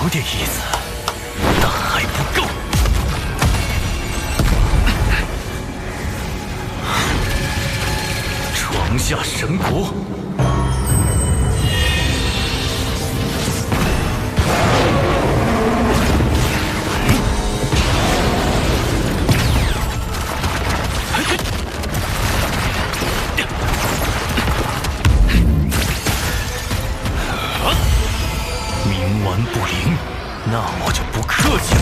有点意思，但还不够。床下神国。 不灵，那我就不客气了。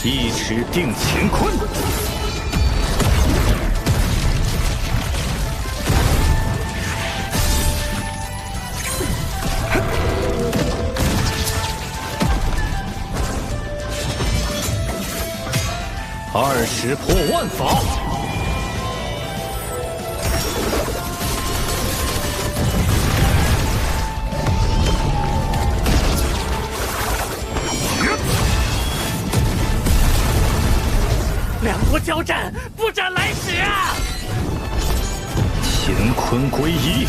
一尺定乾坤，20破万法。 两国交战，不斩来使啊！乾坤归一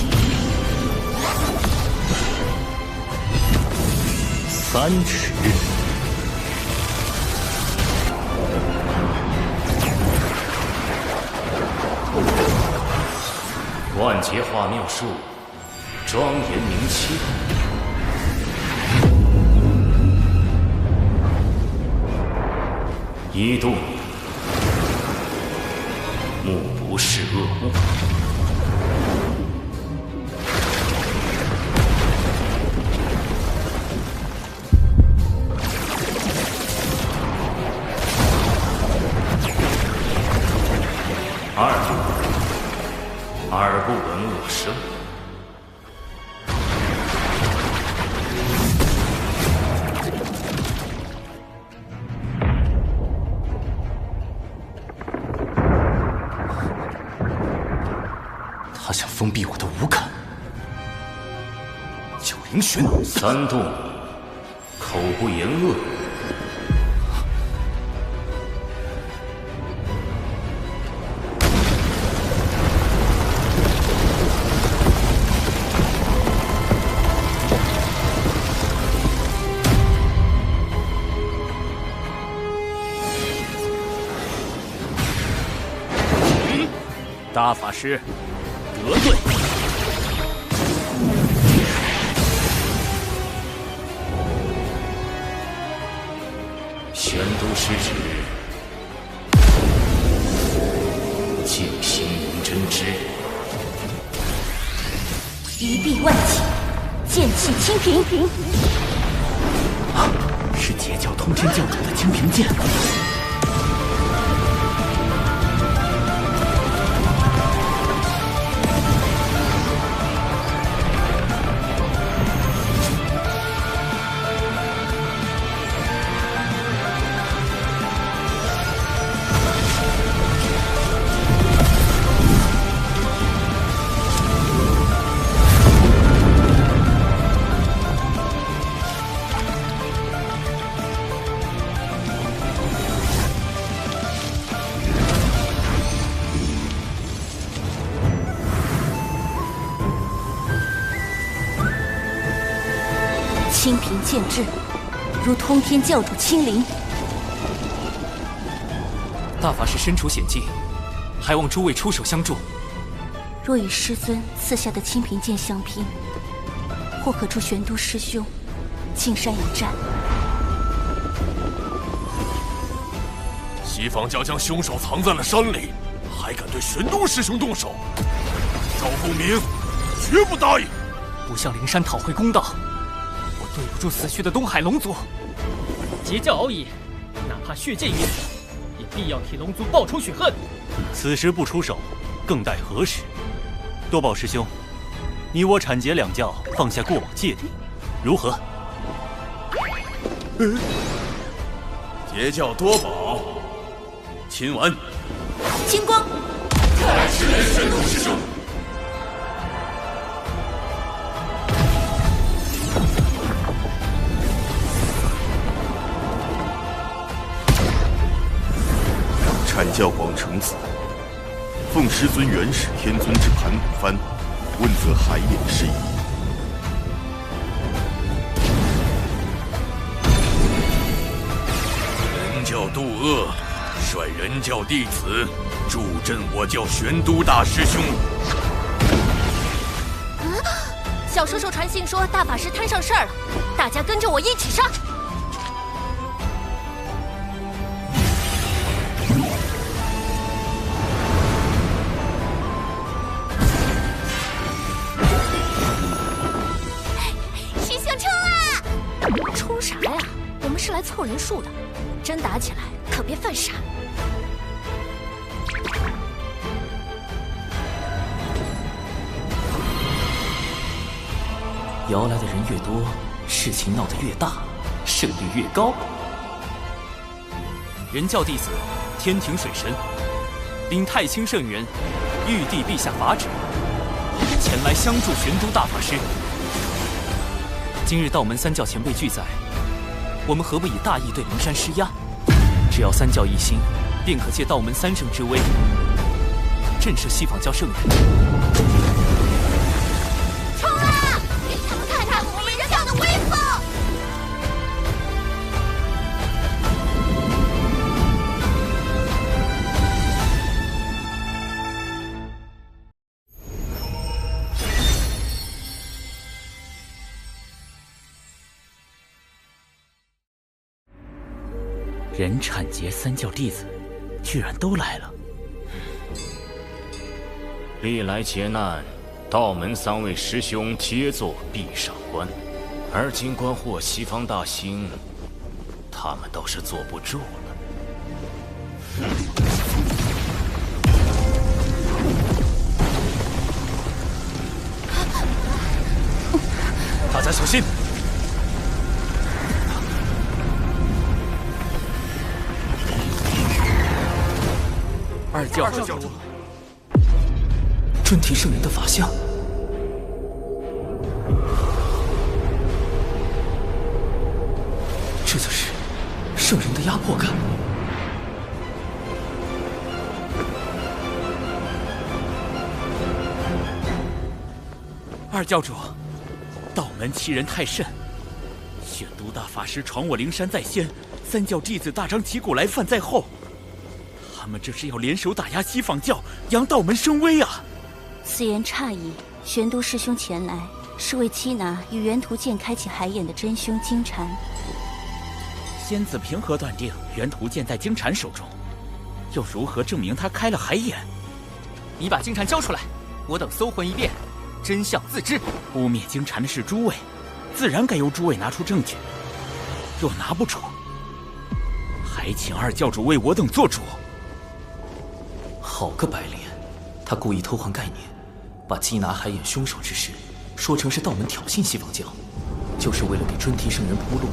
，3尺。万劫化妙术，庄严明清。一度。 目不识恶物，耳不闻恶声。他想封闭我的五感。九灵玄3度，口不言恶。大法师。 得罪。玄都师旨，静心无真知，一臂万气，剑气清平。啊，是截教通天教主的清平剑。 清平剑质，如通天教主亲临。大法师身处险境，还望诸位出手相助。若与师尊赐下的清平剑相拼，或可助玄都师兄进山一战。西方家将凶手藏在了山里，还敢对玄都师兄动手？赵凤鸣绝不答应！不向灵山讨回公道，我对不住死去的东海龙族。截教敖乙，哪怕血溅于此，也必要替龙族报仇雪恨。此时不出手，更待何时？多宝师兄，你我阐结两教，放下过往芥蒂，如何？截教多宝，亲完。金光，赤炎玄都师兄。阐教广成子，奉师尊元始天尊之盘古幡，问责海眼事宜。人教渡恶，率人教弟子助阵我教玄都大师兄。小叔叔传信说大法师摊上事儿了，大家跟着我一起上。师兄冲啊！冲啥呀？我们是来凑人数的，真打起来可别犯傻。摇来的人越多，事情闹得越大，胜率越高。人教弟子天庭水神，禀太清圣人，玉帝陛下法旨，前来相助玄都大法师。今日道门三教前辈俱在，我们何不以大义对灵山施压？只要三教一心，便可借道门三圣之威，震慑西方教圣人。冲啊！给他们看看我们人教的威风！人阐结三教弟子，居然都来了。历来劫难，道门三位师兄皆作壁上观，而今观获西方大兴，他们倒是坐不住了。大家小心！二教主，尊提圣人的法相，这就是圣人的压迫感。二教主，道门欺人太甚，玄都大法师闯我灵山在先，三教弟子大张旗鼓来犯在后。他们这是要联手打压西方教，扬道门声威啊！此言差矣，玄都师兄前来是为缉拿与元图剑开启海眼的真凶金蝉。仙子凭何断定元图剑在金蝉手中？又如何证明他开了海眼？你把金蝉交出来，我等搜魂一遍，真相自知。污蔑金蝉的是诸位，自然该由诸位拿出证据。若拿不出，还请二教主为我等做主。好个白莲，他故意偷换概念，把缉拿海眼凶手之事说成是道门挑衅西方教，就是为了给尊提圣人铺路，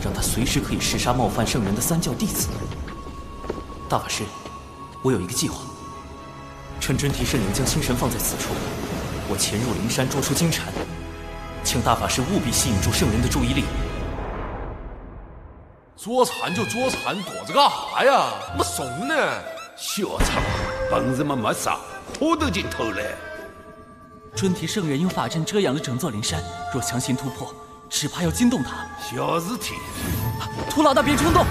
让他随时可以弑杀冒犯圣人的三教弟子。大法师，我有一个计划，趁尊提圣人将心神放在此处，我潜入灵山捉出金蝉，请大法师务必吸引住圣人的注意力。捉蝉就捉蝉，躲着干啥呀？没怂呢！小苍，本事嘛没啥，偷都进偷来。尊提圣人用法阵遮阳了整座灵山，若强行突破，只怕要惊动他。小事体，屠老大别冲动。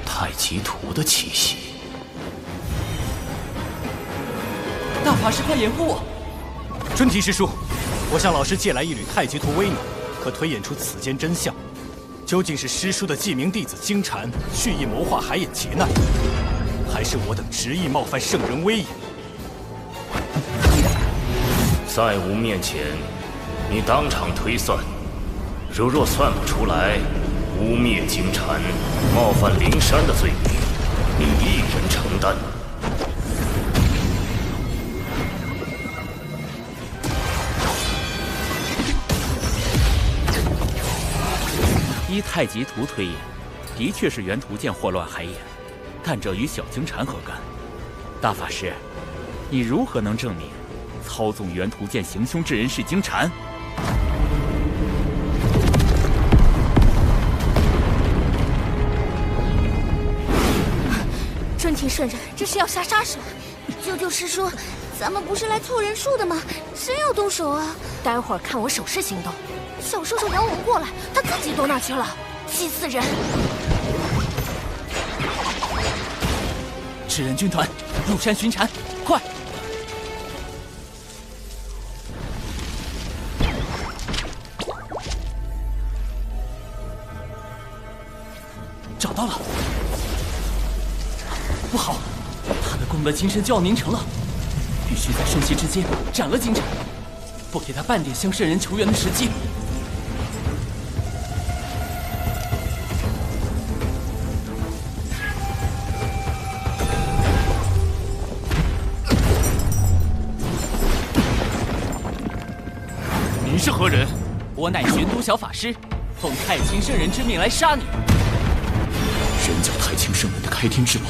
太极图的气息。大法师，快掩护我！尊提师叔，我向老师借来一缕太极图微脑，可推演出此间真相。究竟是师叔的记名弟子金蝉蓄意谋划海眼劫难，还是我等执意冒犯圣人威严？在吾面前，你当场推算，若算不出来，污蔑金蝉、冒犯灵山的罪名，你一人承担。依太极图推演，的确是原图鉴祸乱海眼，但这与小金蝉何干？大法师，你如何能证明操纵原图鉴行凶之人是金蝉？春庭圣人，这是要下杀手！救救师叔，咱们不是来凑人数的吗？谁要动手啊？待会儿看我手势行动。小叔叔让我们过来，他自己躲哪去了？气死人！纸人军团入山巡查，快！找到了！不好，他的功德金身就要凝成了，必须在瞬息之间斩了金蝉，不给他半点向圣人求援的时机。你是何人？我乃玄都小法师，奉太清圣人之命来杀你。人教太清圣人的开天至宝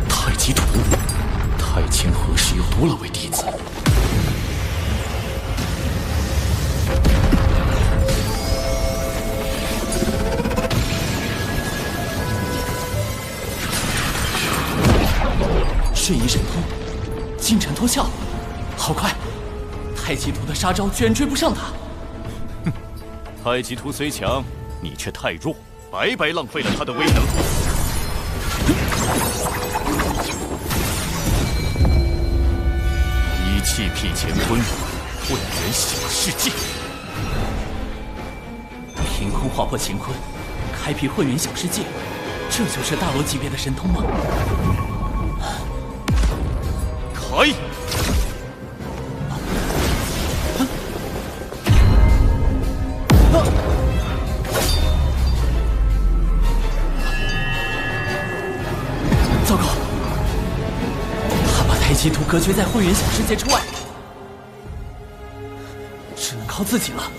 太极图，太清何时又多了位弟子？瞬移神通，金蝉脱壳，好快！太极图的杀招居然追不上他。哼，太极图虽强，你却太弱，白白浪费了他的威能。一气辟乾坤，混元小世界。凭空划破乾坤，开辟混元小世界，这就是大罗级别的神通吗？开！糟糕，他把太极图隔绝在混元小世界之外，只能靠自己了。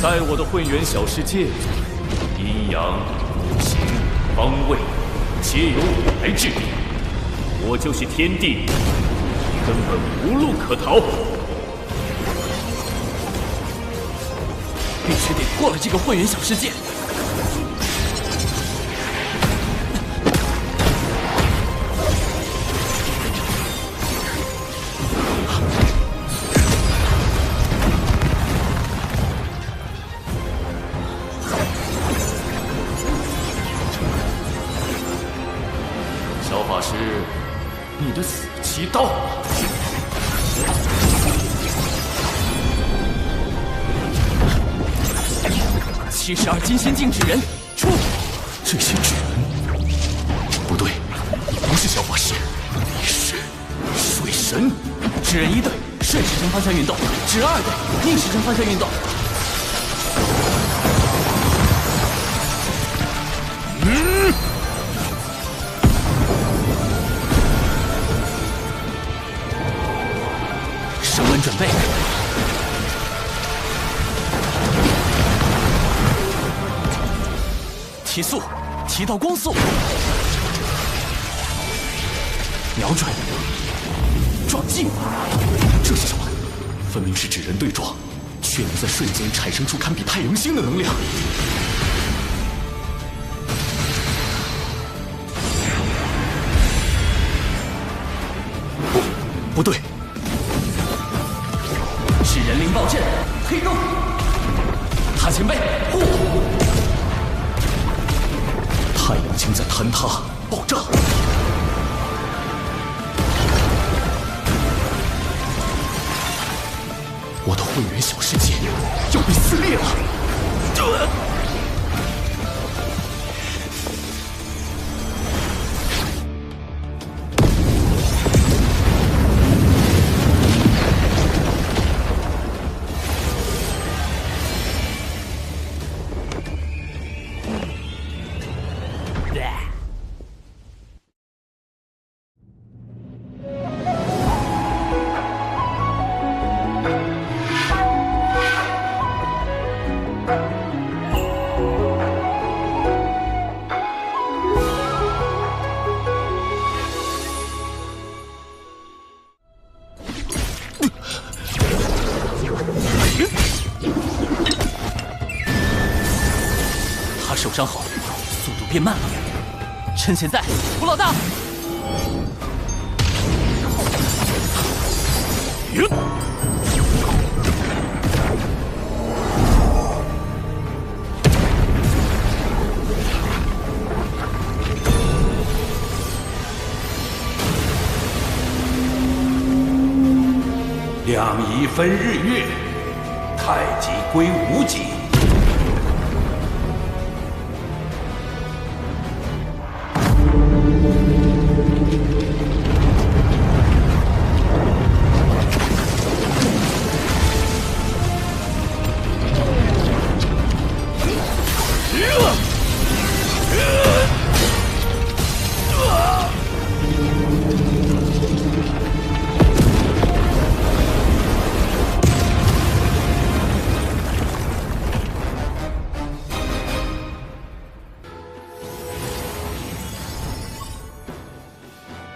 在我的混元小世界中，阴阳、五行、方位，皆由我来制定。我就是天地，根本无路可逃。必须得破了这个混元小世界。小法师，你的死期到了。72金仙境纸人，出！这些纸人，不对，你不是小法师，你是水神。纸人1队顺时针方向运动，纸人2队逆时针方向运动。升温准备，铁速，提到光速，瞄准，撞击。这是什么？分明是指人对撞，却能在瞬间产生出堪比太阳星的能量。不对，是人灵暴阵，黑洞。塔前辈，护！太阳星在坍塌，爆炸。我的混元小世界要被撕裂了。受伤后，速度变慢了。趁现在，胡老大！两仪分日月，太极归无极。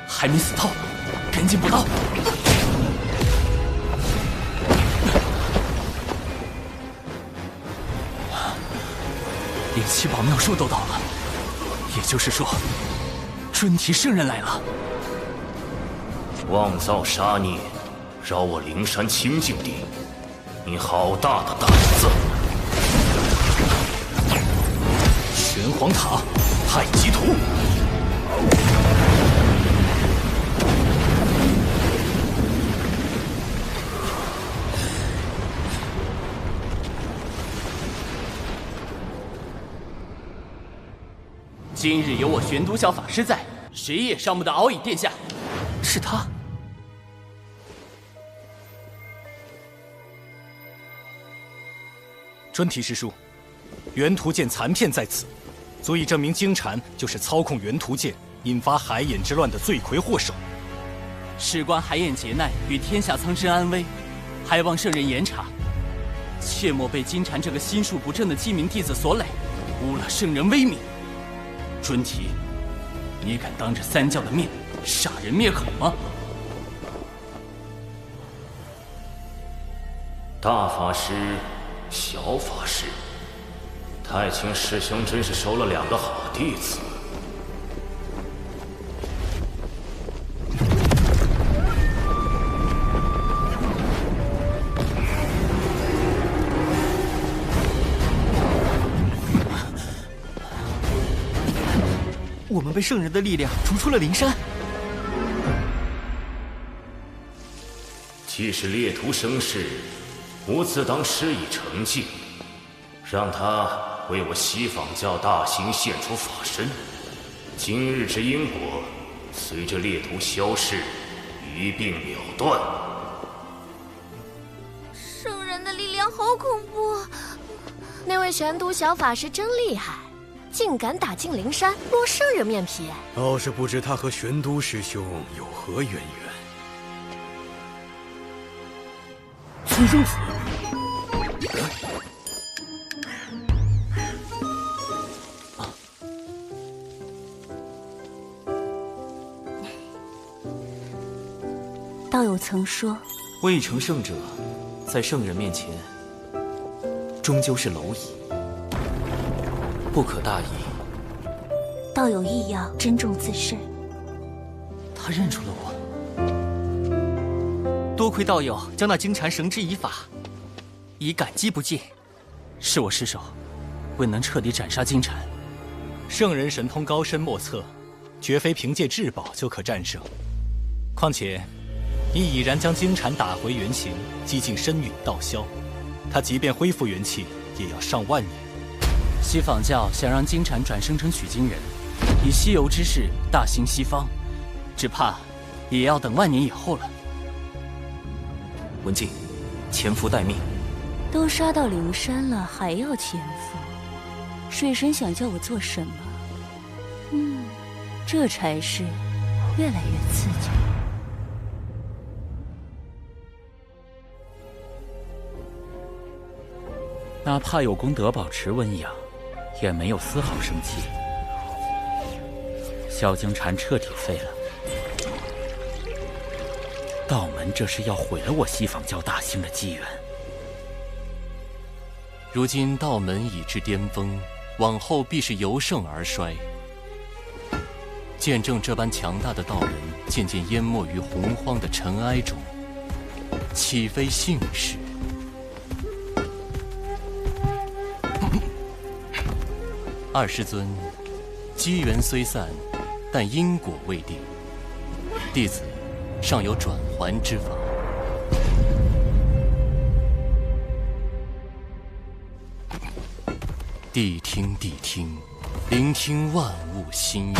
还没死透，赶紧补刀！连七宝妙术都到了，也就是说，尊提圣人来了。妄造杀孽，扰我灵山清净地，你好大的胆子！玄黄塔，太极图。今日有我玄都小法师在，谁也伤不得敖乙殿下。是他。尊提师叔，元图剑残片在此，足以证明金蝉就是操控元图剑引发海眼之乱的罪魁祸首。事关海眼劫难与天下苍生安危，还望圣人严查，切莫被金蝉这个心术不正的鸡鸣弟子所累，污了圣人威名。尊提，你敢当着三教的面杀人灭口吗？大法师，小法师，太清师兄真是收了2个好弟子。我们被圣人的力量逐出了灵山。既是列图生事，吾自当施以惩戒，让他为我西方教大兴现出法身。今日之因果，随着列图消逝，一并了断。圣人的力量好恐怖！那位玄都小法师真厉害。竟敢打进灵山，落圣人面皮。倒是不知他和玄都师兄有何渊源。孙生子，友曾说，未成圣者，在圣人面前，终究是蝼蚁，不可大意。道友亦要珍重自身。他认出了我，多亏道友将那金蝉绳之以法，以感激不尽。是我失手，未能彻底斩杀金蝉。圣人神通高深莫测，绝非凭借至宝就可战胜。况且，你已然将金蝉打回原形，几近身陨道消，他即便恢复元气，也要上万年。西坊教想让金蝉转生成取经人，以西游之势大兴西方，只怕也要等万年以后了。文静，潜伏待命。都杀到灵山了，还要潜伏？水神想叫我做什么？这差事越来越刺激。哪怕有功德保持温养，也没有丝毫生气。小金蝉彻底废了，道门这是要毁了我西坊教大兴的机缘。如今道门已至巅峰，往后必是由盛而衰。见证这般强大的道门渐渐淹没于洪荒的尘埃中，岂非幸事？二师尊，机缘虽散，但因果未定。弟子尚有转圜之法。谛听，谛听，聆听万物心意。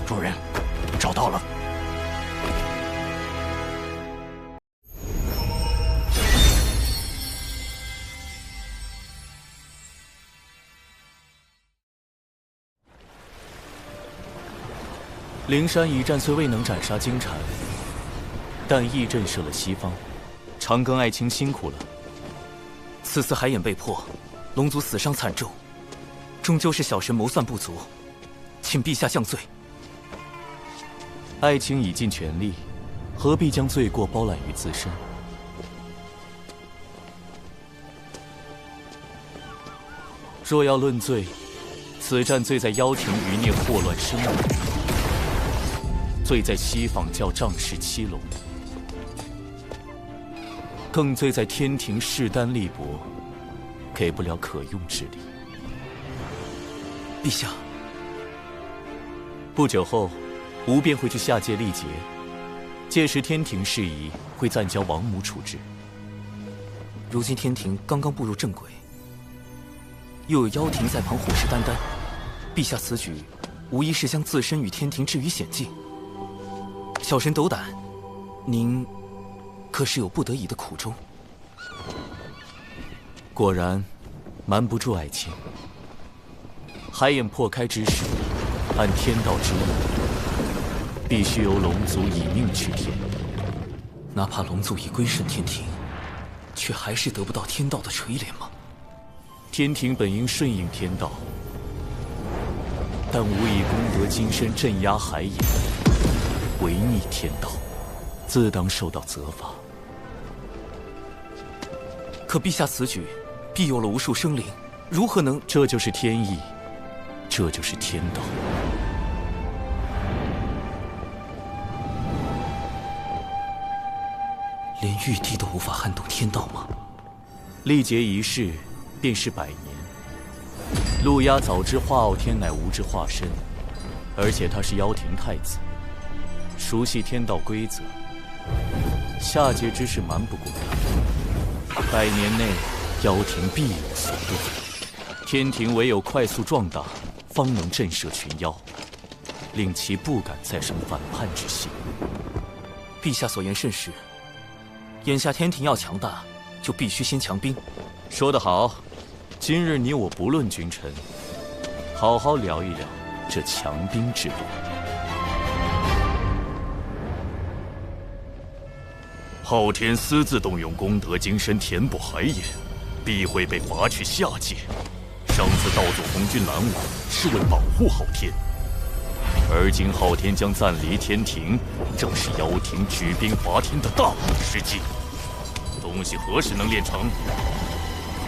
主人，找到了。灵山一战虽未能斩杀金蝉，但亦震慑了西方。长庚爱卿辛苦了。此次海眼被破，龙族死伤惨重，终究是小神谋算不足，请陛下降罪。爱卿已尽全力，何必将罪过包揽于自身？若要论罪，此战罪在妖庭余孽祸乱生民，罪在西坊教仗势欺龙，更罪在天庭势单力薄，给不了可用之力。陛下，不久后，吾便会去下界历劫，届时天庭事宜会暂交王母处置。如今天庭刚刚步入正轨，又有妖庭在旁虎视眈眈，陛下此举无疑是将自身与天庭置于险境。小神斗胆，您可是有不得已的苦衷？果然，瞒不住爱卿。海眼破开之时，按天道之意，必须由龙族以命取天。哪怕龙族已归顺天庭，却还是得不到天道的垂怜吗？天庭本应顺应天道，但吾以功德金身镇压海眼，违逆天道，自当受到责罚。可陛下此举，庇佑了无数生灵，如何能……这就是天意，这就是天道。连玉帝都无法撼动天道吗？历劫一世，便是100年。陆压早知化傲天乃吾之化身，而且他是妖庭太子，熟悉天道规则，下界之事瞒不过他。100年内，妖庭必有所动，天庭唯有快速壮大，方能震慑群妖，令其不敢再生反叛之心。陛下所言甚是，眼下天庭要强大，就必须先强兵。说得好，今日你我不论君臣，好好聊一聊这强兵之路。昊天私自动用功德金身填补海眼，必会被罚去下界。上次道祖红军拦我，是为保护昊天，而今昊天将暂离天庭，正是妖庭举兵伐天的大好时机。东西何时能炼成？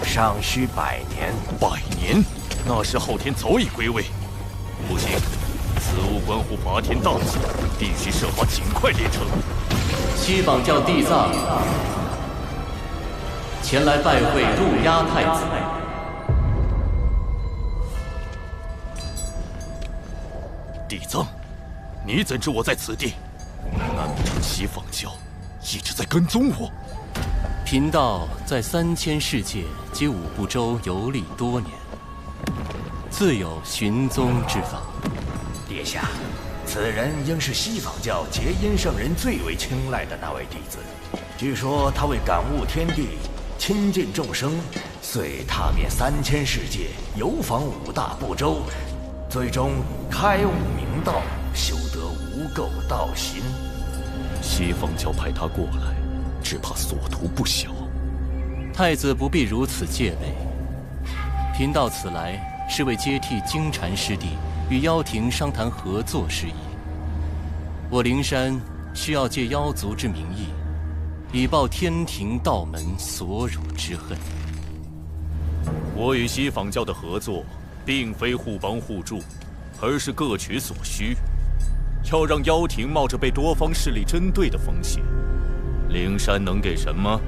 尚需100年。100年？那时昊天早已归位。不行，此物关乎伐天大计，必须设法尽快炼成。西榜教地藏前来拜会渡鸦太子。地藏，你怎知我在此地？难不成西方教一直在跟踪我？贫道在3000世界及5部洲游历多年，自有寻踪之法。殿下，此人应是西方教结阴圣人最为青睐的那位弟子。据说他为感悟天地、亲近众生，遂踏遍3000世界，游访5大部洲，最终开悟明道，修得无垢道心。西方教派他过来，只怕所图不小。太子不必如此戒备。贫道此来是为接替金蝉师弟与妖庭商谈合作事宜。我灵山需要借妖族之名义，以报天庭道门所辱之恨。我与西方教的合作，并非互帮互助，而是各取所需。要让妖庭冒着被多方势力针对的风险，灵山能给什么？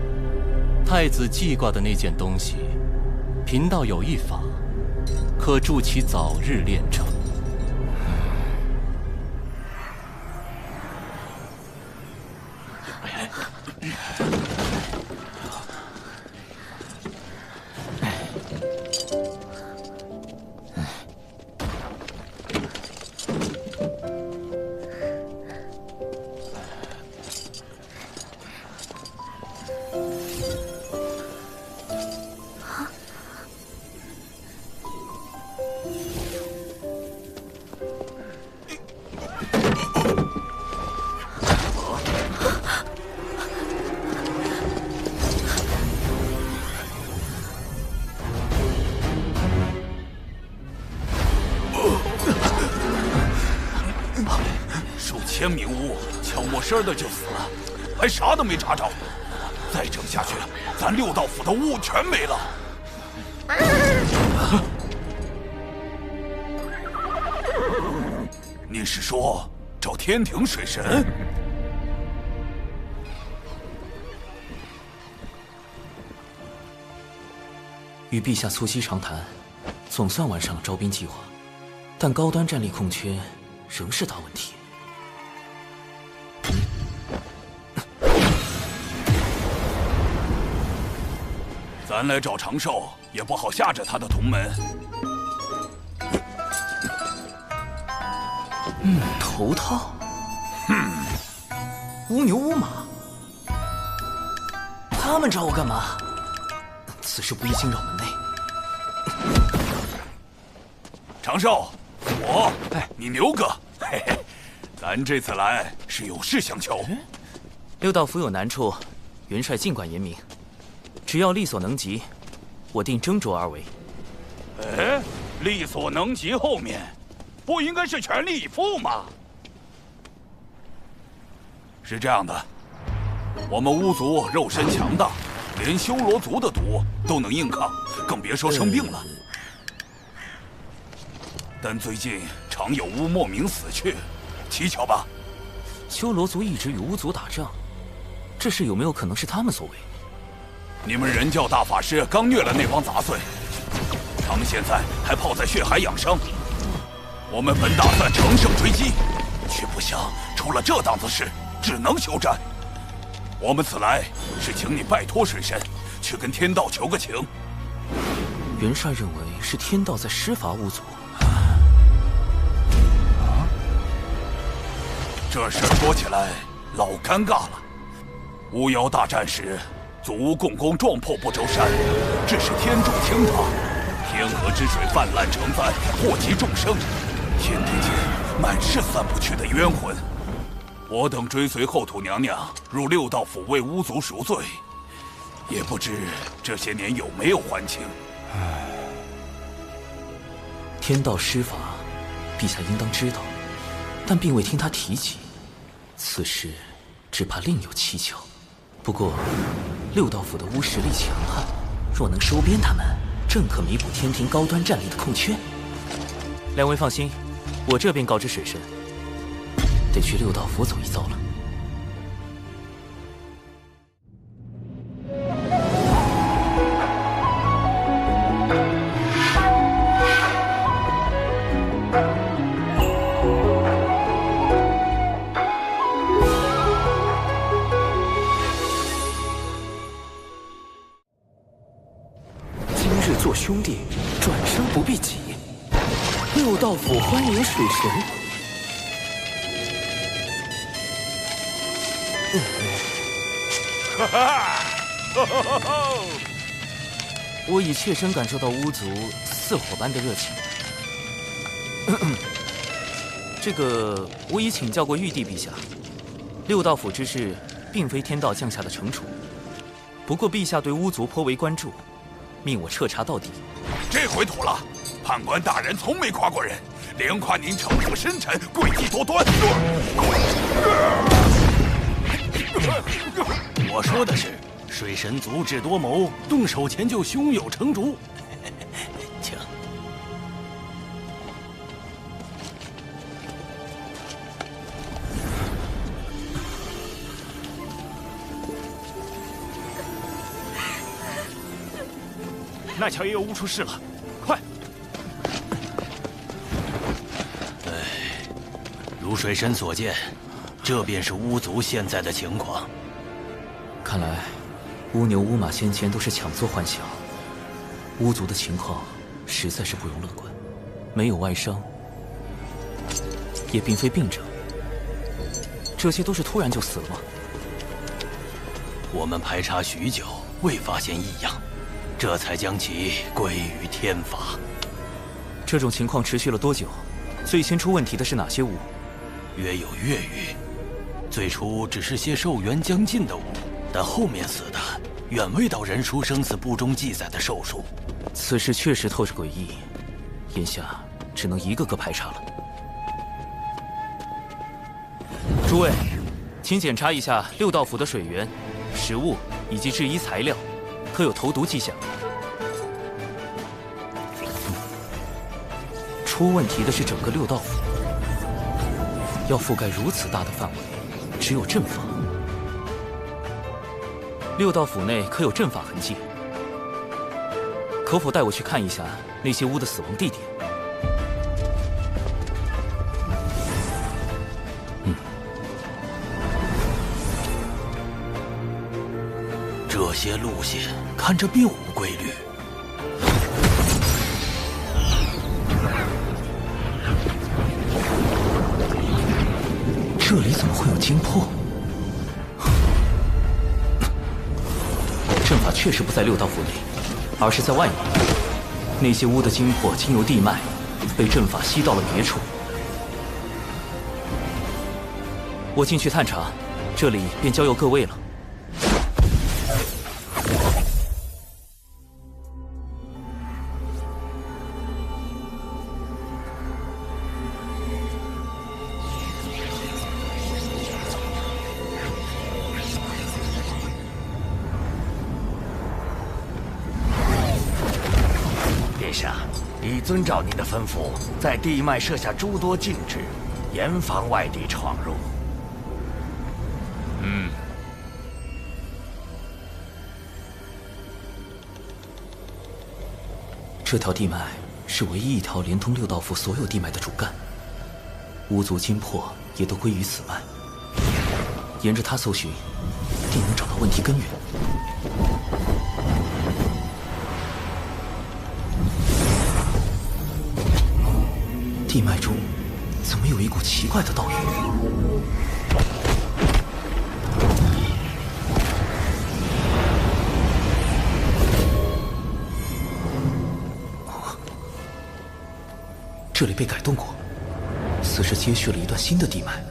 太子记挂的那件东西，贫道有一法，可助其早日炼成。千米屋悄没声的就死了，还啥都没查着。再整下去，咱6道府的屋全没了。你是说找天庭水神？与陛下促膝长谈，总算完善了招兵计划，但高端战力空缺仍是大问题。咱来找长寿，也不好吓着他的同门。头套。乌牛乌马，他们找我干嘛？此事不宜惊扰门内。长寿，你牛哥，嘿嘿，咱这次来是有事相求。6道府有难处，元帅尽管言明。只要力所能及，我定斟酌而为。力所能及后面，不应该是全力以赴吗？是这样的，我们巫族肉身强大，连修罗族的毒都能硬抗，更别说生病了。但最近常有巫莫名死去，蹊跷吧？修罗族一直与巫族打仗，这事有没有可能是他们所为？你们人教大法师刚虐了那帮杂碎，他们现在还泡在血海养伤。我们本打算乘胜追击，却不想出了这档子事，只能休战。我们此来是请你拜托水神，去跟天道求个情。元帅认为是天道在施罚巫族。这事说起来老尴尬了。巫妖大战时，祖屋共工撞破不周山，致使天柱倾塌，天河之水泛滥成灾，祸及众生。天地间满是散不去的冤魂。我等追随后土娘娘入六道府为巫族赎罪，也不知这些年有没有还清。天道施法，陛下应当知道，但并未听他提及。此事只怕另有蹊跷。不过，六道府的巫实力强悍，若能收编他们，正可弥补天庭高端战力的空缺。两位放心，我这边告知水神，得去六道府走一遭了。今日做兄弟，转生不必急。六道府欢迎水神。哈哈，我已切身感受到巫族似火般的热情。这个，我已请教过玉帝陛下，六道府之事并非天道降下的惩处。不过陛下对巫族颇为关注，命我彻查到底。这回妥了，判官大人从没夸过人，连夸您城府深沉，诡计多端。我说的是，水神足智多谋，动手前就胸有成竹。请。那乔也有巫出事了，快！如水神所见，这便是巫族现在的情况。看来，巫牛、巫马先前都是强作幻想。巫族的情况实在是不容乐观，没有外伤，也并非病症，这些都是突然就死了吗？我们排查许久，未发现异样，这才将其归于天罚。这种情况持续了多久？最先出问题的是哪些巫？约有月余。最初只是些寿元将尽的巫，但后面死的远未到人书生死簿中记载的寿数。此事确实透着诡异，眼下只能一个个排查了。诸位，请检查一下六道府的水源、食物以及制衣材料，可有投毒迹象？出问题的是整个六道府，要覆盖如此大的范围，只有阵法。六道府内可有阵法痕迹？可否带我去看一下那些巫的死亡地点？这些路线看着并无规律。这里怎么会有精魄？阵法确实不在六道府内，而是在外面。那些巫的精魄经由地脉，被阵法吸到了别处。我进去探查，这里便交由各位了。已遵照您的吩咐，在地脉设下诸多禁制，严防外敌闯入。这条地脉是唯一一条连通六道府所有地脉的主干，巫族精魄也都归于此脉。沿着它搜寻，定能找到问题根源。地脉中怎么有一股奇怪的道韵？这里被改动过，似是接续了一段新的地脉。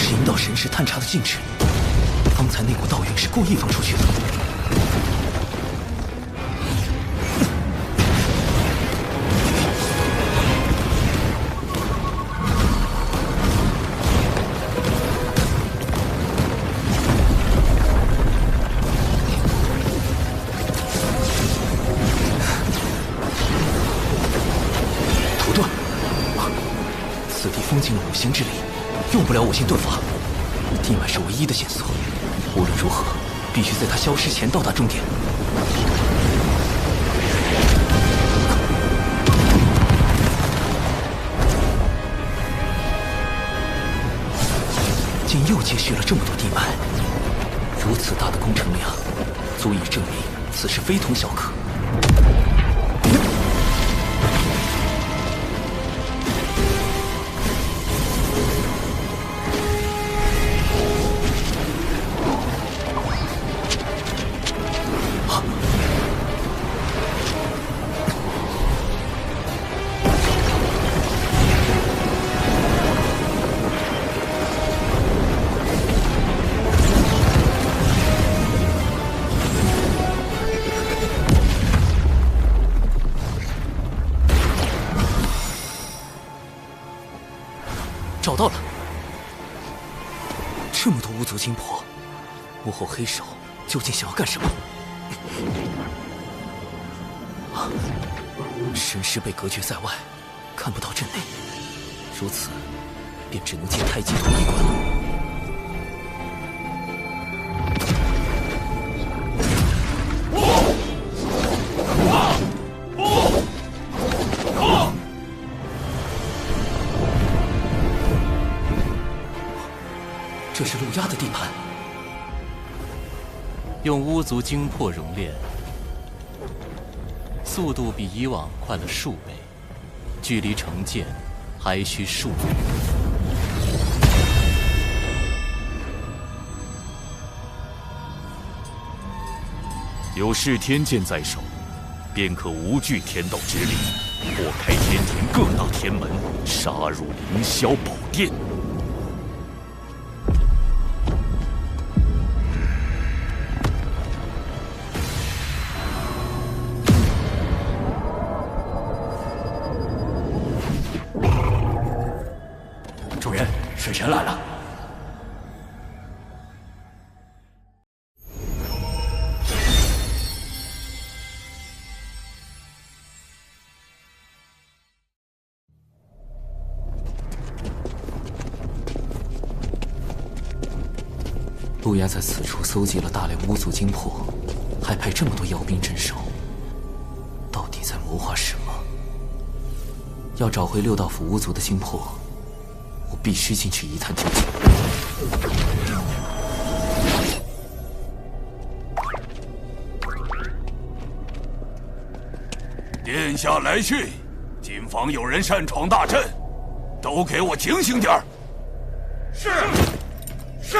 是引导神识探查的禁制。方才那股道运是故意放出去的。土遁，此地封禁了五行之力，用不了五行遁法。地脉是唯一的线索。 无论如何，必须在它消失前到达终点。竟又接续了这么多地脉，如此大的工程量，足以证明此事非同小可。找到了，这么多巫族精魄，幕后黑手究竟想要干什么？神识被隔绝在外，看不到阵内，如此，便只能借太极图一关了。 这是陆压的地盘，用巫族精魄熔炼，速度比以往快了数倍，距离成剑还需数倍。有噬天剑在手，便可无惧天道之力，破开天庭各大天门，杀入凌霄宝殿。 主人，水神来了。陆压在此处搜集了大量巫族精魄，还派这么多妖兵镇守，到底在谋划什么？要找回六道府巫族的精魄。 我必须进去一探究竟。殿下来讯，谨防有人擅闯大阵，都给我警醒点儿。是，是。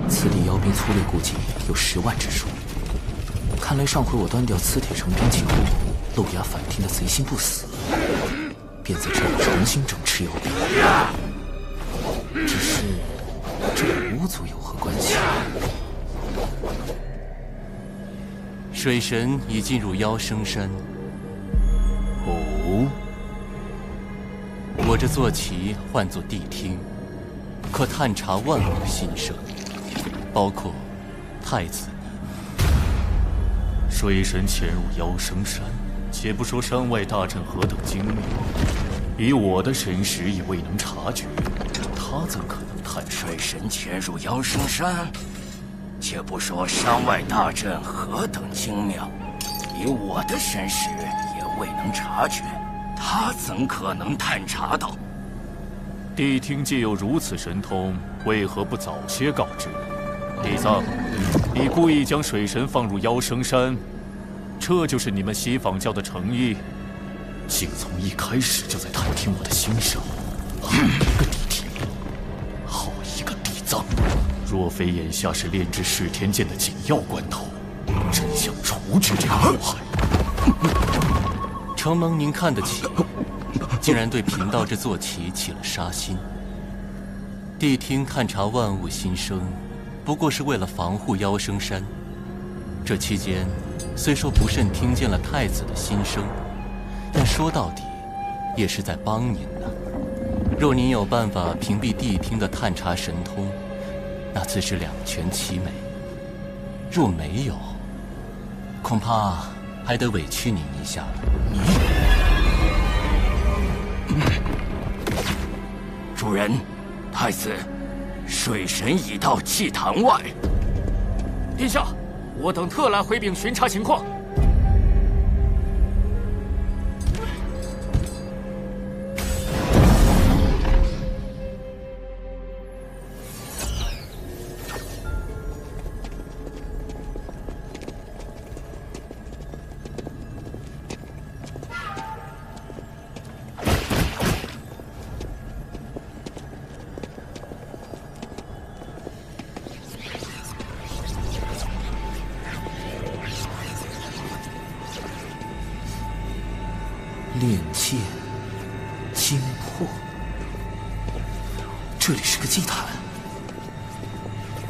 此地妖兵粗略估计有10万之数。看来上回我端掉磁铁成兵器后，陆压反听的贼心不死，便在这里重新整饬妖兵。只是这与巫族有何关系？水神已进入妖生山。哦，我这坐骑唤作谛听，可探查万物心声，包括太子你。水神潜入妖生山，且不说山外大阵何等精密，以我的神识也未能察觉，他怎可能探查？水神潜入妖生山，且不说山外大阵何等精妙，以我的神识也未能察觉，他怎可能探查到？谛听既有如此神通，为何不早些告知？地藏，你故意将水神放入妖生山，这就是你们西方教的诚意？竟从一开始就在探听我的心声，好一个谛听，好一个地藏！若非眼下是炼制噬天剑的紧要关头，真想除之这个祸害。承蒙您看得起，竟然对贫道这坐骑起了杀心。谛听探查万物心声，不过是为了防护妖生山。这期间，虽说不慎听见了太子的心声，但说到底，也是在帮您呢。若您有办法屏蔽谛听的探查神通，那自是两全其美；若没有，恐怕还得委屈您一下了。主人，太子，水神已到祭坛外。殿下，我等特来回禀巡查情况。炼剑精魄，这里是个祭坛。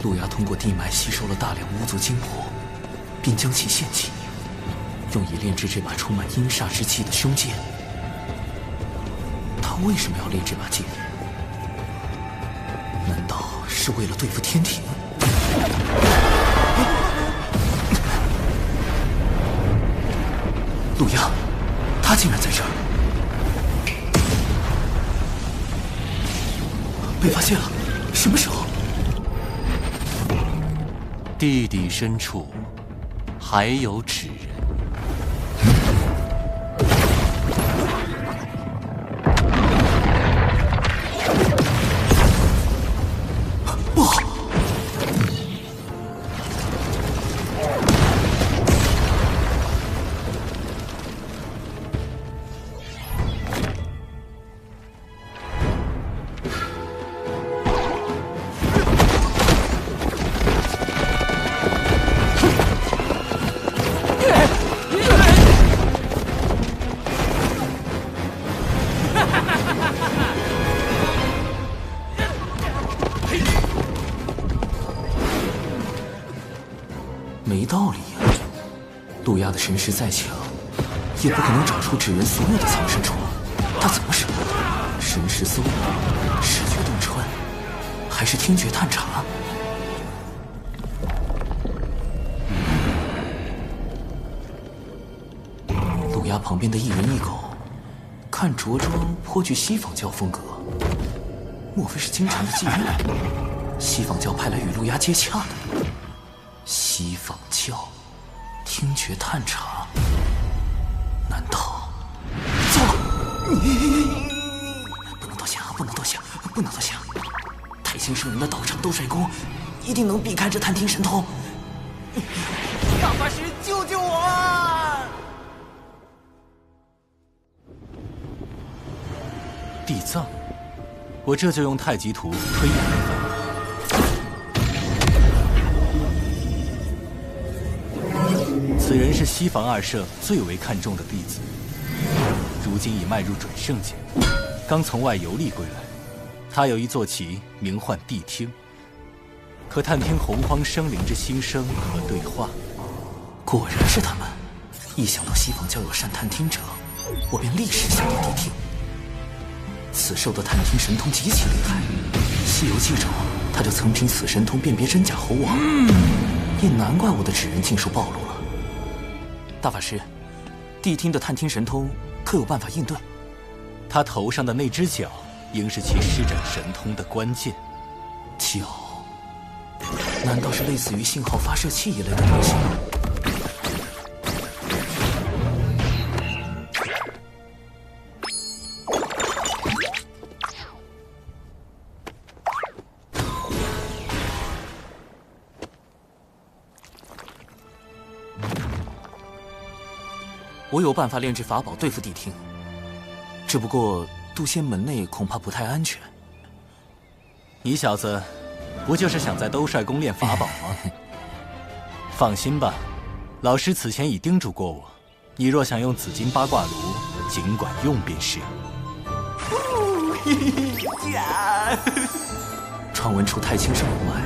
路亚通过地脉吸收了大量巫族精魄，并将其献祭，用以炼制这把充满阴煞之气的凶剑。他为什么要炼这把剑？难道是为了对付天庭？路亚，他竟然在这儿！被发现了！什么时候？地底深处还有纸人。不好！没道理呀！路亚的神识再强，也不可能找出纸人所有的藏身处。他怎么使？神识搜捕、视觉洞穿，还是听觉探查？路亚旁边的一人一狗，看着装颇具西方教风格。莫非是京城的妓院？西方教派来与路亚接洽的？西方教听觉探查，难道？糟了！不能多想，不能多想，不能多想！太清圣人的道场斗帅功，一定能避开这探听神通。大法师，救救我啊！地藏，我这就用太极图推演一番。此人是西房二社最为看重的弟子，如今已迈入准圣界，刚从外游历归来。他有一坐骑，名唤谛听，可探听洪荒生灵之心声和对话。果然是他们！一想到西方教有善探听者，我便立时想到谛听。此兽的探听神通极其厉害，《西游记》中他就曾凭此神通辨别真假猴王。也难怪我的纸人尽数暴露了。大法师，谛听的探听神通可有办法应对？他头上的那只角，应是其施展神通的关键。角？难道是类似于信号发射器一类的东西？我有办法炼制法宝对付谛听，只不过渡仙门内恐怕不太安全。你小子，不就是想在兜帅宫炼法宝吗？放心吧，老师此前已叮嘱过我，你若想用紫金八卦炉，尽管用便是。传闻除太清圣人外，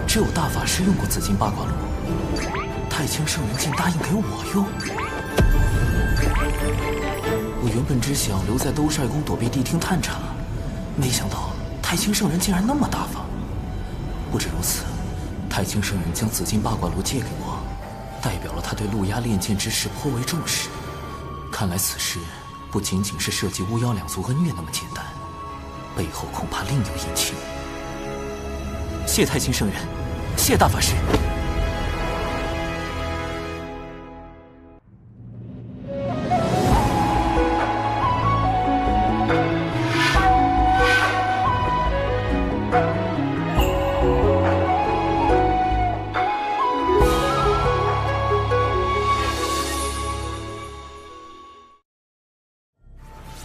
只有大法师用过紫金八卦炉。太清圣人竟答应给我用。我原本只想留在兜帅宫躲避谛听探查，没想到太清圣人竟然那么大方。不止如此，太清圣人将紫金八卦炉借给我，代表了他对陆压炼剑之事颇为重视。看来此事不仅仅是涉及巫妖两族恩怨那么简单，背后恐怕另有隐情。谢太清圣人，谢大法师。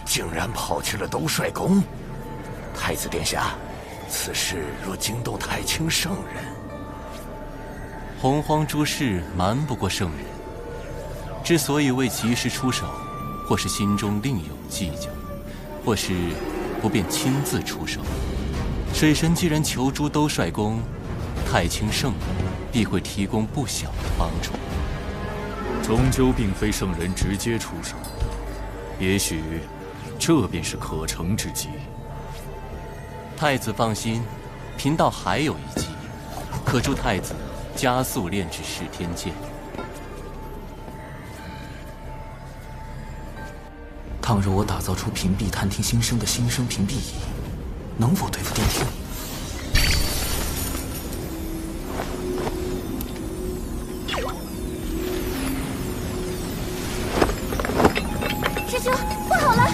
竟然跑去了兜帅宫！太子殿下，此事若惊动太清圣人，洪荒诸事瞒不过圣人。之所以未及时出手，或是心中另有计较，或是不便亲自出手。水神既然求助兜帅宫，太清圣人必会提供不小的帮助。终究并非圣人直接出手，也许这便是可乘之机。太子放心，贫道还有一计，可助太子加速炼制噬天剑。倘若我打造出屏蔽探听心声的心声屏蔽仪，能否对付谛听？师兄，不好了！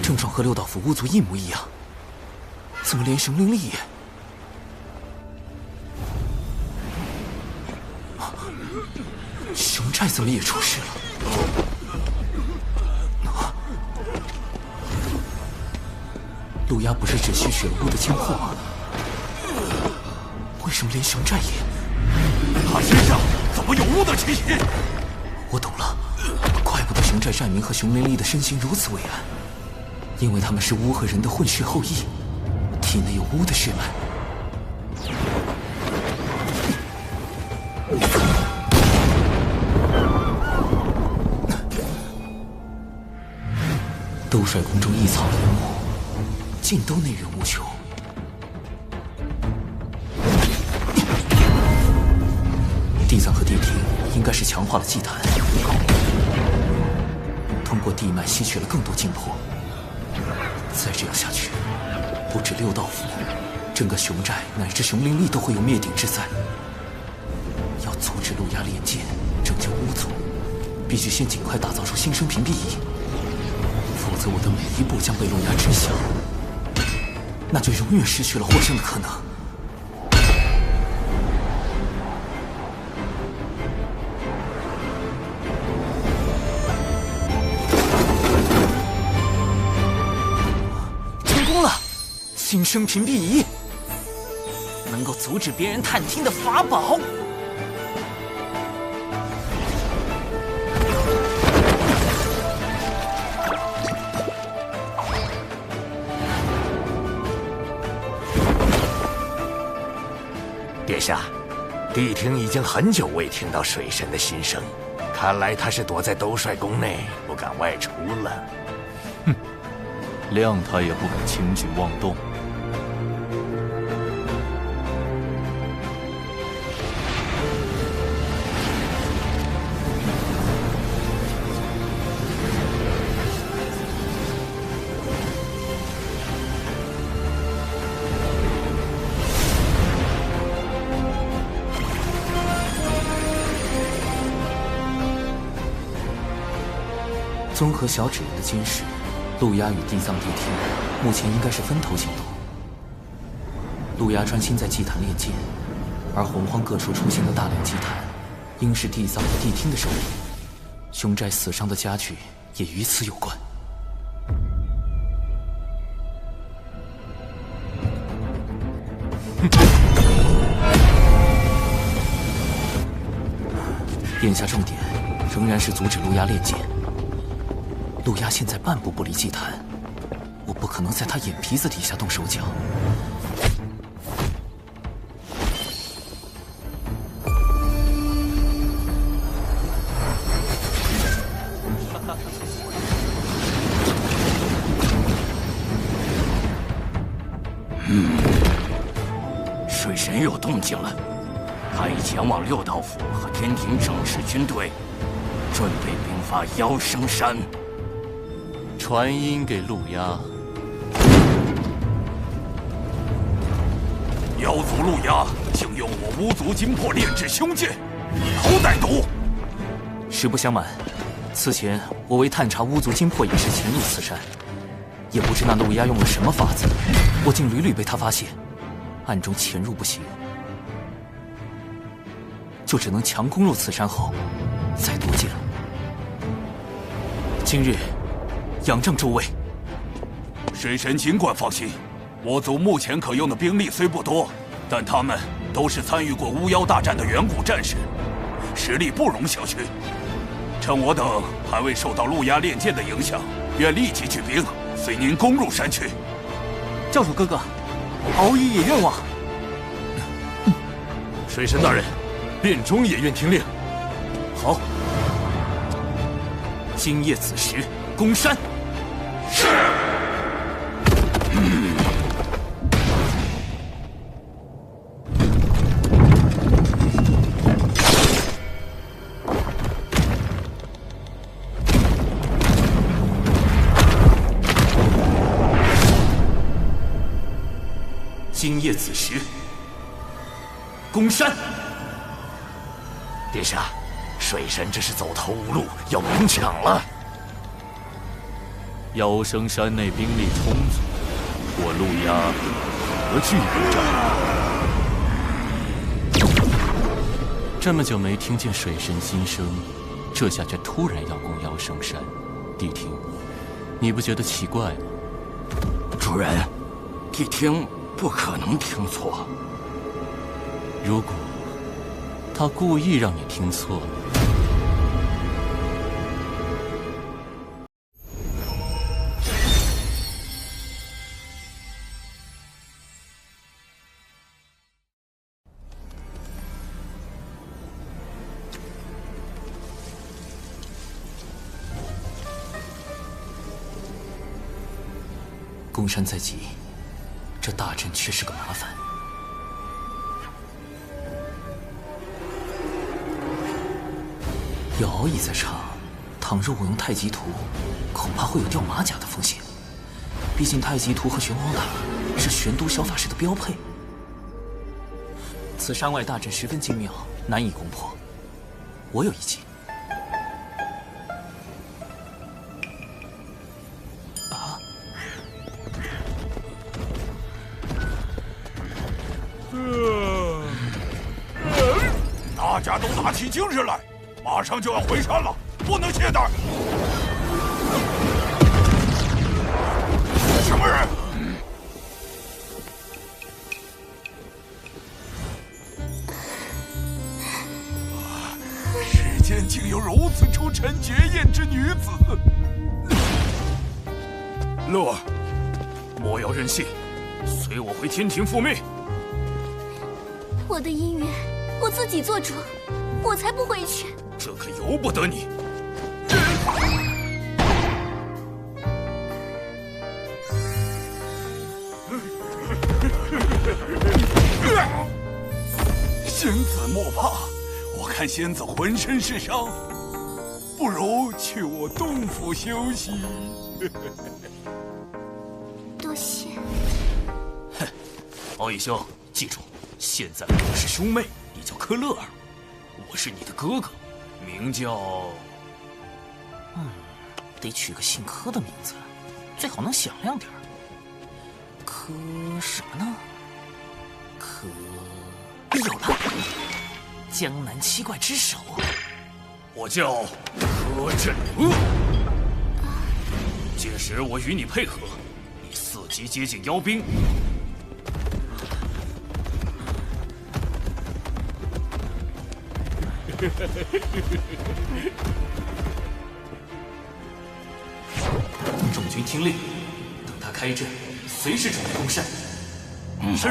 症状和六道府巫族一模一样，怎么连熊灵力也……熊寨怎么也出事了？陆压不是只吸取了巫的精魄吗？为什么连熊寨也……他身上怎么有巫的气息？我懂了，怪不得熊寨寨民和熊灵力的身形如此伟岸，因为他们是巫和人的混血后裔，体内有巫的血脉。兜帅宫中一草一木，尽都内源无穷。地藏和谛听应该是强化了祭坛，通过地脉吸取了更多精魄。再这样下去，不止六道府，整个熊寨乃至熊灵力都会有灭顶之灾。要阻止陆压炼剑，拯救巫族，必须先尽快打造出心声屏蔽仪，否则我的每一步将被陆压知晓，那就永远失去了获胜的可能。心声屏蔽仪能够阻止别人探听的法宝。殿下，谛听已经很久未听到水神的心声，看来他是躲在兜帅宫内，不敢外出了。哼，谅他也不敢轻举妄动。综合小指人的监视，陆压与地藏谛听目前应该是分头行动。陆牙专心在祭坛炼剑，而洪荒各处出现的大量祭坛，应是地藏和谛听的手里。凶宅死伤的家具也与此有关。眼下重点仍然是阻止陆牙炼剑。陆牙现在半步不离祭坛，我不可能在他眼皮子底下动手脚。水神有动静了，他已前往六道府和天庭整治军队，准备兵发妖生山。传音给陆压。妖族陆压竟用我巫族金魄炼制凶剑，以后歹毒。实不相瞒，此前我为探查巫族金魄一事潜入此山，也不知那陆压用了什么法子，我竟屡屡被他发现，暗中潜入不行，就只能强攻入此山后再夺剑。今日仰仗诸位。水神尽管放心，我族目前可用的兵力虽不多，但他们都是参与过巫妖大战的远古战士，实力不容小觑。趁我等还未受到陆压炼剑的影响，愿立即举兵，随您攻入山去。教主哥哥，敖乙也愿往。水神大人，殿中也愿听令。好，今夜子时攻山。是。今夜子时攻山。殿下，水神这是走投无路，要明抢了。妖生山内兵力充足，我陆压何惧不战？这么久没听见水神心声，这下却突然要攻妖生山，谛听，你不觉得奇怪吗？主人，谛听不可能听错。如果他故意让你听错了，攻山在即，这大阵却是个麻烦。有敖乙在场，倘若我用太极图，恐怕会有掉马甲的风险。毕竟太极图和玄黄塔是玄都小法师的标配。此山外大阵十分精妙，难以攻破。我有一计。大家都打起精神来，马上就要回山了，不能懈怠。什么人？世间竟有如此出尘绝艳之女子！乐儿，莫要任性，随我回天庭复命。我的姻缘，我自己做主，我才不回去。这可由不得你。仙子莫怕，我看仙子浑身是伤，不如去我洞府休息。多谢。哼，敖乙兄，记住，现在我是兄妹，你叫科勒尔，我是你的哥哥，名叫……得取个姓柯的名字，最好能响亮点儿。柯什么呢？有了，江南七怪之首。我叫柯震恶，届时我与你配合，以4级接近妖兵。众军听令，等他开阵，随时准备攻山。是。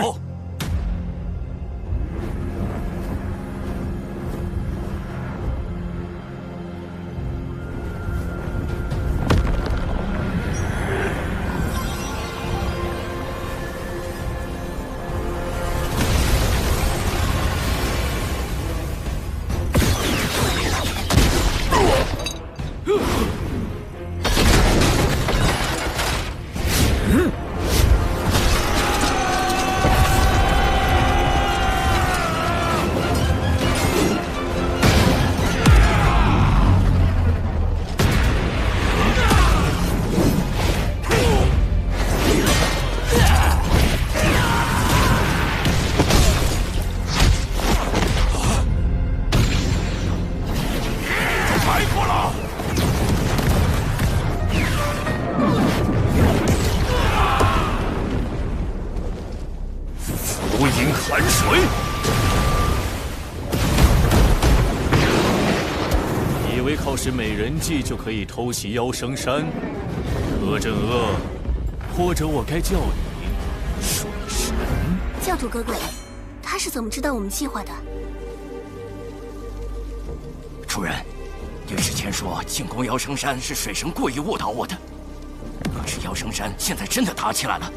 是美人计就可以偷袭妖生山，柯震恶，或者我该叫你水神。教主哥哥，他是怎么知道我们计划的？主人，御史前说进攻妖生山是水神故意误导我的，可是妖生山现在真的打起来了。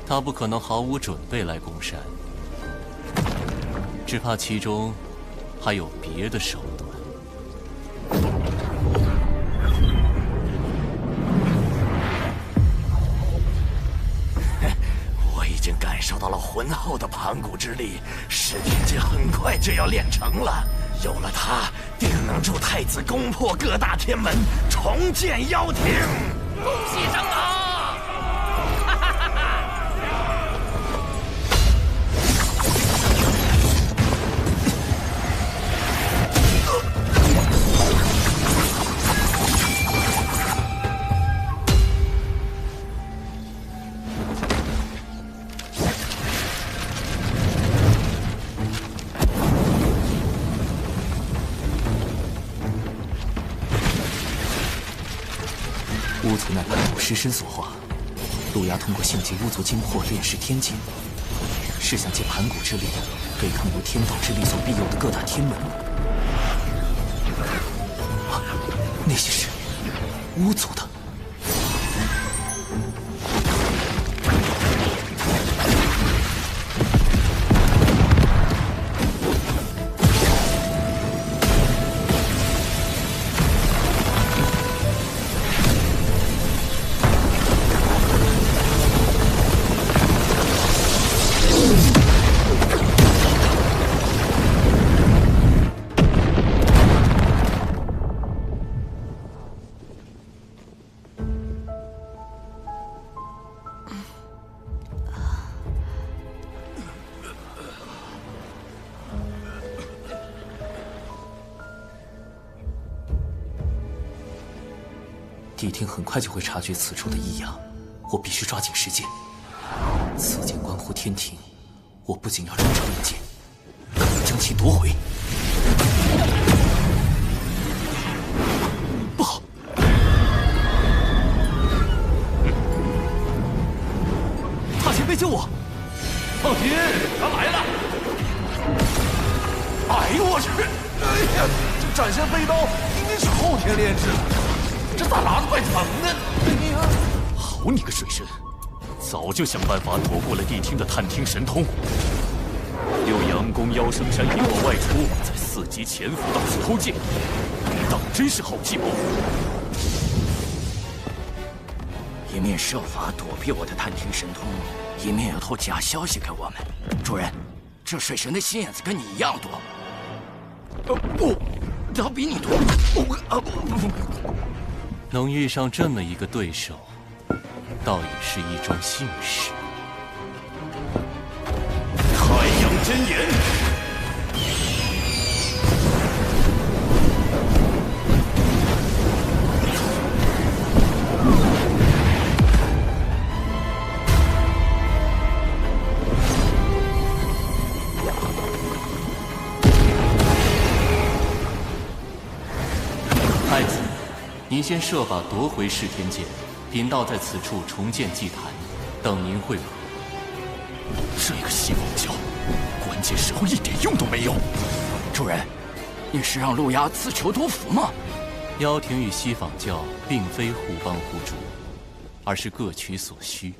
他不可能毫无准备来攻山，只怕其中还有别的手段。已经感受到了浑厚的盘古之力，噬天诀很快就要练成了。有了它，定能助太子攻破各大天门，重建妖庭。恭喜长老！巫族乃盘古尸身所化，路牙通过性疾巫族精魄炼噬天境，是想借盘古之力对抗由天道之力所庇佑的各大天门。啊，那些是巫族的。帝庭很快就会察觉此处的异样，我必须抓紧时间。此剑关乎天庭，我不仅要终成一剑，更要将其夺回。不好！大前辈救我！放心，他来了。哎呦我去！哎呀，这斩仙飞刀明明是后天炼制的。这咋拉得怪疼呢？哎呀！好你个水神，早就想办法躲过了帝厅的探听神通。六阳宫妖生山引我外出，在4级潜伏到处偷剑，当真是好计谋。一面设法躲避我的探听神通，一面又透假消息给我们。主人，这水神的心眼子跟你一样多。不，他比你多。能遇上这么一个对手，倒也是一桩幸事。真言。太子，您先设法夺回噬天剑，贫道在此处重建祭坛，等您会合。这个西方教，关键时候一点用都没有。主人，你是让陆压自求多福吗？妖庭与西方教并非互帮互助，而是各取所需。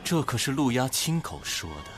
这可是陆压亲口说的。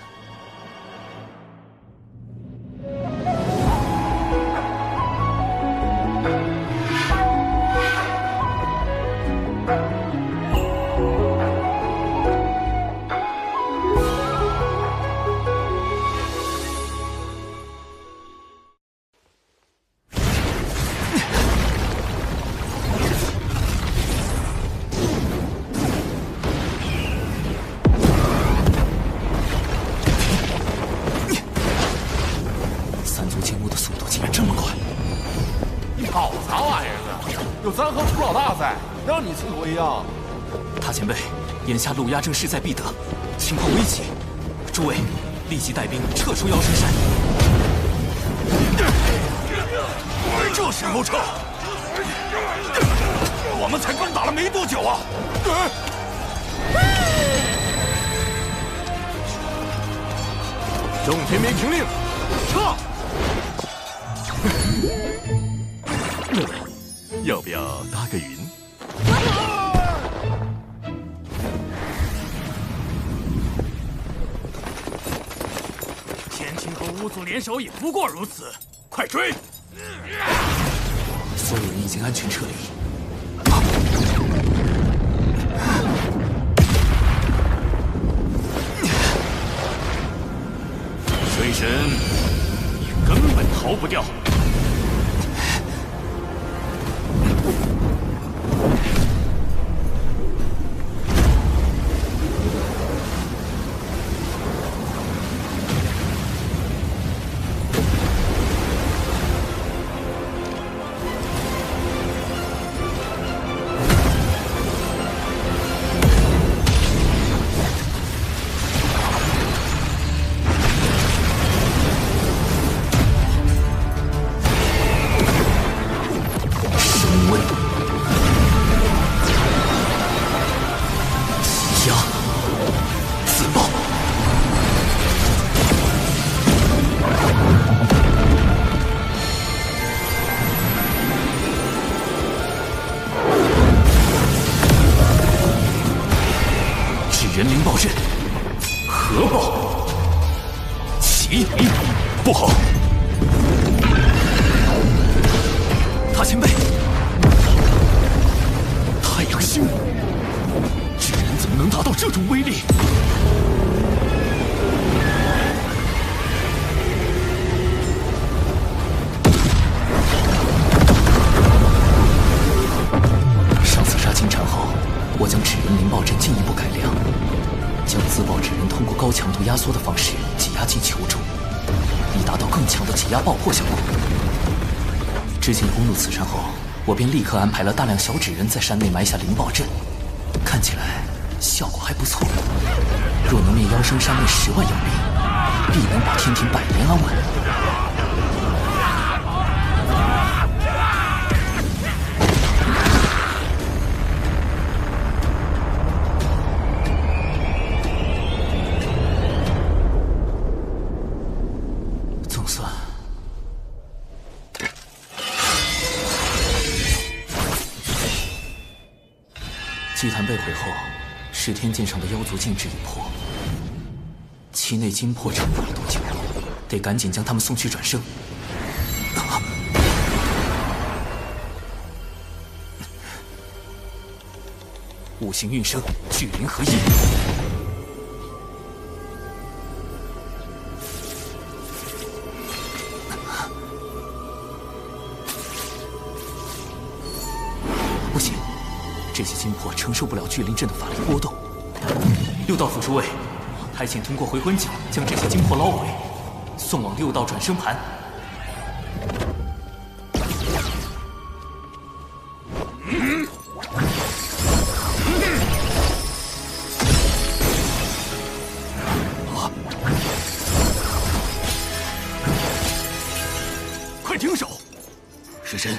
眼下陆压正势在必得，情况危急，诸位立即带兵撤出妖生山。这时候撤，我们才刚打了没多久啊！众天兵听令，撤！要不要搭个云？巫族联手也不过如此，快追！所有人已经安全撤离。水神，你根本逃不掉。人灵暴阵，核爆，起！不好！大前辈，太阳星，这人怎么能达到这种威力？上次杀金蝉后，我将纸人灵暴阵进一步改良。将自爆纸人通过高强度压缩的方式挤压进球中，以达到更强的挤压爆破效果。知情轰怒此山后，我便立刻安排了大量小纸人在山内埋下灵爆阵，看起来效果还不错。若能灭妖生山内10万妖兵，必能把天庭百年安稳。祭坛被毁后，噬天剑上的妖族禁制已破，其内金魄撑不了多久，得赶紧将他们送去转生。五行运生，聚灵合一。不行。这些金魄承受不了聚灵阵的法力波动。六道府诸位，还请通过回魂脚将这些精魄捞回，送往6道转生盘。快停手！尸神，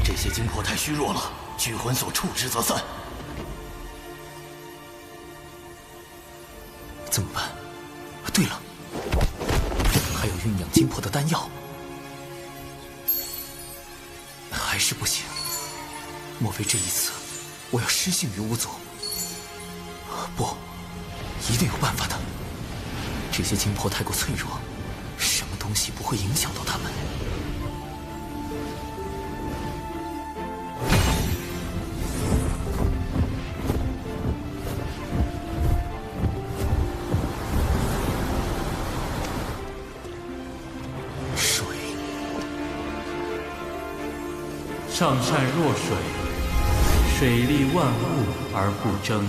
这些精魄太虚弱了，聚魂所处之则散。怎么办？对了，还有酝酿精魄的丹药，还是不行。莫非这一次我要失信于巫族？不，一定有办法的。这些精魄太过脆弱，什么东西不会影响到他们？上善若水，水利万物而不争。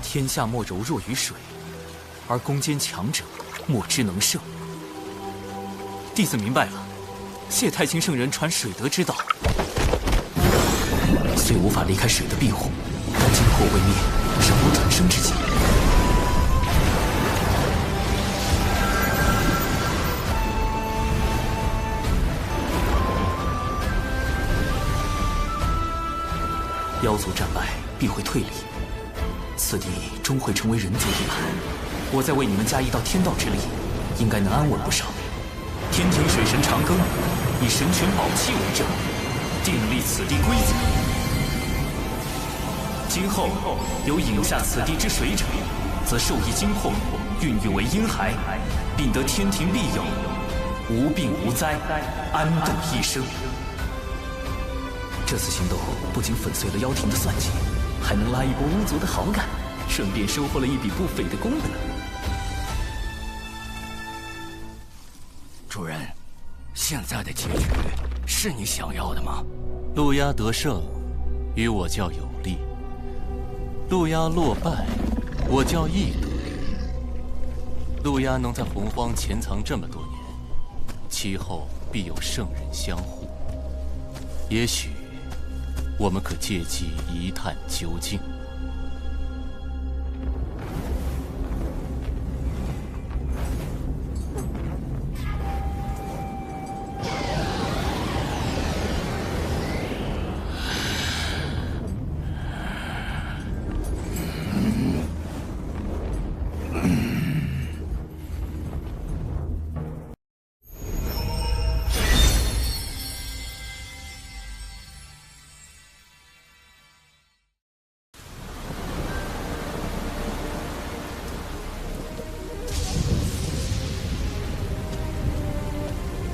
天下莫柔弱于水，而攻坚强者莫之能胜。弟子明白了，谢太清圣人传水德之道，虽无法离开水的庇护，但精魄未灭，尚有转生之机。妖族战败必会退离，此地终会成为人族地盘。我再为你们加一道天道之力，应该能安稳不少。天庭水神长庚以神权宝器为证，订立此地规则。今后有饮下此地之水者，则受益精魄，孕育为婴孩，并得天庭庇佑，无病无灾，安度一生。这次行动不仅粉碎了妖庭的算计，还能拉一波巫族的好感，顺便收获了一笔不菲的功德。主人，现在的结局是你想要的吗？陆压得胜，与我较有利；陆压落败，我较亦得利。陆压能在洪荒潜藏这么多年，其后必有圣人相护。也许我们可借机一探究竟。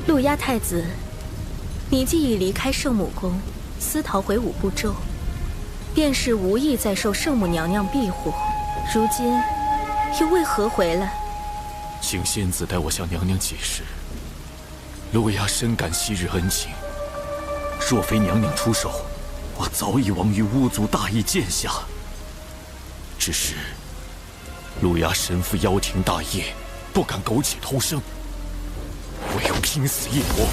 陆压太子，你既已离开圣母宫，私逃回五部洲，便是无意再受圣母娘娘庇护，如今又为何回来？请仙子代我向娘娘解释。陆压深感昔日恩情，若非娘娘出手，我早已亡于巫族大义剑下。只是陆压身负妖庭大业，不敢苟且偷生，唯有拼死一搏，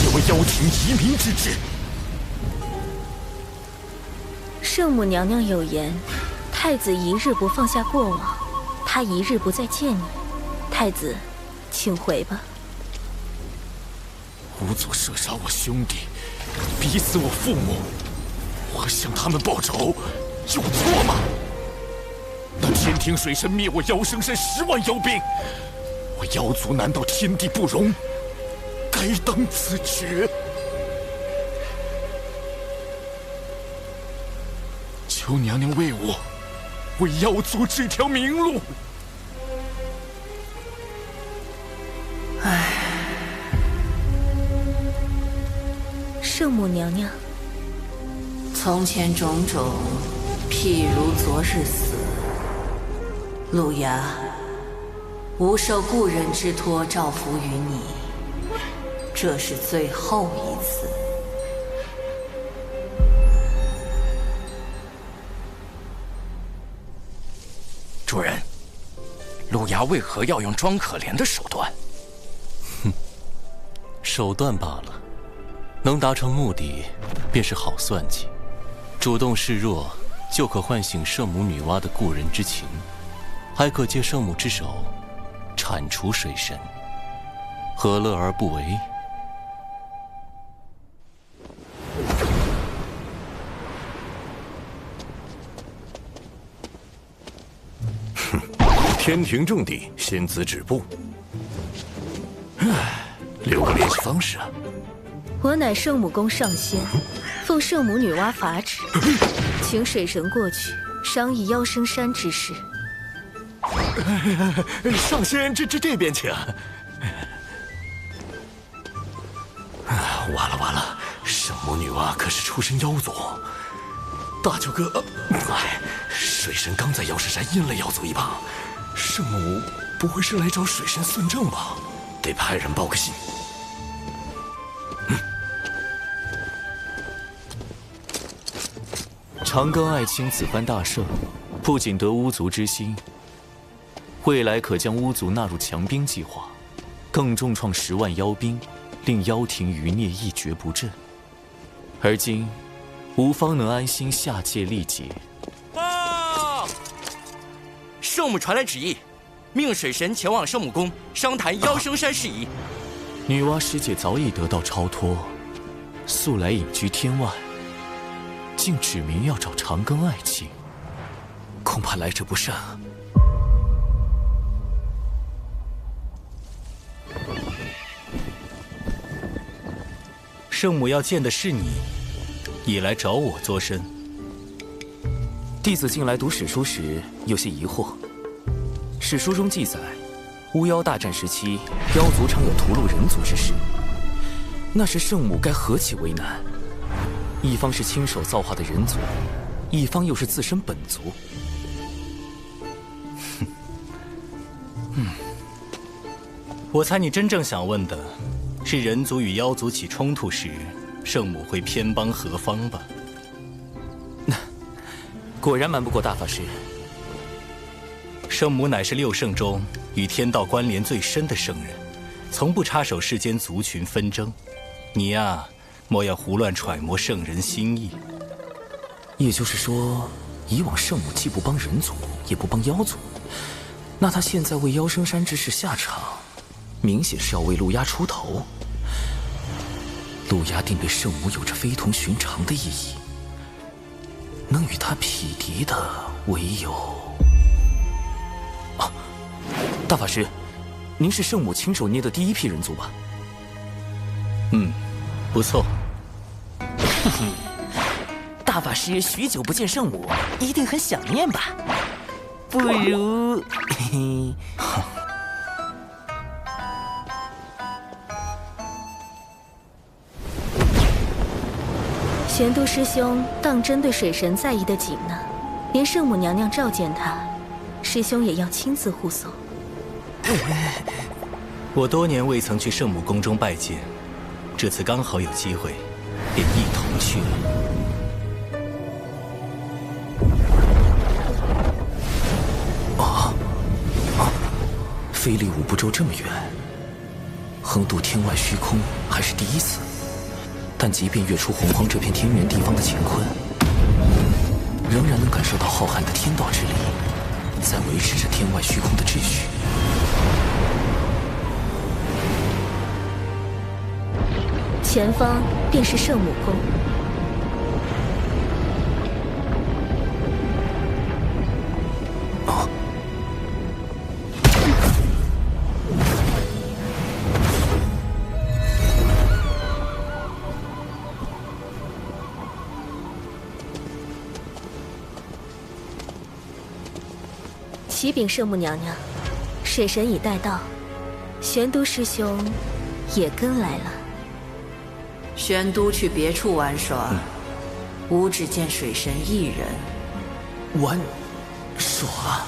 也为妖庭移民之志。圣母娘娘有言，太子一日不放下过往，她一日不再见你。太子，请回吧。巫族射杀我兄弟，逼死我父母，我向他们报仇，有错吗？那天庭水神灭我妖生山10万妖兵，我妖族难道天地不容？该当此决。求娘娘为我，为妖族指条明路。唉，圣母娘娘，从前种种，譬如昨日死。陆压，吾受故人之托，照拂于你，这是最后一次。主人，路牙为何要用装可怜的手段？哼，手段罢了，能达成目的便是好算计。主动示弱，就可唤醒圣母女娲的故人之情，还可借圣母之手铲除水神，何乐而不为？天庭重地，仙子止步。留个联系方式啊。我乃圣母宫上仙，奉圣母女娲法旨，请水神过去商议妖生山之事。上仙，这边请。完了完了，圣母女娲可是出身妖族。大舅哥，水神刚在妖石山阴了妖族一棒，圣母不会是来找水神算账吧？得派人报个信。长庚爱卿此番大胜，不仅得巫族之心，未来可将巫族纳入强兵计划，更重创10万妖兵，令妖庭余孽一蹶不振。而今，吾方能安心下界历劫。报！圣母传来旨意，命水神前往圣母宫商谈妖生山事宜。女娲师姐早已得到超脱，素来隐居天外，竟指明要找长庚爱卿，恐怕来者不善啊。圣母要见的是你，已来找我作甚？弟子近来读史书时有些疑惑。史书中记载，巫妖大战时期，妖族常有屠戮人族之事。那时圣母该何其为难？一方是亲手造化的人族，一方又是自身本族。我猜你真正想问的是人族与妖族起冲突时，圣母会偏帮何方吧？果然瞒不过大法师。圣母乃是6圣中与天道关联最深的圣人，从不插手世间族群纷争。你呀，莫要胡乱揣摩圣人心意。也就是说，以往圣母既不帮人族，也不帮妖族，那她现在为妖生山之事下场，明显是要为路亚出头。路亚定对圣母有着非同寻常的意义，能与她匹敌的唯有……啊，大法师，您是圣母亲手捏的第一批人族吧？不错。大法师许久不见圣母，一定很想念吧？不如……玄都师兄当真对水神在意的紧呢，连圣母娘娘召见他，师兄也要亲自护送。我多年未曾去圣母宫中拜见，这次刚好有机会，便一同去了。飞离五步洲这么远，横渡天外虚空还是第一次。但即便跃出洪荒这片天圆地方的乾坤，仍然能感受到浩瀚的天道之力，在维持着天外虚空的秩序。前方便是圣母宫。启禀圣母娘娘，水神已带到，玄都师兄也跟来了。玄都去别处玩耍，吾只见水神一人。玩耍？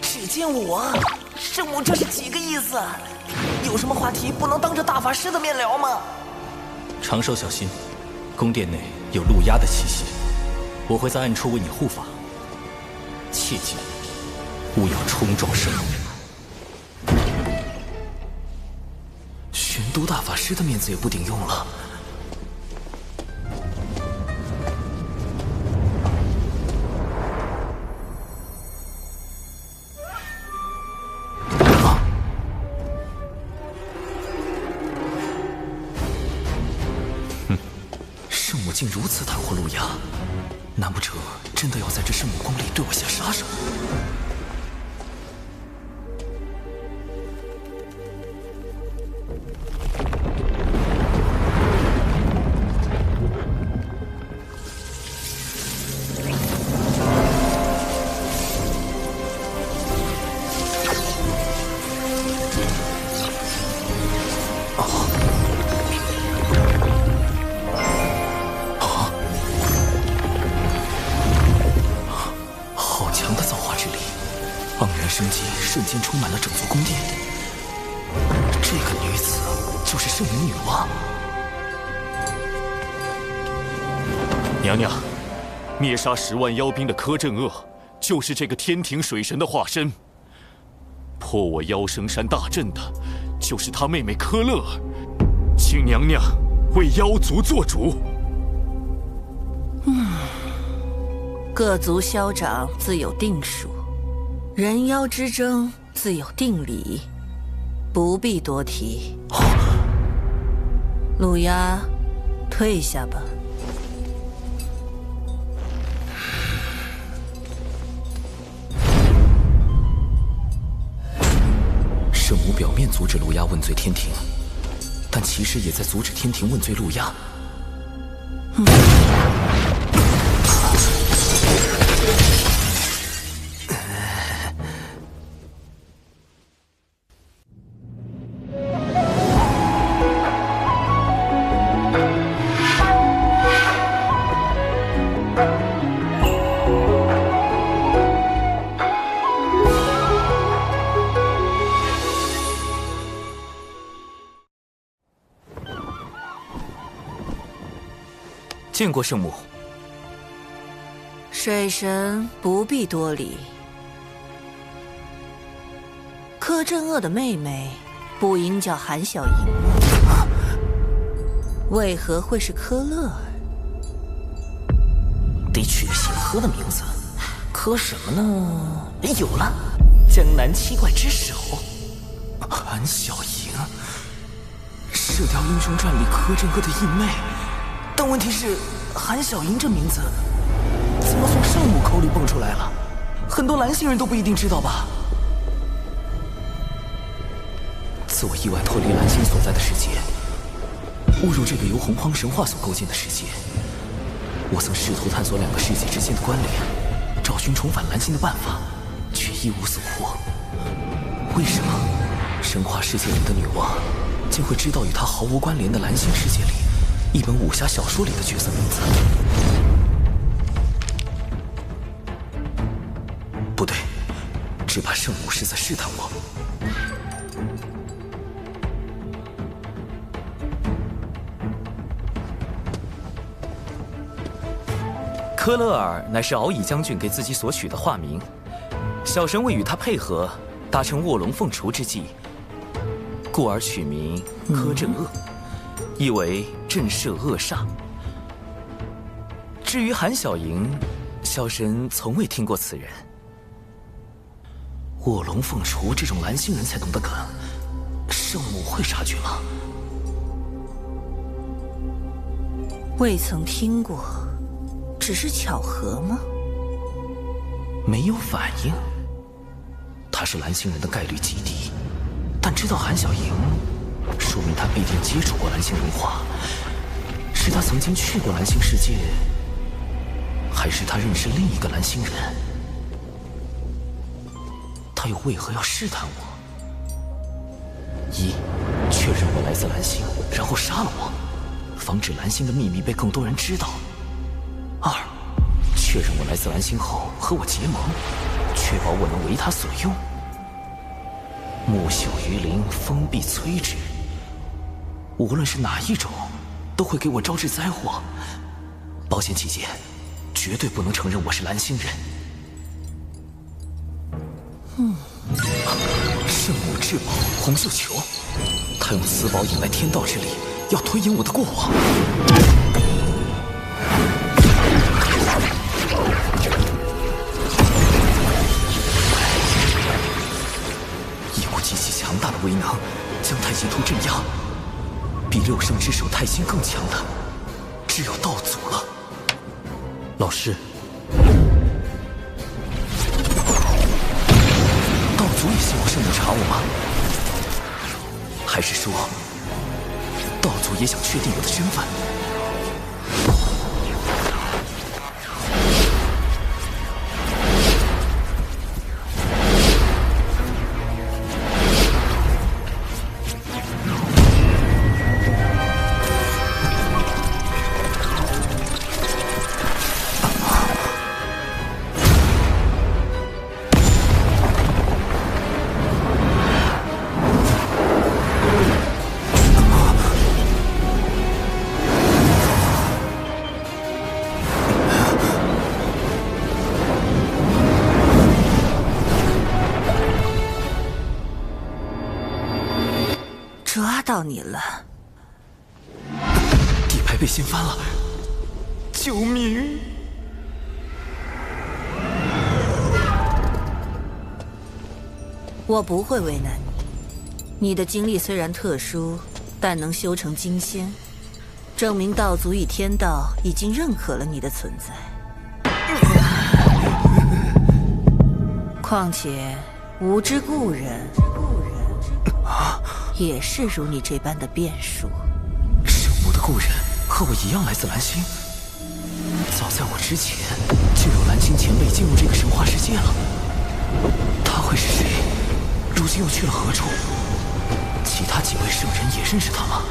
只见我？圣母这是几个意思？有什么话题不能当着大法师的面聊吗？长寿小心，宫殿内有路亚的气息，我会在暗处为你护法。切记，勿要冲撞圣母。玄都大法师的面子也不顶用了。圣母竟如此袒护路亚，难不成真的要在这圣母宫里对我下杀手？生机瞬间充满了整座宫殿。这个女子就是圣母女娲。娘娘，灭杀10万妖兵的柯镇恶，就是这个天庭水神的化身。破我妖生山大阵的，就是他妹妹柯乐儿。请娘娘为妖族做主。各族消长自有定数。人妖之争自有定理，不必多提。路亚，退下吧。圣母表面阻止路亚问罪天庭，但其实也在阻止天庭问罪路亚。见过圣母。水神不必多礼。柯镇恶的妹妹不应叫韩小莹吗？为何会是柯乐儿？得取个姓柯的名字。柯什么呢？有了，江南七怪之首韩小莹，《射雕英雄传》里柯镇恶的义妹。但问题是，韩小莹这名字怎么从圣母口里蹦出来了？很多蓝星人都不一定知道吧？自我意外脱离蓝星所在的世界，误入这个由洪荒神话所构建的世界，我曾试图探索2个世界之间的关联，找寻重返蓝星的办法，却一无所获。为什么神话世界里的女娲竟会知道与她毫无关联的蓝星世界里一本武侠小说里的角色名字？不对，只怕圣母是在试探我。科勒尔乃是敖乙将军给自己所取的化名，小神为与他配合，达成卧龙凤雏之计，故而取名柯镇恶。意为震慑恶煞。至于韩小莹，小神从未听过此人。卧龙凤雏这种蓝星人才懂的梗，圣母会察觉吗？未曾听过，只是巧合吗？没有反应。他是蓝星人的概率极低，但知道韩小莹，说明他必定接触过蓝星文化。是他曾经去过蓝星世界，还是他认识另一个蓝星人？他又为何要试探我？一，确认我来自蓝星，然后杀了我，防止蓝星的秘密被更多人知道；二，确认我来自蓝星后和我结盟，确保我能为他所用。木秀于林，风必摧之。无论是哪一种，都会给我招致灾祸。保险起见，绝对不能承认我是蓝星人。圣母至宝红绣球，他用此宝引来天道之力，要推演我的过往。一股极其强大的威能将太极图镇压，比六圣之首太清更强的只有道祖了。老师，道祖也希望圣母查我吗？还是说，道祖也想确定我的身份？抓到你了！底牌被掀翻了，救命！我不会为难你。你的经历虽然特殊，但能修成金仙，证明道祖与天道已经认可了你的存在。况且，无知故人也是如你这般的变数。圣母的故人和我一样来自蓝星，早在我之前就有蓝星前辈进入这个神话世界了。他会是谁？如今又去了何处？其他几位圣人也认识他吗？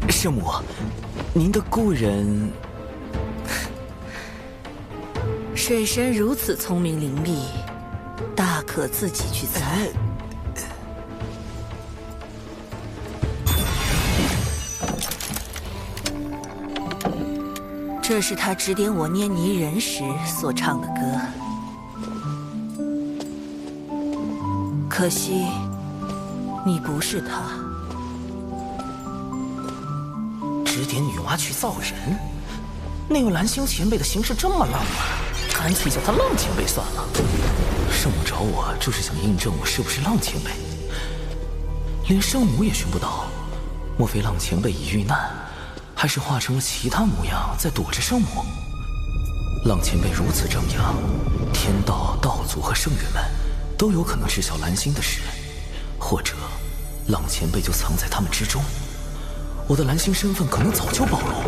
圣母，您的故人……水神如此聪明伶俐，大可自己去猜。这是他指点我捏泥人时所唱的歌。可惜，你不是他。指点女娲去造人，那位蓝星前辈的行事这么浪漫，干脆叫他浪前辈算了。圣母找我就是想印证我是不是浪前辈，连圣母也寻不到，莫非浪前辈已遇难，还是化成了其他模样在躲着圣母？浪前辈如此张扬，天道、道祖和圣人们都有可能知晓蓝星的事，或者浪前辈就藏在他们之中。我的蓝星身份可能早就暴露，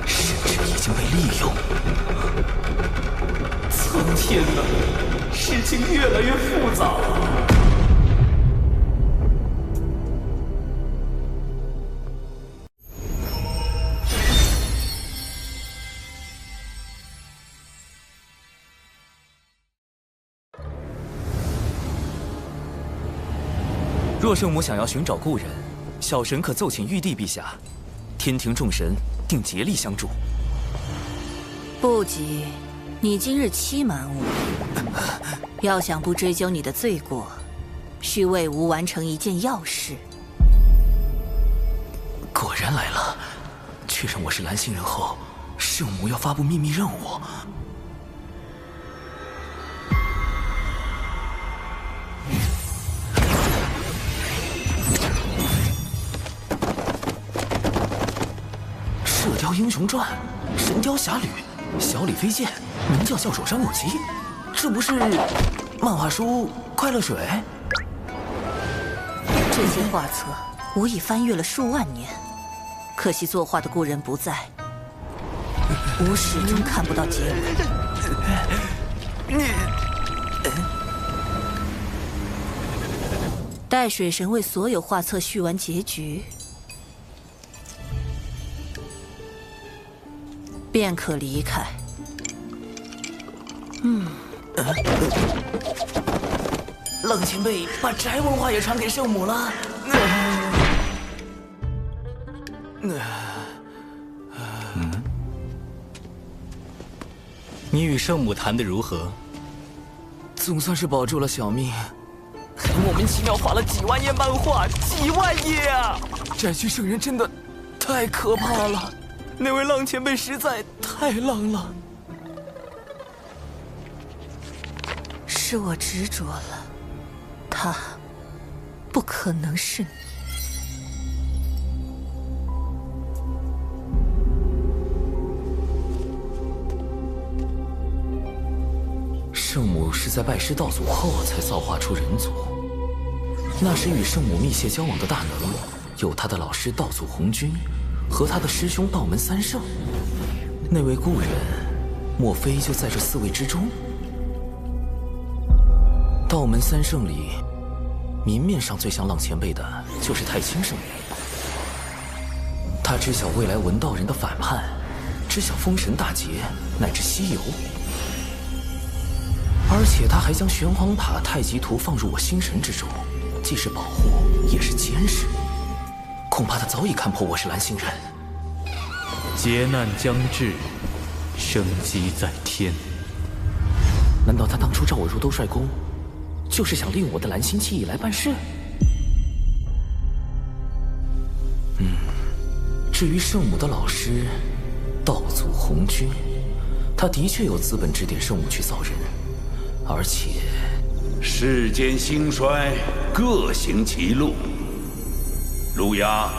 甚至已经被利用。苍天呐，事情越来越复杂了。若圣母想要寻找故人，小神可奏请玉帝陛下，天庭众神定竭力相助。不急，你今日欺瞒我，要想不追究你的罪过，需为吾完成一件要事。果然来了，确认我是蓝星人后，圣母要发布秘密任务。《射雕英雄传》《神雕侠侣》《小李飞剑》明教教首张有基，这不是漫画书《快乐水》？这些画册吾已翻阅了数万年，可惜作画的故人不在，吾始终看不到结尾。待水神为所有画册续完结局，便可离开。冷前辈把宅文化也传给圣母了。你与圣母谈得如何？总算是保住了小命，还莫名其妙画了几万页漫画，几万页啊！宅区圣人真的太可怕了，那位浪前辈实在太浪了。是我执着了，他不可能是你。圣母是在拜师道祖后才造化出人族。那时与圣母密切交往的大能，有他的老师道祖红军，和他的师兄道门三圣。那位故人，莫非就在这4位之中？道门三圣里，明面上最像浪前辈的，就是太清圣人。他知晓未来文道人的反叛，知晓封神大劫，乃至西游。而且他还将玄黄塔太极图放入我心神之中，既是保护，也是监视。恐怕他早已看破我是蓝星人。劫难将至，生机在天。难道他当初召我入兜率宫，就是想利用我的蓝星记忆来办事？至于圣母的老师道祖红军，他的确有资本指点圣母去造人。而且，世间兴衰，各行其路。路亚，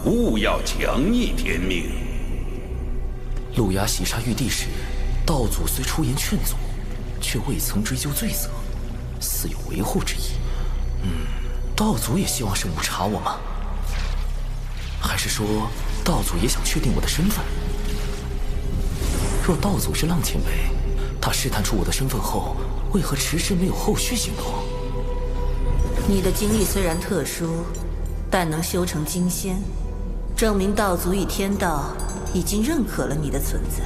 勿要强逆天命。路亚袭杀玉帝时，道祖虽出言劝阻，却未曾追究罪责，似有维护之意。道祖也希望圣母查我吗？还是说，道祖也想确定我的身份？若道祖是浪前辈，他试探出我的身份后，为何迟迟没有后续行动？你的经历虽然特殊，但能修成金仙，证明道祖与天道已经认可了你的存在。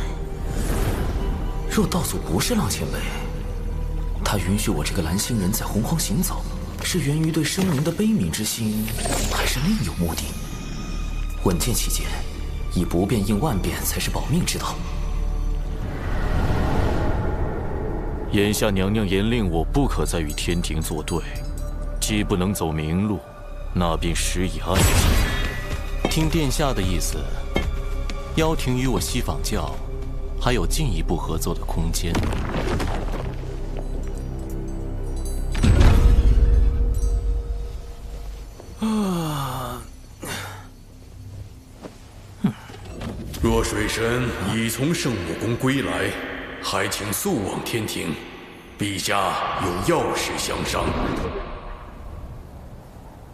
若道祖不是浪前辈，他允许我这个蓝星人在洪荒行走，是源于对生灵的悲悯之心，还是另有目的？稳健起见，以不变应万变才是保命之道。眼下娘娘严令我不可再与天庭作对，既不能走明路，那便施以暗器。听殿下的意思，妖庭与我西坊教还有进一步合作的空间。若水神已从圣母宫归来，还请速往天庭，陛下有要事相商。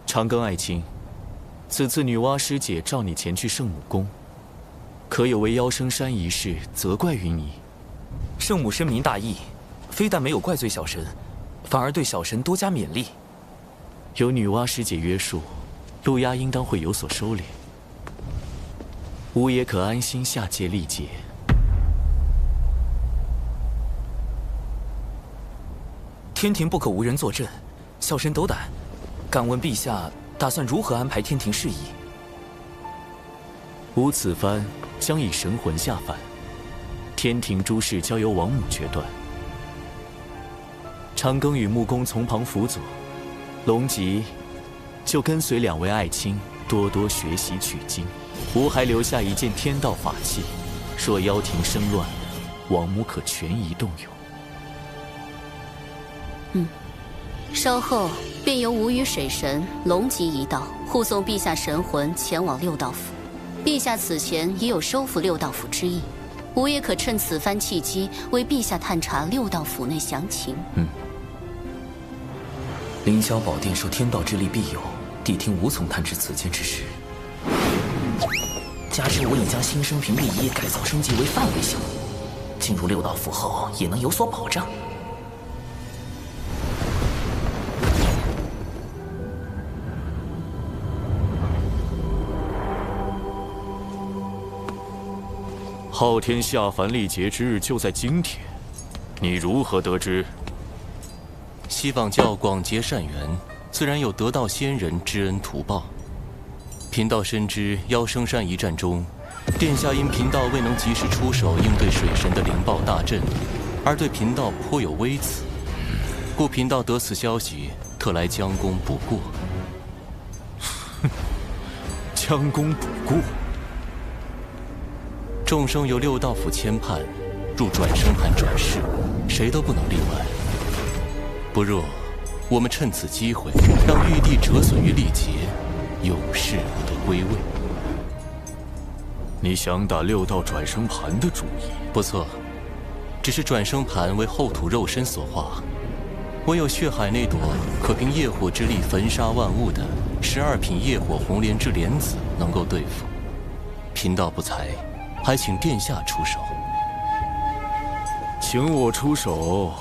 长庚爱卿，此次女娲师姐召你前去圣母宫，可有为妖生山一事责怪于你？圣母深明大义，非但没有怪罪小神，反而对小神多加勉励。有女娲师姐约束，路亚应当会有所收敛。吾也可安心下界历劫。天庭不可无人坐镇，小神斗胆，敢问陛下打算如何安排天庭事宜？吾此番将以神魂下凡，天庭诸事交由王母决断。长庚与木工从旁辅佐，龙吉就跟随2位爱卿多多学习取经。吾还留下一件天道法器，若妖庭生乱，王母可权宜动用。稍后便由吾与水神、龙吉一道护送陛下神魂前往六道府。陛下此前已有收复六道府之意，吾也可趁此番契机为陛下探查六道府内详情。凌霄宝殿受天道之力庇佑，谛听无从探知此间之事。假使我已将新生平第一改造升级为范围项目，进入六道府后也能有所保障。昊天下凡历劫之日就在今天，你如何得知？西方教广结善缘，自然有得道仙人知恩图报。贫道深知妖生山一战中，殿下因贫道未能及时出手应对水神的灵爆大阵，而对贫道颇有微词，故贫道得此消息，特来将功补过。将功补过。众生由六道府牵绊，入转生盘转世，谁都不能例外。不若我们趁此机会，让玉帝折损于历劫，永世不得归位。你想打六道转生盘的主意？不错，只是转生盘为后土肉身所化，唯有血海那朵可凭业火之力焚杀万物的12品业火红莲之莲子能够对付。贫道不才，还请殿下出手。请我出手，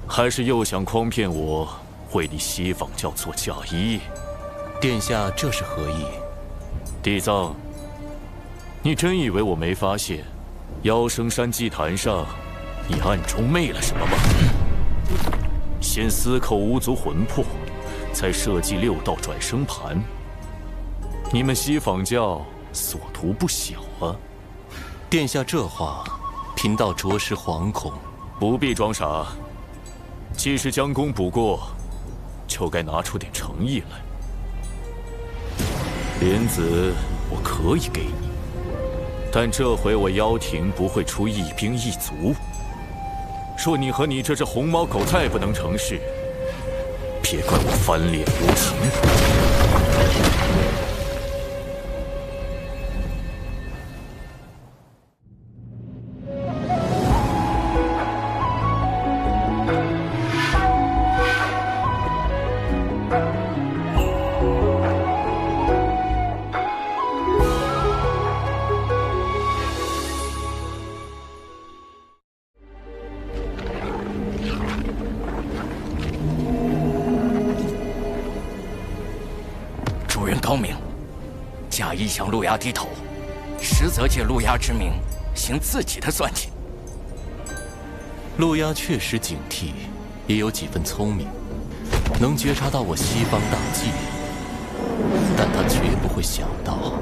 还是又想诓骗我为你西方教做嫁衣？殿下这是何意？地藏，你真以为我没发现妖生山祭坛上你暗中昧了什么吗？先私扣巫族魂魄，再设计六道转生盘。你们西方教所图不小啊！殿下这话，贫道着实惶恐。不必装傻，既是将功补过，就该拿出点诚意来。莲子我可以给你，但这回我妖庭不会出一兵一卒。若你和你这只红毛狗再不能成事，别怪我翻脸无情。高明，假意向陆牙低头，实则借陆牙之名行自己的算计。陆牙确实警惕，也有几分聪明，能觉察到我西方大计，但他绝不会想到，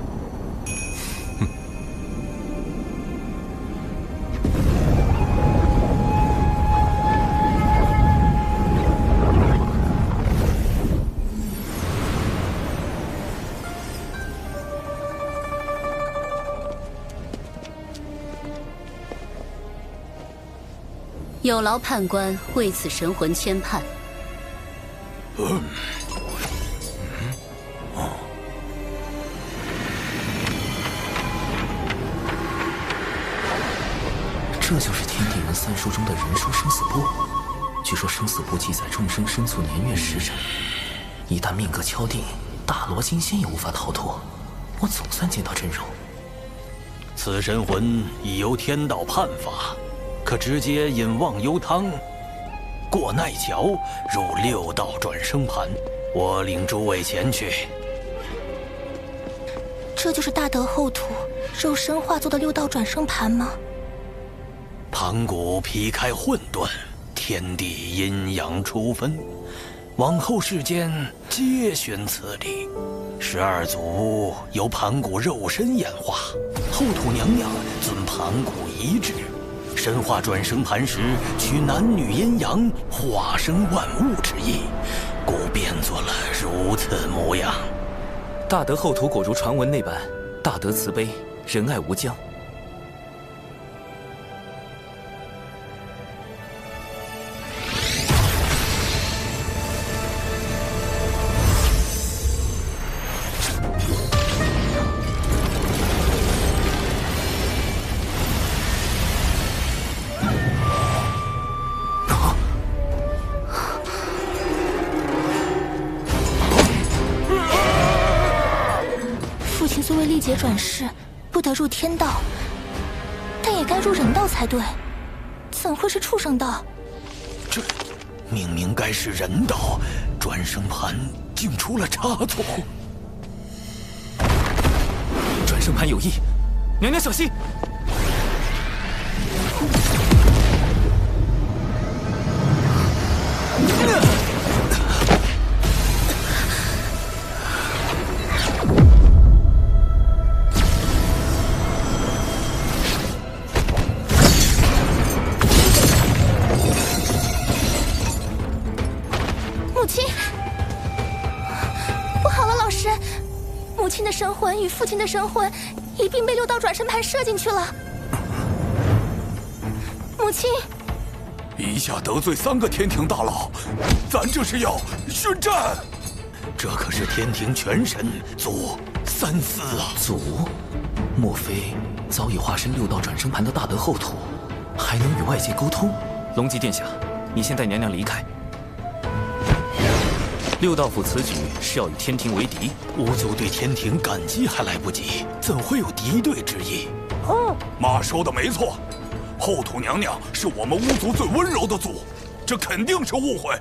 有劳判官为此神魂牵绊。这就是天地人三书中的人书生死簿。据说生死簿记载众生生卒年月时辰，一旦命格敲定，大罗金仙也无法逃脱。我总算见到真容。此神魂已由天道判罚，可直接引忘忧汤，过奈桥，入六道转生盘。我领诸位前去。这就是大德后土肉身化作的六道转生盘吗？盘古劈开混沌，天地阴阳初分，往后世间皆循此理。12祖屋由盘古肉身演化，后土娘娘遵盘古遗志，神化转生盘时取男女阴阳，化生万物之意，故变作了如此模样。大德后土果如传闻那般，大德慈悲，仁爱无疆。虽为历劫转世，不得入天道，但也该入人道才对，怎会是畜生道？这明明该是人道，转生盘竟出了差错。转生盘有异，娘娘小心！神魂与父亲的神魂一并被六道转生盘射进去了。母亲，一下得罪3个天庭大佬，咱这是要宣战！这可是天庭全神祖三思啊！祖，莫非早已化身六道转生盘的大德后土，还能与外界沟通？龙吉殿下，你先带娘娘离开。六道府此举是要与天庭为敌，巫族对天庭感激还来不及，怎会有敌对之意？妈说的没错，后土娘娘是我们巫族最温柔的族，这肯定是误会。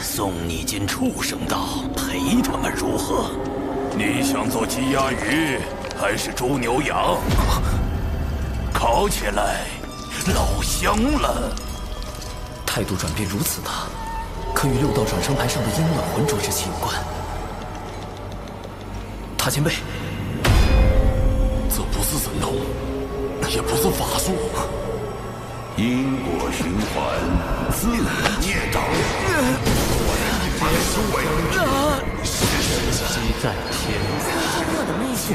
送你进畜生道，陪他们如何？你想做鸡鸭鱼，还是猪牛羊？烤起来，老香了。态度转变如此大，可与六道转生盘上的阴暖浑浊之气有关。塔前辈，这不是神通，也不是法术，因果循环，自孽障。激在天，我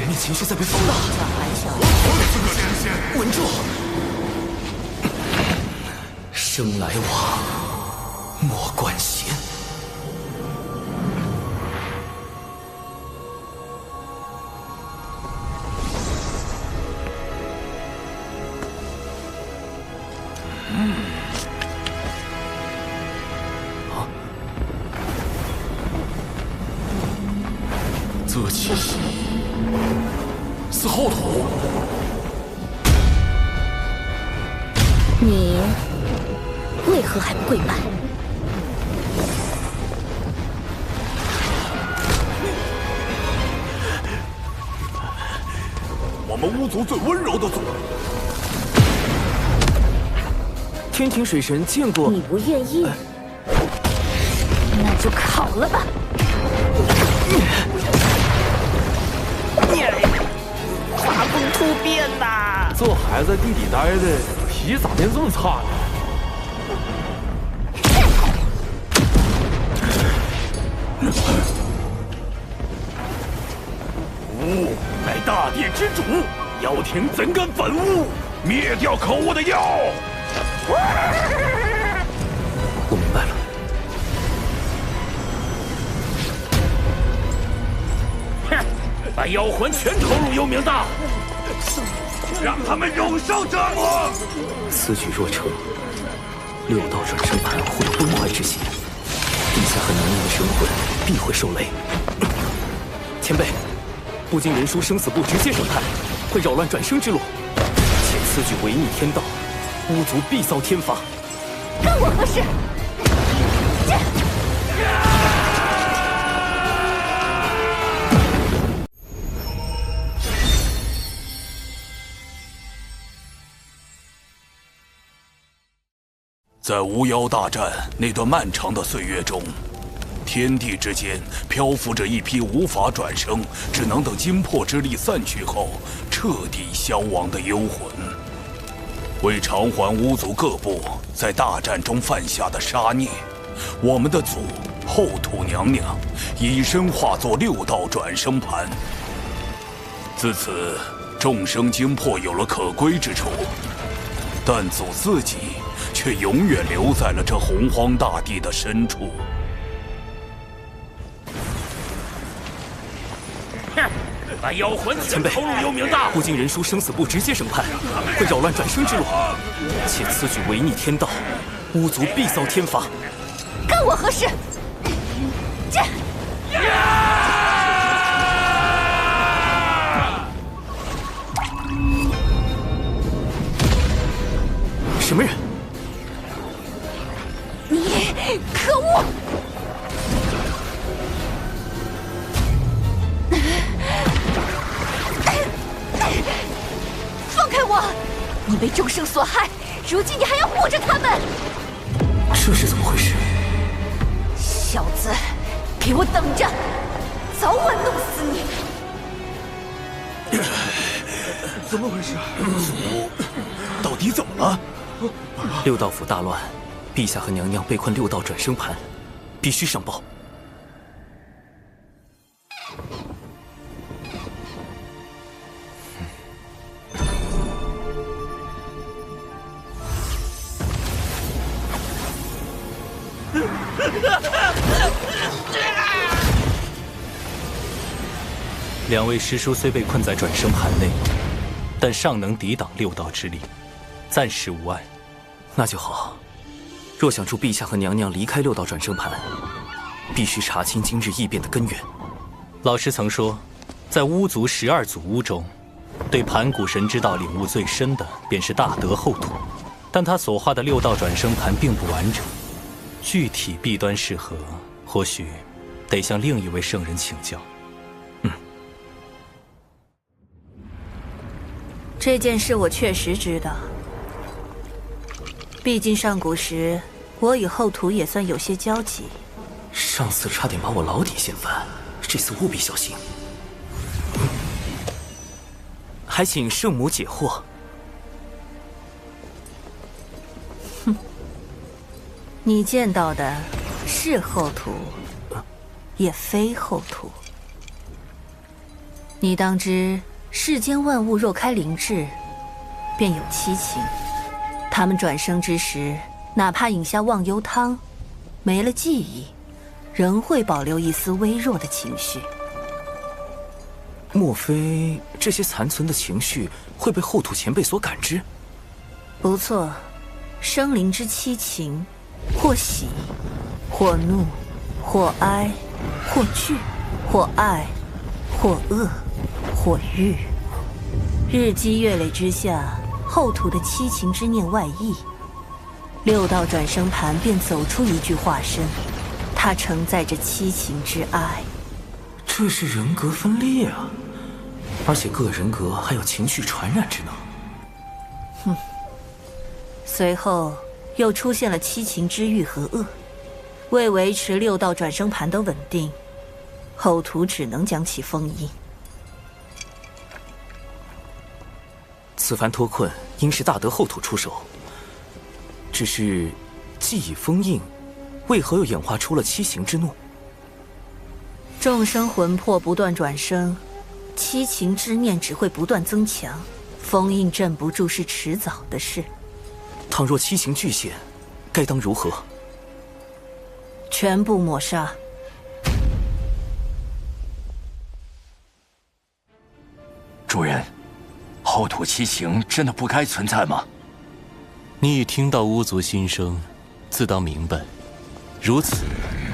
面情绪在被放大。稳住！生来往，莫惯闲。这气息是后土。你为何还不跪拜？我们巫族最温柔的族。天庭水神见过。你不愿意，那就烤了吧。画风突变呐！这孩子地里待的，脾气咋变这么差呢？吾乃大地之主，妖庭怎敢反吾？灭掉可恶的妖！我明白了。把妖魂全投入幽冥道，让他们永受折磨。此举若成，六道转生盘会有崩坏之险，陛下和娘娘的神魂必会受累。前辈，不经人书生死簿直接审判，会扰乱转生之路，且此举违逆天道，巫族必遭天罚。干我何事？在巫妖大战那段漫长的岁月中，天地之间漂浮着一批无法转生，只能等精魄之力散去后彻底消亡的幽魂。为偿还巫族各部在大战中犯下的杀孽，我们的祖后土娘娘以身化作六道转生盘。自此，众生精魄有了可归之处，但祖自己却永远留在了这洪荒大地的深处。把妖魂全投入幽冥道！不经人书生死簿直接审判，会扰乱转生之路，且此举违逆天道，巫族必遭天罚。干我何事？什么人？你可恶！放开我！你被众生所害，如今你还要护着他们？这是怎么回事？小子，给我等着，早晚弄死你！怎么回事？到底怎么了？六道府大乱，陛下和娘娘被困六道转生盘，必须上报。两位师叔虽被困在转生盘内，但尚能抵挡六道之力，暂时无碍。那就好。若想助陛下和娘娘离开六道转生盘，必须查清今日异变的根源。老师曾说，在巫族12祖巫中，对盘古神之道领悟最深的便是大德后土，但他所画的六道转生盘并不完整，具体弊端是何，或许得向另一位圣人请教。这件事我确实知道，毕竟上古时我与后土也算有些交集。上次差点把我牢底掀翻，这次务必小心。还请圣母解惑。哼，你见到的是后土，也非后土。你当知，世间万物若开灵智，便有七情。他们转生之时，哪怕饮下忘忧汤，没了记忆，仍会保留一丝微弱的情绪。莫非这些残存的情绪会被后土前辈所感知？不错，生灵之七情，或喜，或怒，或哀，或惧，或爱，或恶，或欲。日积月累之下，后土的七情之念外溢，六道转生盘便走出一具化身，它承载着七情之爱。这是人格分裂啊！而且各人格还有情绪传染之能。哼。随后又出现了七情之欲和恶，为维持六道转生盘的稳定，后土只能将其封印。此番脱困，应是大德后土出手。只是，既已封印，为何又演化出了七情之怒？众生魂魄不断转生，七情之念只会不断增强，封印镇不住是迟早的事。倘若七情具现，该当如何？全部抹杀。主人，后土七情真的不该存在吗？你已听到巫族心声，自当明白，如此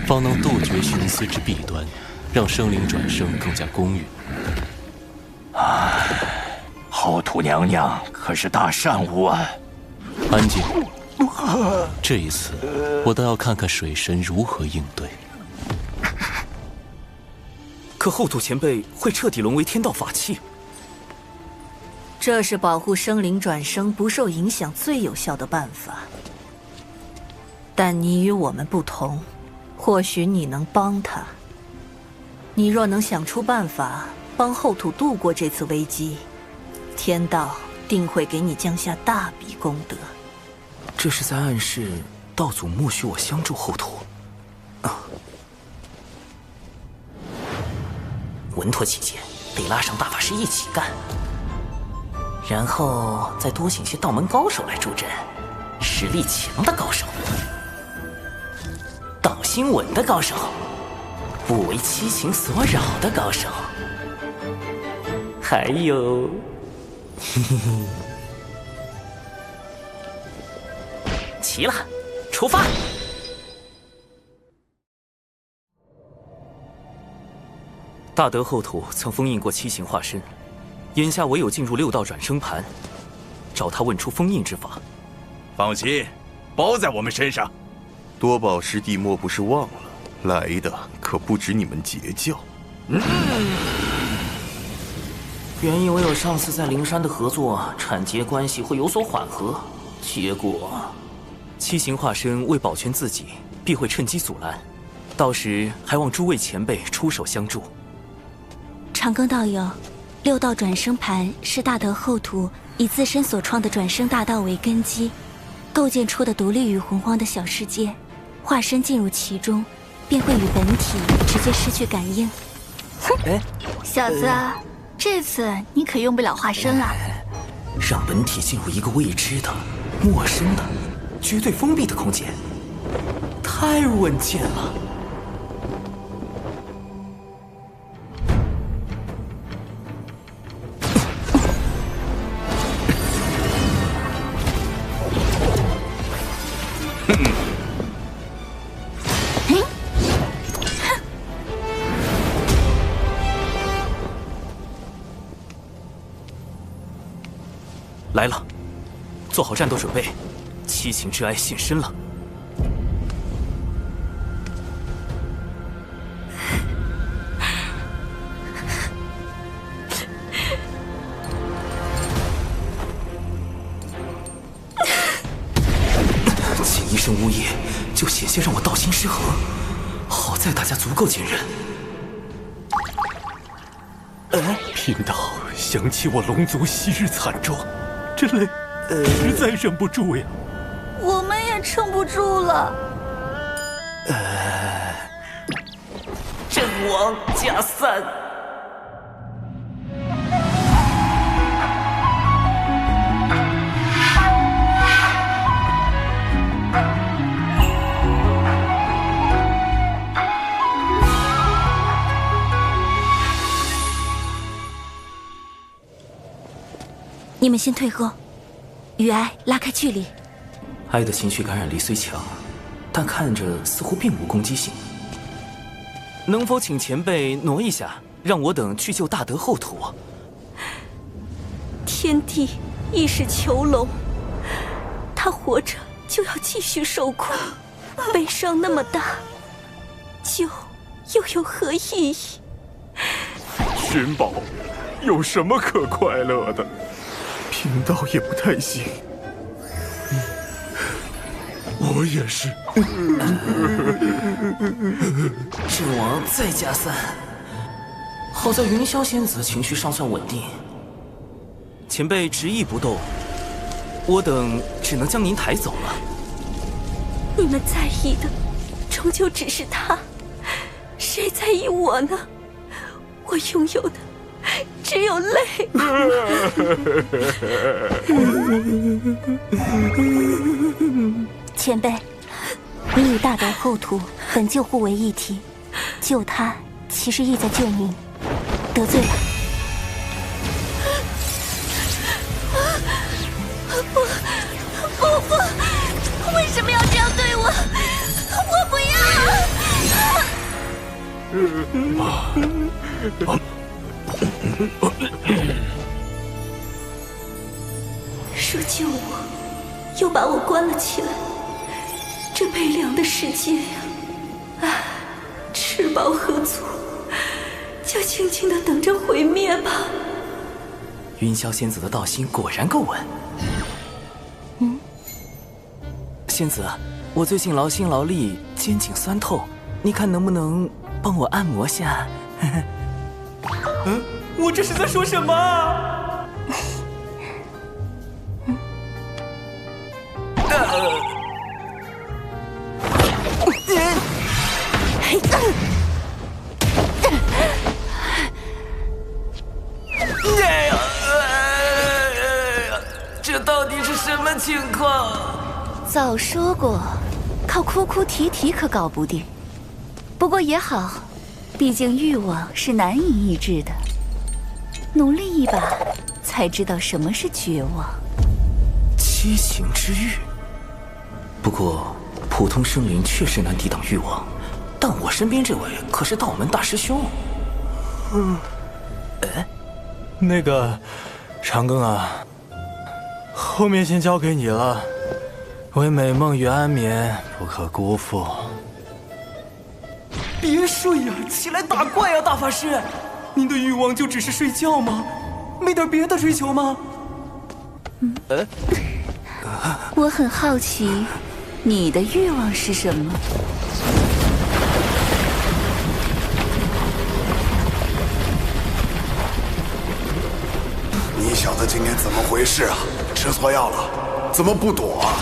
方能杜绝寻思之弊端，让生灵转生更加公允。后土娘娘可是大善巫啊！安静，这一次我倒要看看水神如何应对。可后土前辈会彻底沦为天道法器。这是保护生灵转生不受影响最有效的办法。但你与我们不同，或许你能帮他。你若能想出办法帮后土度过这次危机，天道定会给你降下大笔功德。这是在暗示道祖默许我相助后土。稳妥起见，得拉上大法师一起干，然后再多请些道门高手来助阵，实力强的高手，道心稳的高手，不为七情所扰的高手，还有，齐了，出发！大德后土曾封印过七情化身，眼下唯有进入六道转生盘，找他问出封印之法。放心，包在我们身上。多宝师弟莫不是忘了，来的可不止你们截教。原以为有上次在灵山的合作，产劫关系会有所缓和，结果七情化身为保全自己，必会趁机阻拦，到时还望诸位前辈出手相助。长庚道友， 6道转生盘是大德后土以自身所创的转生大道为根基，构建出的独立于洪荒的小世界。化身进入其中，便会与本体直接失去感应。哎，小子，这次你可用不了化身了。让本体进入一个未知的、陌生的、绝对封闭的空间，太稳健了。来了，做好战斗准备，七情之哀现身了。仅一声呜咽，就险些让我道心失衡。好在大家足够坚韧。贫道想起我龙族昔日惨状，这泪实在忍不住呀。我们也撑不住了。阵亡加3。你们先退后，与哀拉开距离。哀的情绪感染力虽强，但看着似乎并无攻击性。能否请前辈挪一下，让我等去救大德后土？天帝亦是囚笼，他活着就要继续受苦，悲伤那么大，救又有何意义？寻宝有什么可快乐的？贫道也不太行。我也是。阵亡再加3。好在云霄仙子情绪尚算稳定。前辈执意不动，我等只能将您抬走了。你们在意的终究只是他，谁在意我呢？我拥有的只有泪。前辈，你与大德后土本就互为一体，救他其实意在救您，得罪了。不，为什么要这样对我？我不要！说救我，又把我关了起来，这悲凉的世界呀！唉，吃饱喝足，就静静的等着毁灭吧。云霄仙子的道心果然够稳。仙子，我最近劳心劳力，肩颈酸痛，你看能不能帮我按摩下？我这是在说什么？这到底是什么情况？早说过，靠哭哭啼啼可搞不定。不过也好，毕竟欲望是难以抑制的。努力一把，才知道什么是绝望。七情之欲。不过，普通生灵确实难抵挡欲望，但我身边这位可是道门大师兄。那个，长庚啊，后面先交给你了。为美梦与安眠，不可辜负。别睡呀，起来打怪呀，大法师！您的欲望就只是睡觉吗？没点别的追求吗？我很好奇，你的欲望是什么？子今天怎么回事啊？吃错药了？怎么不躲啊？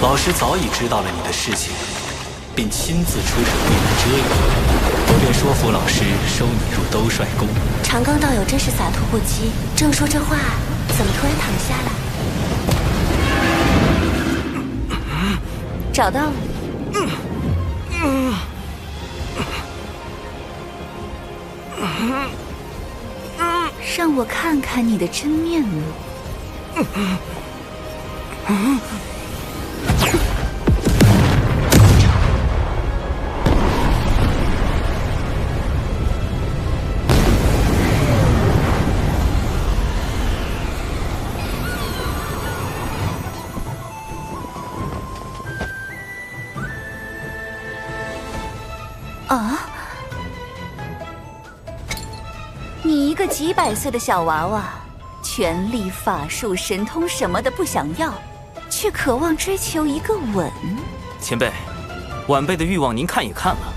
老师早已知道了你的事情，并亲自出手为难遮掩，我便说服老师收你入兜率宫。长庚道友真是洒脱不羁，正说这话，怎么突然躺下了？找到了。让我看看你的真面目。啊！你一个几百岁的小娃娃，权力、法术、神通什么的不想要，却渴望追求一个吻。前辈，晚辈的欲望您看也看了，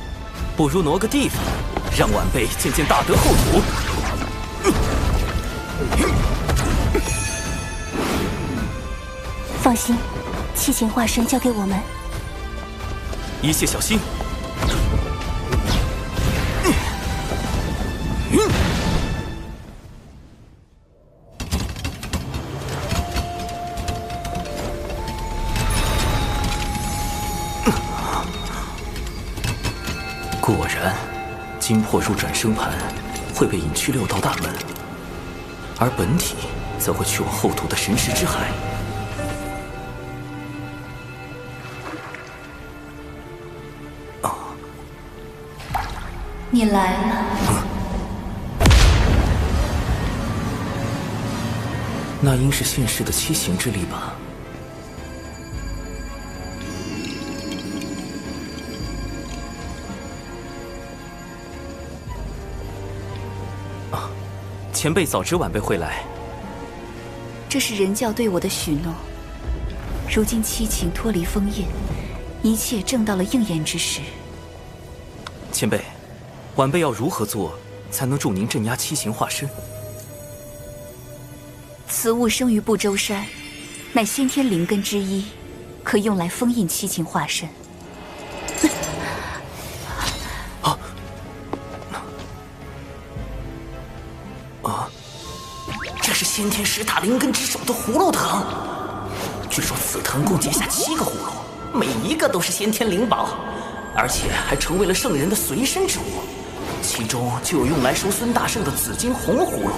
不如挪个地方，让晚辈见见大德后土。放心，七情化身交给我们，一切小心。果然，金魄入转生盘会被引去六道大门，而本体则会去往后土的神石之海。你来了。那应是现世的七行之力吧？前辈早知晚辈会来，这是人教对我的许诺。如今七情脱离封印，一切正到了应验之时。前辈，晚辈要如何做才能助您镇压七情化身？此物生于不周山，乃先天灵根之一，可用来封印七情化身。这是先天10大灵根之首的葫芦藤，据说此藤共结下7个葫芦，每一个都是先天灵宝，而且还成为了圣人的随身之物，其中就有用来收孙大圣的紫金红葫芦。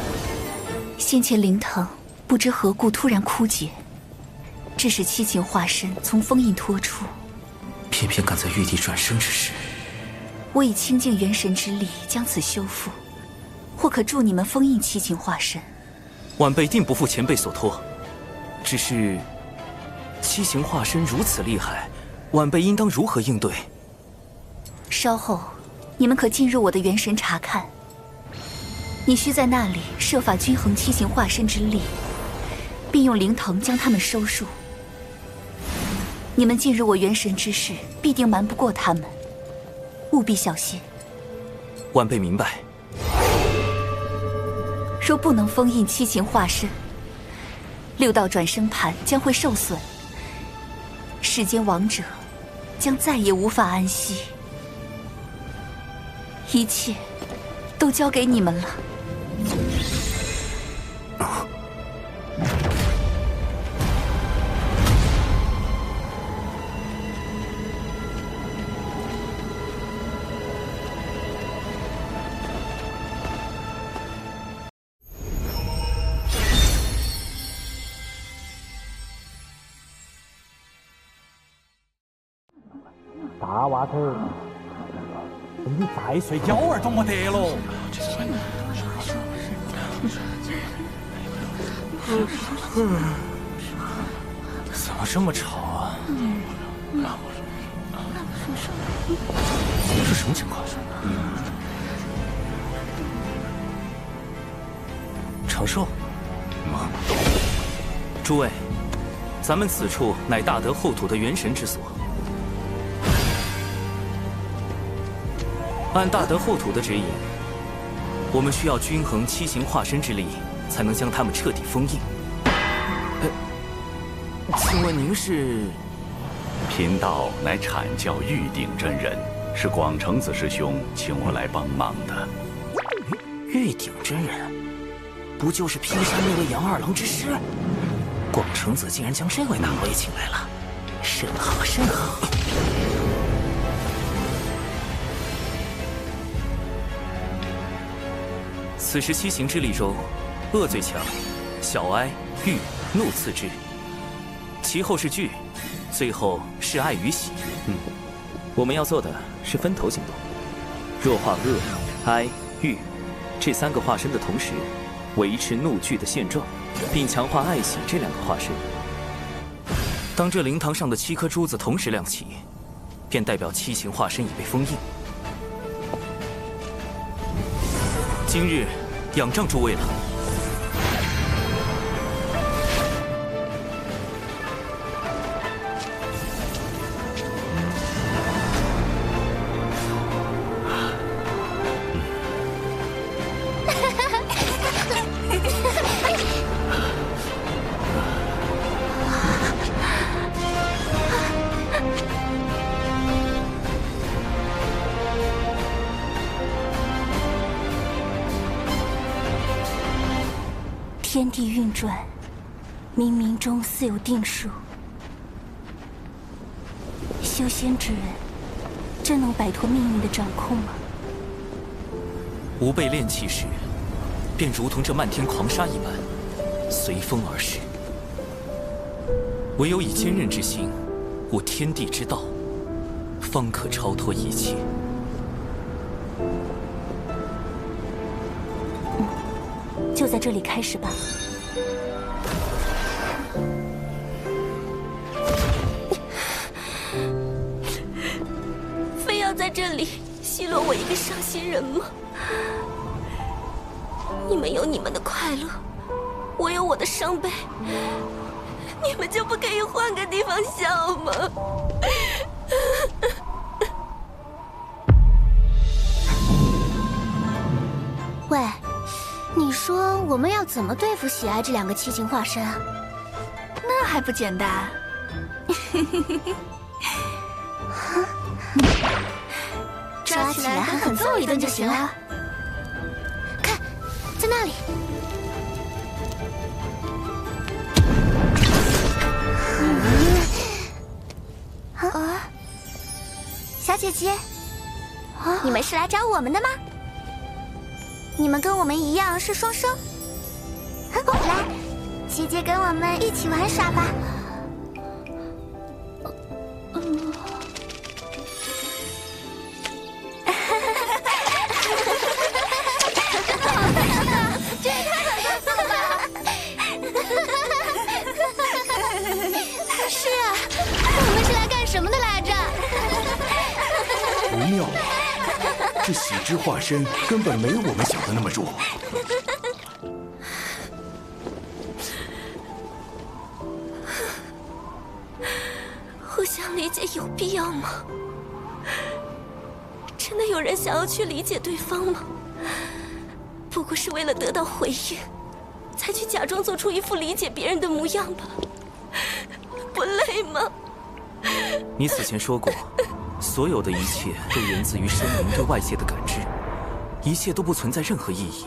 先前灵藤不知何故突然枯竭，致使七情化身从封印脱出。偏偏赶在玉帝转生之时，我以清净元神之力将此修复，或可助你们封印七情化身。晚辈定不负前辈所托，只是七情化身如此厉害，晚辈应当如何应对？稍后你们可进入我的元神查看，你需在那里设法均衡七情化身之力，并用灵藤将他们收束。你们进入我元神之事，必定瞒不过他们，务必小心。晚辈明白。若不能封印七情化身，6道转生盘将会受损，世间亡者将再也无法安息。一切都交给你们了。大娃头，你再睡觉儿都没得了。怎么这么吵啊？是什么情况？长寿。诸位，咱们此处乃大德后土的元神之所。按大德后土的指引，我们需要均衡七情化身之力，才能将他们彻底封印。请问您是？贫道乃阐教玉鼎真人，是广成子师兄请我来帮忙的。玉鼎真人，不就是劈杀那位杨二郎之师？广成子竟然将这位大老爷请来了，甚好甚好。此时七行之力中，恶最强，小哀、欲、怒次之，其后是惧，最后是爱与喜。我们要做的是分头行动。弱化恶、哀、欲这3个化身的同时，维持怒惧的现状，并强化爱喜这2个化身。当这灵堂上的7颗珠子同时亮起，便代表7行化身已被封印。今日仰仗诸位了。天地运转，冥冥中自有定数。修仙之人，真能摆脱命运的掌控吗？吾辈炼气时，便如同这漫天狂沙一般，随风而逝。唯有以坚韧之心，悟天地之道，方可超脱一切。就在这里开始吧。非要在这里奚落我一个伤心人吗？你们有你们的快乐，我有我的伤悲，你们就不可以换个地方笑吗？喂，你说我们要怎么对付喜爱这2个7行化身啊？那还不简单？抓起来狠狠揍一顿就行了。看，在那里。小姐姐，你们是来找我们的吗？你们跟我们一样是双生，来，姐姐跟我们一起玩耍吧。这也太可笑了吧！是啊，我们是来干什么的来着？不妙啊！这喜之化身根本没我们想的那么弱。互相理解有必要吗？真的有人想要去理解对方吗？不过是为了得到回应，才去假装做出一副理解别人的模样吧？不累吗？你此前说过，所有的一切都源自于生灵对外界的感知，一切都不存在任何意义。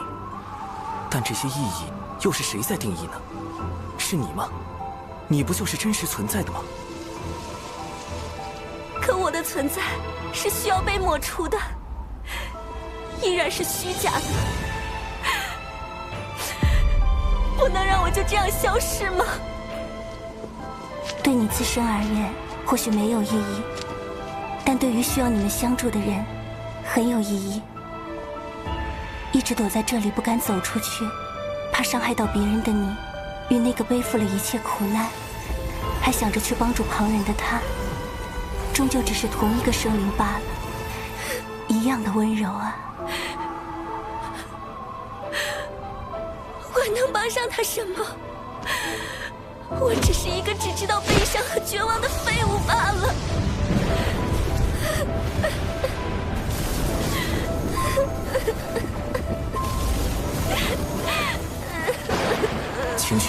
但这些意义又是谁在定义呢？是你吗？你不就是真实存在的吗？可我的存在是需要被抹除的，依然是虚假的，不能让我就这样消失吗？对你自身而言，或许没有意义，但对于需要你们相助的人，很有意义。一直躲在这里不敢走出去，怕伤害到别人的你，与那个背负了一切苦难，还想着去帮助旁人的他，终究只是同一个生灵罢了，一样的温柔啊。我能帮上他什么？我只是一个只知道悲伤和绝望的废物罢了。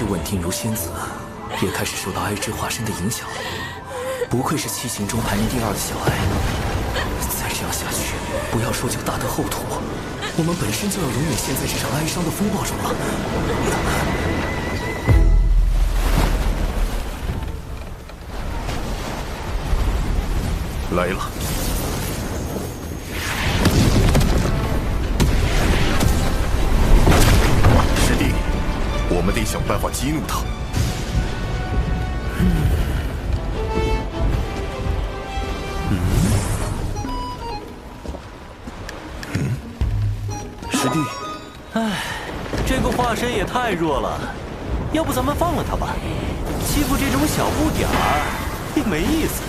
绪稳定如仙子，也开始受到哀之化身的影响。不愧是7行中排名第2的小哀。再这样下去，不要说救大德后土，我们本身就要永远陷在这场哀伤的风暴中了。来了。师弟，我们得想办法激怒他。师弟，唉，这个化身也太弱了，要不咱们放了他吧？欺负这种小不点儿也没意思。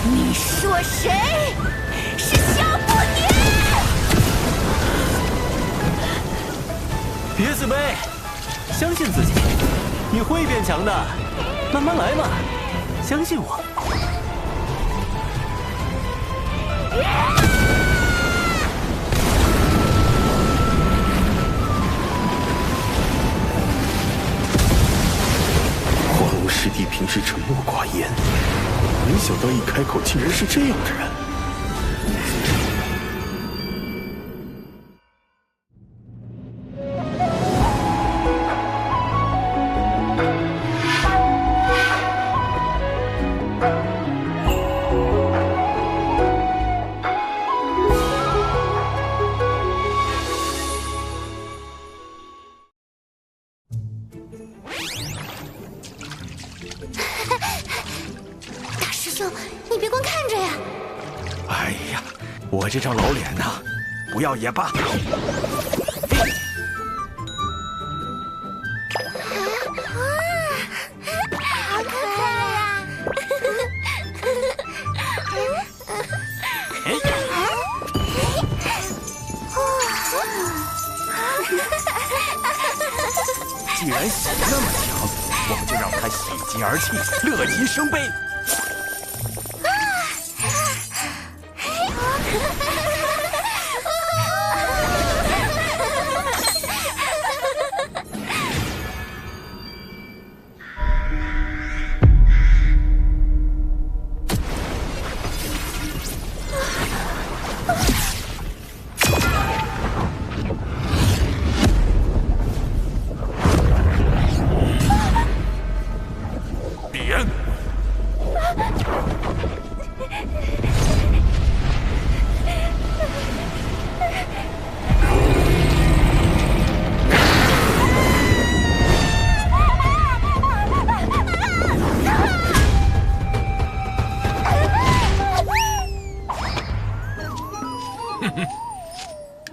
你说谁是小不点？别自卑，相信自己，你会变强的，慢慢来嘛，相信我。花龙师弟平时沉默寡言，没想到一开口竟然是这样的人。我这张老脸呐，不要也罢。好可爱呀！既然喜那么强，我们就让他喜极而泣，乐极生悲。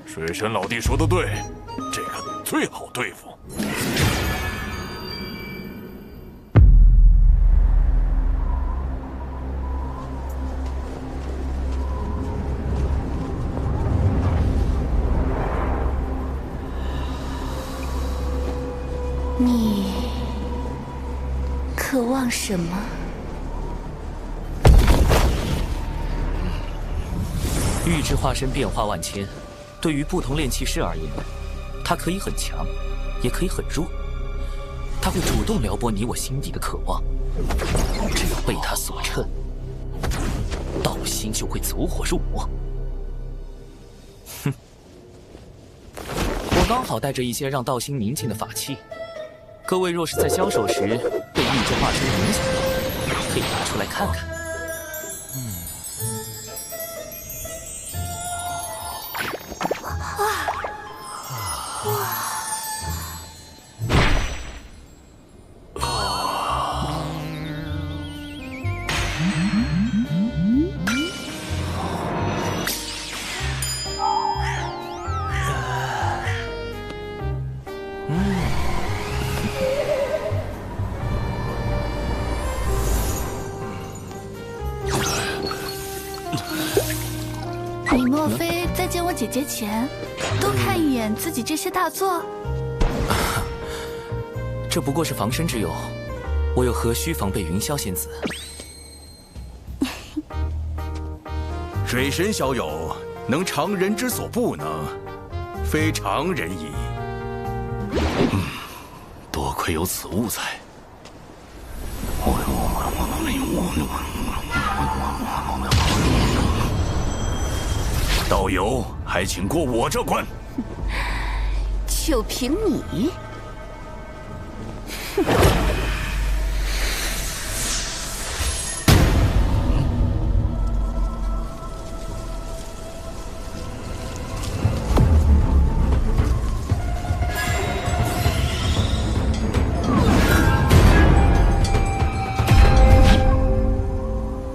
水神老弟说的对，这个最好对付。你渴望什么？玉之化身变化万千，对于不同炼器师而言，它可以很强，也可以很弱。它会主动撩拨你我心底的渴望，只要被它所趁，道心就会走火入魔。哼，我刚好带着一些让道心宁静的法器，各位若是在交手时被玉之化身影响到，可以拿出来看看。你莫非在见我姐姐前，多看一眼自己这些大作？这不过是防身之用，我又何须防备云霄仙子？水神小友能常人之所不能，非常人矣。多亏有此物在。道友，还请过我这关。就凭你？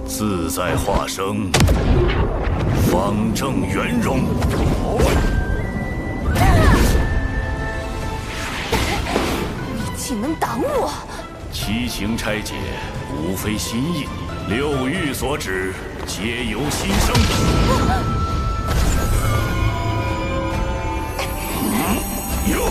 自在化生，方正圆融。你竟能挡我！七情拆解，无非心意；六欲所指，皆由心生。哟！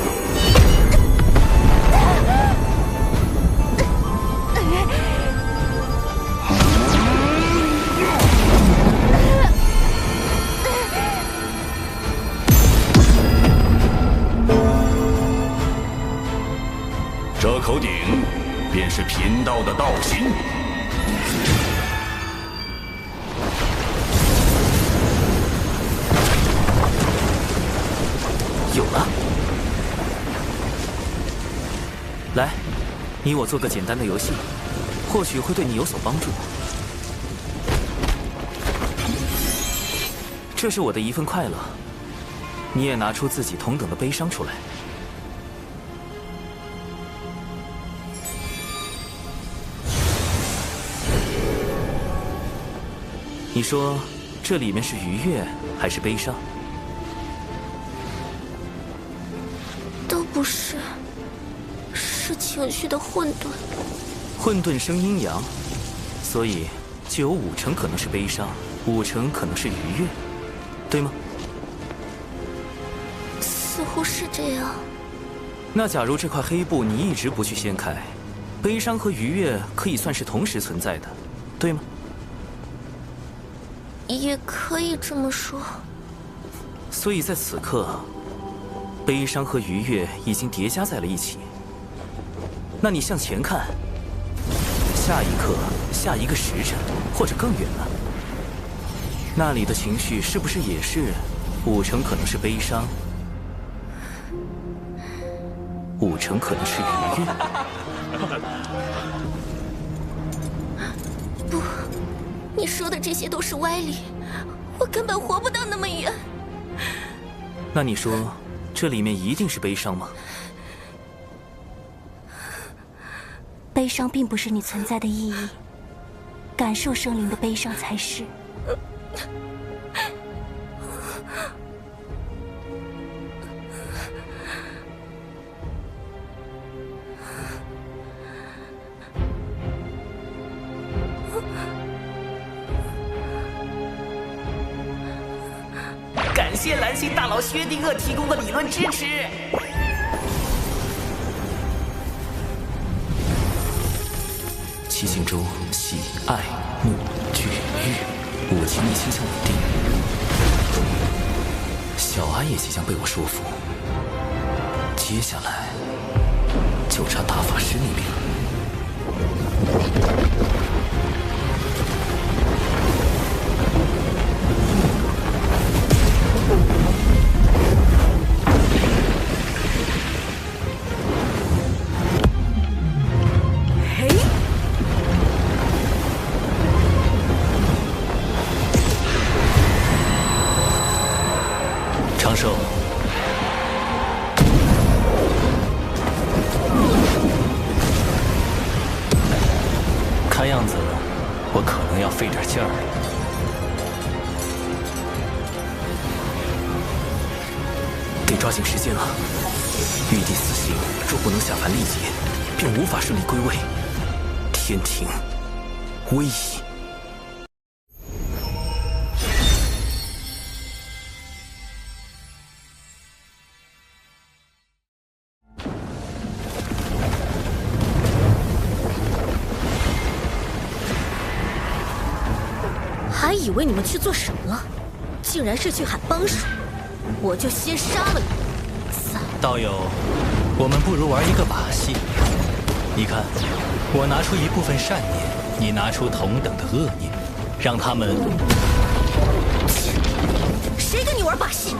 这口鼎便是贫道的道心。有了，来，你我做个简单的游戏，或许会对你有所帮助。这是我的一份快乐，你也拿出自己同等的悲伤出来。你说，这里面是愉悦还是悲伤？都不是，是情绪的混沌。混沌生阴阳，所以就有5成可能是悲伤，5成可能是愉悦，对吗？似乎是这样。那假如这块黑布你一直不去掀开，悲伤和愉悦可以算是同时存在的，对吗？也可以这么说。所以在此刻，悲伤和愉悦已经叠加在了一起。那你向前看，下一刻、下一个时辰，或者更远了，那里的情绪是不是也是5成可能是悲伤，5成可能是愉悦？不，你说的这些都是歪理，我根本活不到那么远。那你说，这里面一定是悲伤吗？悲伤并不是你存在的意义，感受生灵的悲伤才是。感谢蓝星大佬薛定谔提供的理论支持。七情中，喜、爱、怒、惧、欲，5情内倾向稳定。小安也即将被我说服，接下来就差大法师那边了。长寿，看样子我可能要费点劲儿了。得抓紧时间了。玉帝死刑若不能下凡历劫，便无法顺利归位。天庭危矣。还以为你们去做什么了，竟然是去喊帮手。我就先杀了你。道友，我们不如玩一个把戏。你看，我拿出一部分善念，你拿出同等的恶念，让他们……谁跟你玩把戏？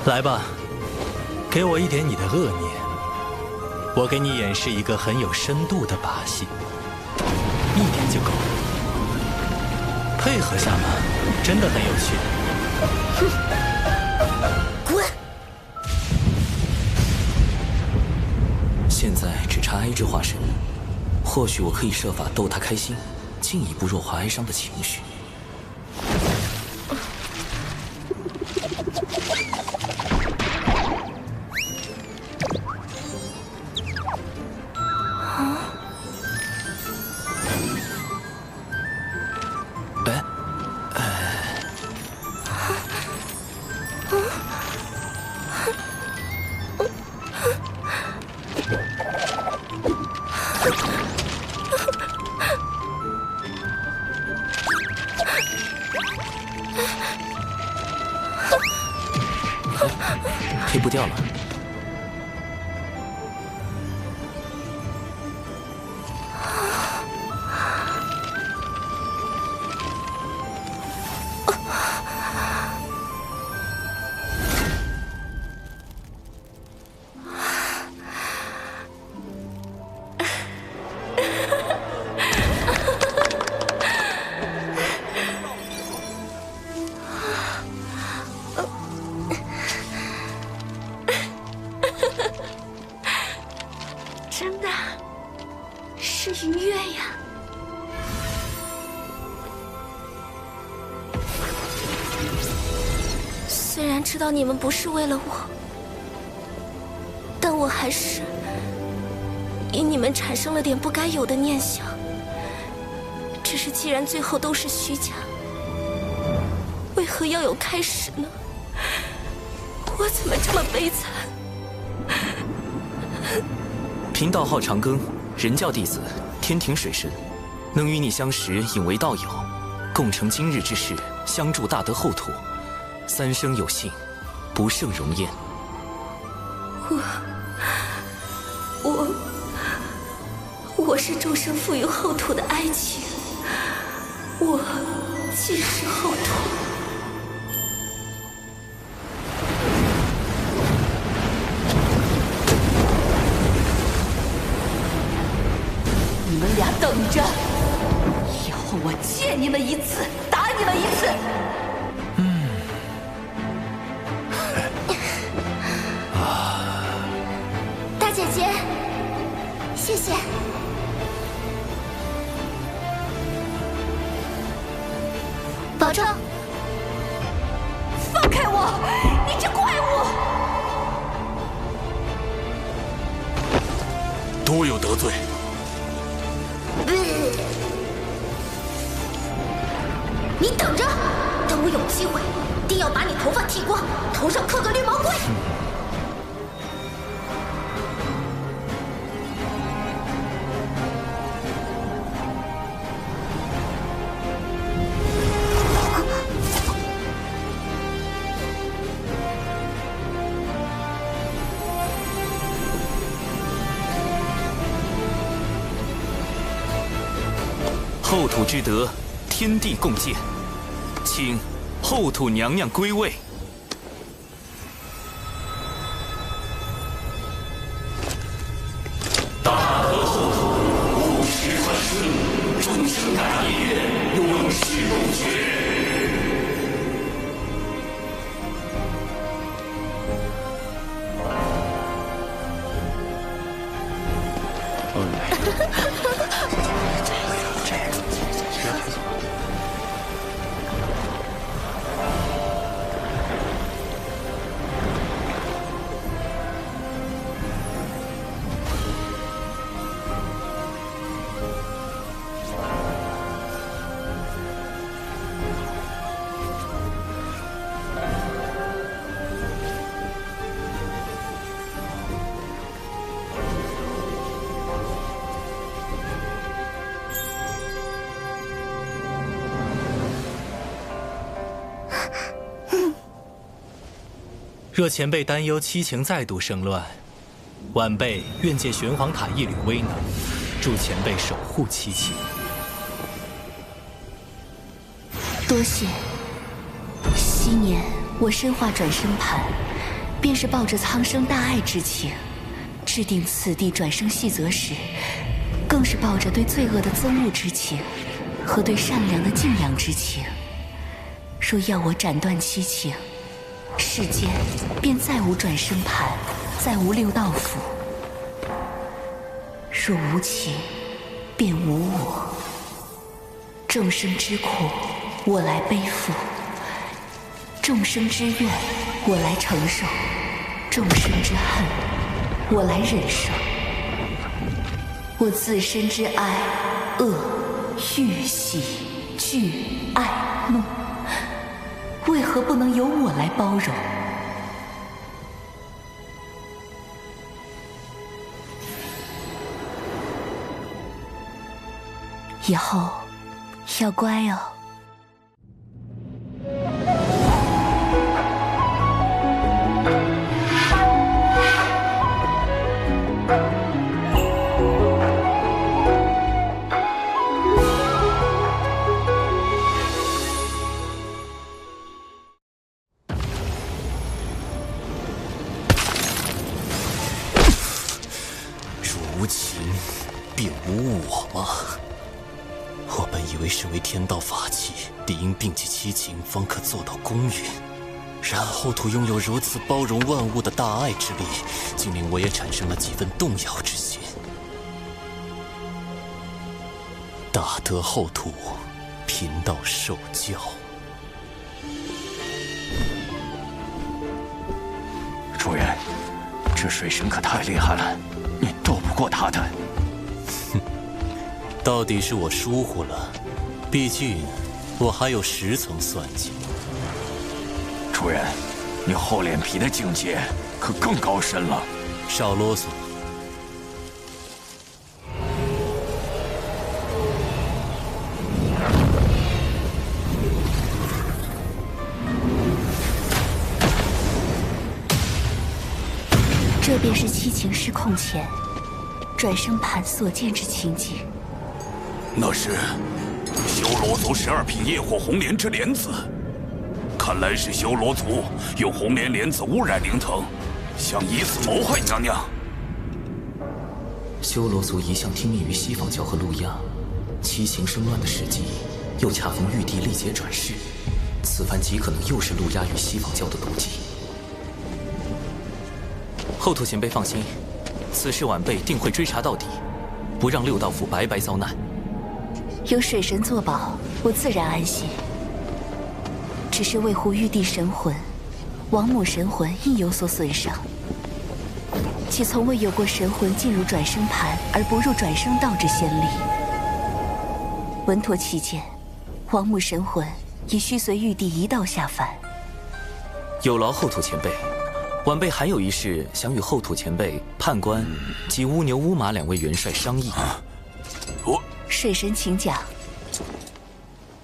来吧，给我一点你的恶念，我给你演示一个很有深度的把戏，一点就够了。配合下嘛，真的很有趣。滚！现在只差哀之化身，或许我可以设法逗他开心，进一步弱化哀伤的情绪。推不掉了。真的是愉悦呀！虽然知道你们不是为了我，但我还是因你们产生了点不该有的念想。只是既然最后都是虚假，为何要有开始呢？我怎么这么悲惨？贫道号长庚，人教弟子，天庭水神，能与你相识，引为道友，共成今日之事，相助大德后土，三生有幸，不胜荣焉。我是众生赋予后土的哀情，我既是后土。你们俩等着，以后我见你们一次，打你们一次。大姐姐，谢谢。保重。放开我！你这怪物！多有得罪。你等着，等我有机会，定要把你头发剃光，头上刻个绿毛龟。后土之德，天地共鉴，请后土娘娘归位。大德后土，务实传声，终生感业，永世不绝。若前辈担忧七情再度生乱，晚辈愿借玄黄塔一缕威能，助前辈守护七情。多谢。昔年我身化转生盘，便是抱着苍生大爱之情，制定此地转生细则时，更是抱着对罪恶的憎恶之情，和对善良的敬仰之情。若要我斩断七情，世间便再无转生盘，再无六道符。若无情，便无我。众生之苦，我来背负；众生之怨，我来承受；众生之恨，我来忍受。我自身之哀、恶、欲、喜、惧、爱、怒，为何不能由我来包容？以后要乖哦。无情，便无我吗？我本以为身为天道法器，理应摒弃七情，方可做到公允。然后土拥有如此包容万物的大爱之力，竟令我也产生了几分动摇之心。大德后土，贫道受教。主人，这水神可太厉害了，你斗不过他的。哼，到底是我疏忽了，毕竟我还有10层算计。主人，你厚脸皮的境界可更高深了。少啰嗦。这便是七情失控前转生盘所见之情景。那是修罗族12品业火红莲之莲子，看来是修罗族用红莲莲子污染灵藤，想以此谋害娘娘。修罗族一向听命于西方教和路亚，七情生乱的时机又恰逢玉帝历劫转世，此番极可能又是路亚与西方教的毒计。后土前辈放心，此事晚辈定会追查到底，不让六道府白白遭难。有水神作保，我自然安心。只是为护玉帝神魂，王母神魂亦有所损伤。且从未有过神魂进入转生盘而不入转生道之先例。稳妥起见，王母神魂也需随玉帝一道下凡。有劳后土前辈。晚辈还有一事想与后土前辈、判官及乌牛、乌马2位元帅商议。水神请讲。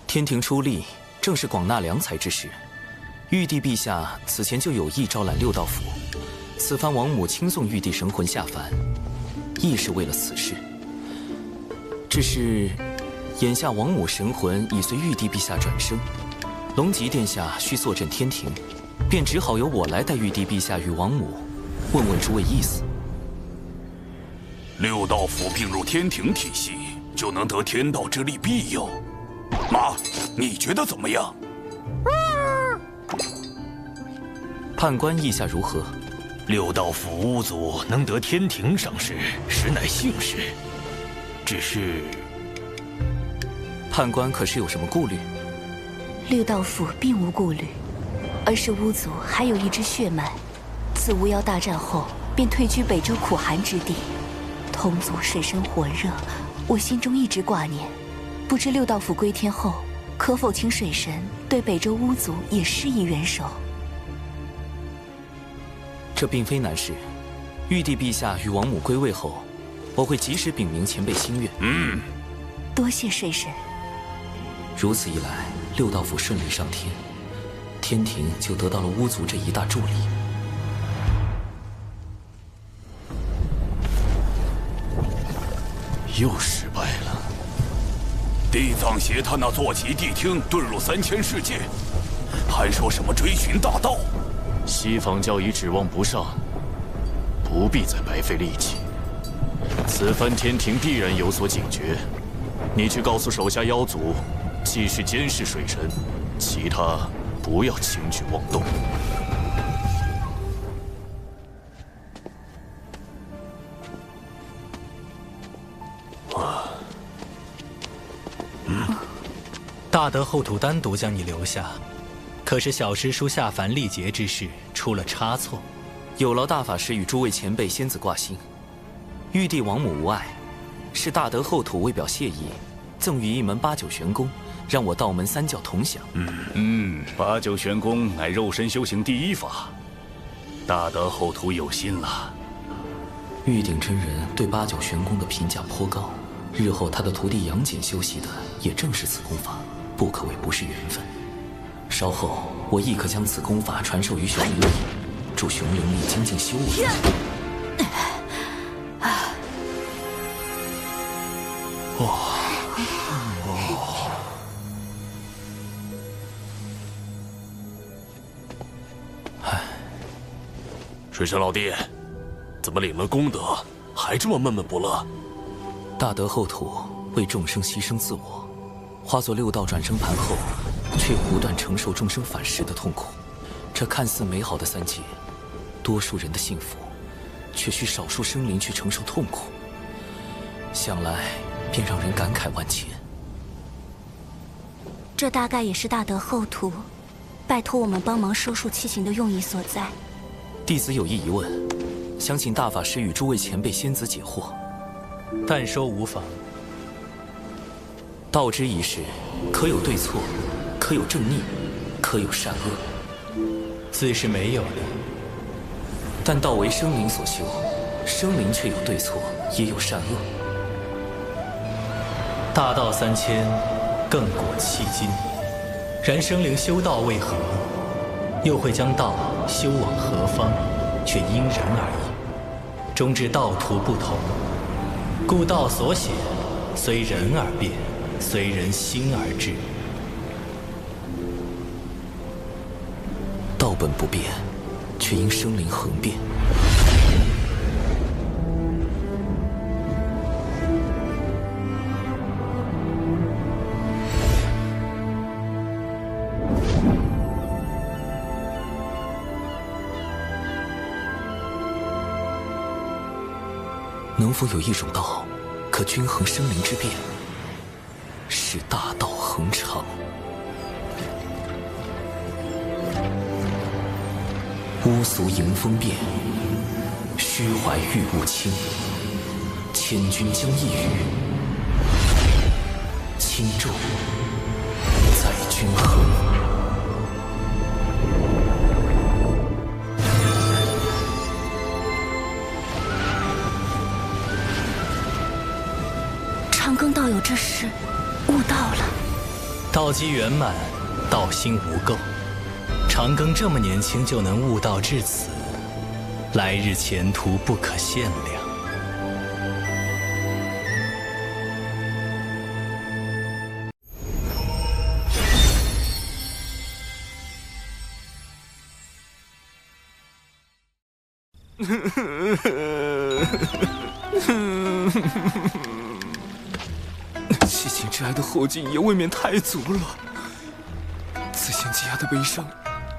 天庭出力，正是广纳良才之时。玉帝陛下此前就有意招揽六道府，此番王母亲送玉帝神魂下凡，亦是为了此事。只是眼下王母神魂已随玉帝陛下转生，龙吉殿下需坐镇天庭，便只好由我来带玉帝陛下与王母，问问诸位意思。六道府并入天庭体系，就能得天道之力庇佑。妈，你觉得怎么样？判官意下如何？六道府巫族能得天庭赏识，实乃幸事。只是，判官可是有什么顾虑？六道府并无顾虑，而是巫族还有一支血脉，自巫妖大战后便退居北周苦寒之地，同族水深火热，我心中一直挂念。不知六道府归天后，可否请水神对北周巫族也施以援手？这并非难事，玉帝陛下与王母归位后，我会及时禀明前辈心愿。多谢水神。如此一来，六道府顺利上天，天庭就得到了巫族这一大助力。又失败了。地藏邪他那坐骑谛听遁入3000世界，还说什么追寻大道。西方教已指望不上，不必再白费力气。此番天庭必然有所警觉，你去告诉手下妖族，继续监视水神，其他不要轻举妄动。大德后土单独将你留下，可是小师叔下凡历劫之事出了差错。有劳大法师与诸位前辈仙子挂心。玉帝王母无碍，是大德后土为表谢意，赠予一门8九玄功，让我道门3教同享。8九玄功乃肉身修行第一法，大德后土有心了。玉鼎真人对8九玄功的评价颇高，日后他的徒弟杨戬修习的也正是此功法，不可谓不是缘分。稍后我亦可将此功法传授于熊灵力，助熊灵力精进修为。水神老弟，怎么领了功德还这么闷闷不乐？大德后土为众生牺牲自我，化作6道转生盘后，却不断承受众生反噬的痛苦。这看似美好的3界，多数人的幸福，却需少数生灵去承受痛苦。想来便让人感慨万千。这大概也是大德后土拜托我们帮忙收束七情的用意所在。弟子有一疑问，想请大法师与诸位前辈仙子解惑。但说无妨。道之一事，可有对错，可有正逆，可有善恶？自是没有的。但道为生灵所修，生灵却有对错，也有善恶。大道3000，亘古迄今。然生灵修道为何？又会将道修往何方，却因人而异。终至道途不同，故道所显，随人而变，随人心而至。道本不变，却因生灵恒变。能否有一种道，可均衡生灵之变，使大道恒长？巫俗迎风变，虚怀玉物轻。千钧将一羽，轻重在均衡。长庚道友这时悟道了。道基圆满，道心无垢。长庚这么年轻就能悟道至此，来日前途不可限量。七情之爱的后劲也未免太足了，此前积压的悲伤